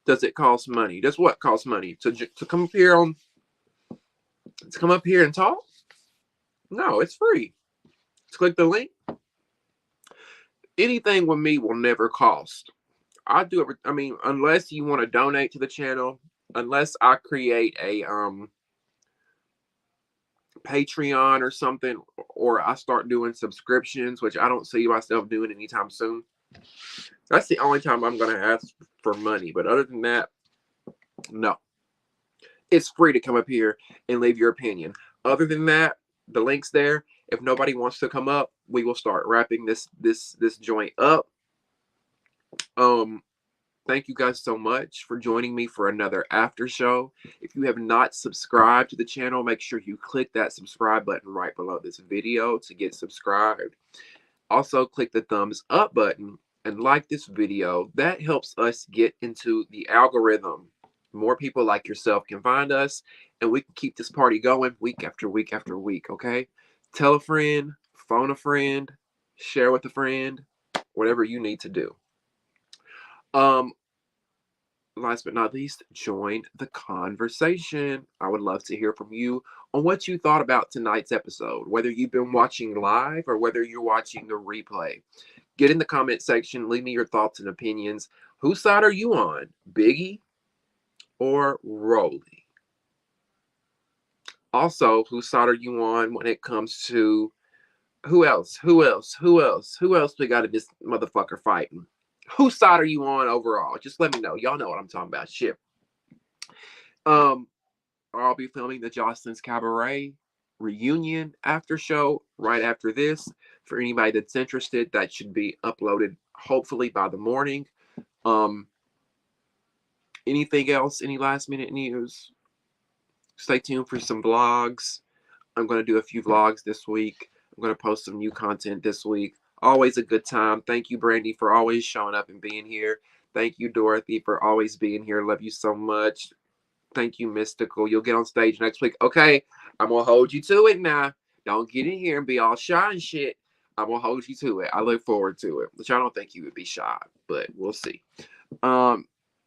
Does it cost money? Does what cost money? To come up here and talk? No, it's free. Just click the link. Anything with me will never cost. I do it. I mean, unless you want to donate to the channel, unless I create a Patreon or something, or I start doing subscriptions, which I don't see myself doing anytime soon. That's the only time I'm going to ask for money. But other than that, no. It's free to come up here and leave your opinion. Other than that, the link's there. If nobody wants to come up, we will start wrapping this joint up. Thank you guys so much for joining me for another after show. If you have not subscribed to the channel, make sure you click that subscribe button right below this video to get subscribed. Also, click the thumbs up button and like this video. That helps us get into the algorithm. More people like yourself can find us, and we can keep this party going week after week after week, okay? Tell a friend, phone a friend, share with a friend, whatever you need to do. Last but not least, join the conversation. I would love to hear from you on what you thought about tonight's episode, whether you've been watching live or whether you're watching the replay. Get in the comment section, leave me your thoughts and opinions. Whose side are you on, Biggie or Rolly? Also, whose side are you on when it comes to who else we got in this motherfucker fighting? Whose side are you on overall? Just let me know. Y'all know what I'm talking about. Shit. I'll be filming the Jocelyn's Cabaret reunion after show right after this. For anybody that's interested, that should be uploaded hopefully by the morning. Anything else? Any last minute news? Stay tuned for some vlogs. I'm going to do a few vlogs this week. I'm going to post some new content this week. Always a good time. Thank you, Brandy, for always showing up and being here. Thank you, Dorothy, for always being here. Love you so much. Thank you, Mystical. You'll get on stage next week. Okay, I'm going to hold you to it now. Don't get in here and be all shy and shit. I'm going to hold you to it. I look forward to it, which I don't think you would be shy, but we'll see.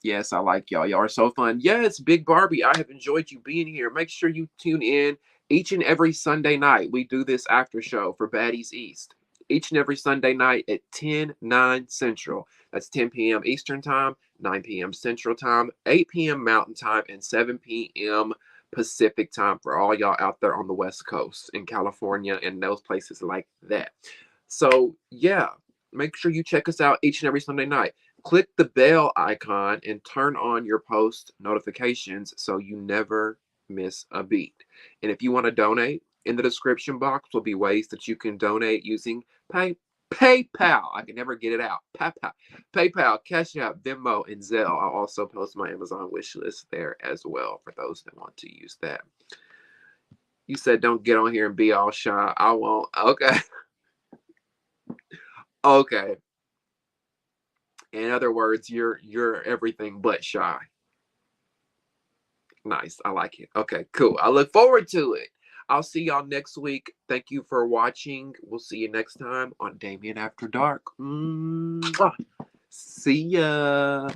Yes, I like y'all. Y'all are so fun. Yes, Big Barbie, I have enjoyed you being here. Make sure you tune in each and every Sunday night. We do this after show for Baddies East. Each and every Sunday night at 10/9 Central. That's 10 p.m. Eastern Time, 9 p.m. Central Time, 8 p.m. Mountain Time, and 7 p.m. Pacific Time for all y'all out there on the West Coast in California and those places like that. So, yeah, make sure you check us out each and every Sunday night. Click the bell icon and turn on your post notifications so you never miss a beat. And if you want to donate, in the description box will be ways that you can donate using PayPal. I can never get it out. PayPal, Cash App, Venmo, and Zelle. I'll also post my Amazon wish list there as well for those that want to use that. You said don't get on here and be all shy. I won't. Okay. Okay. In other words, you're everything but shy. Nice. I like it. Okay, cool. I look forward to it. I'll see y'all next week. Thank you for watching. We'll see you next time on Damien After Dark. Mwah. See ya.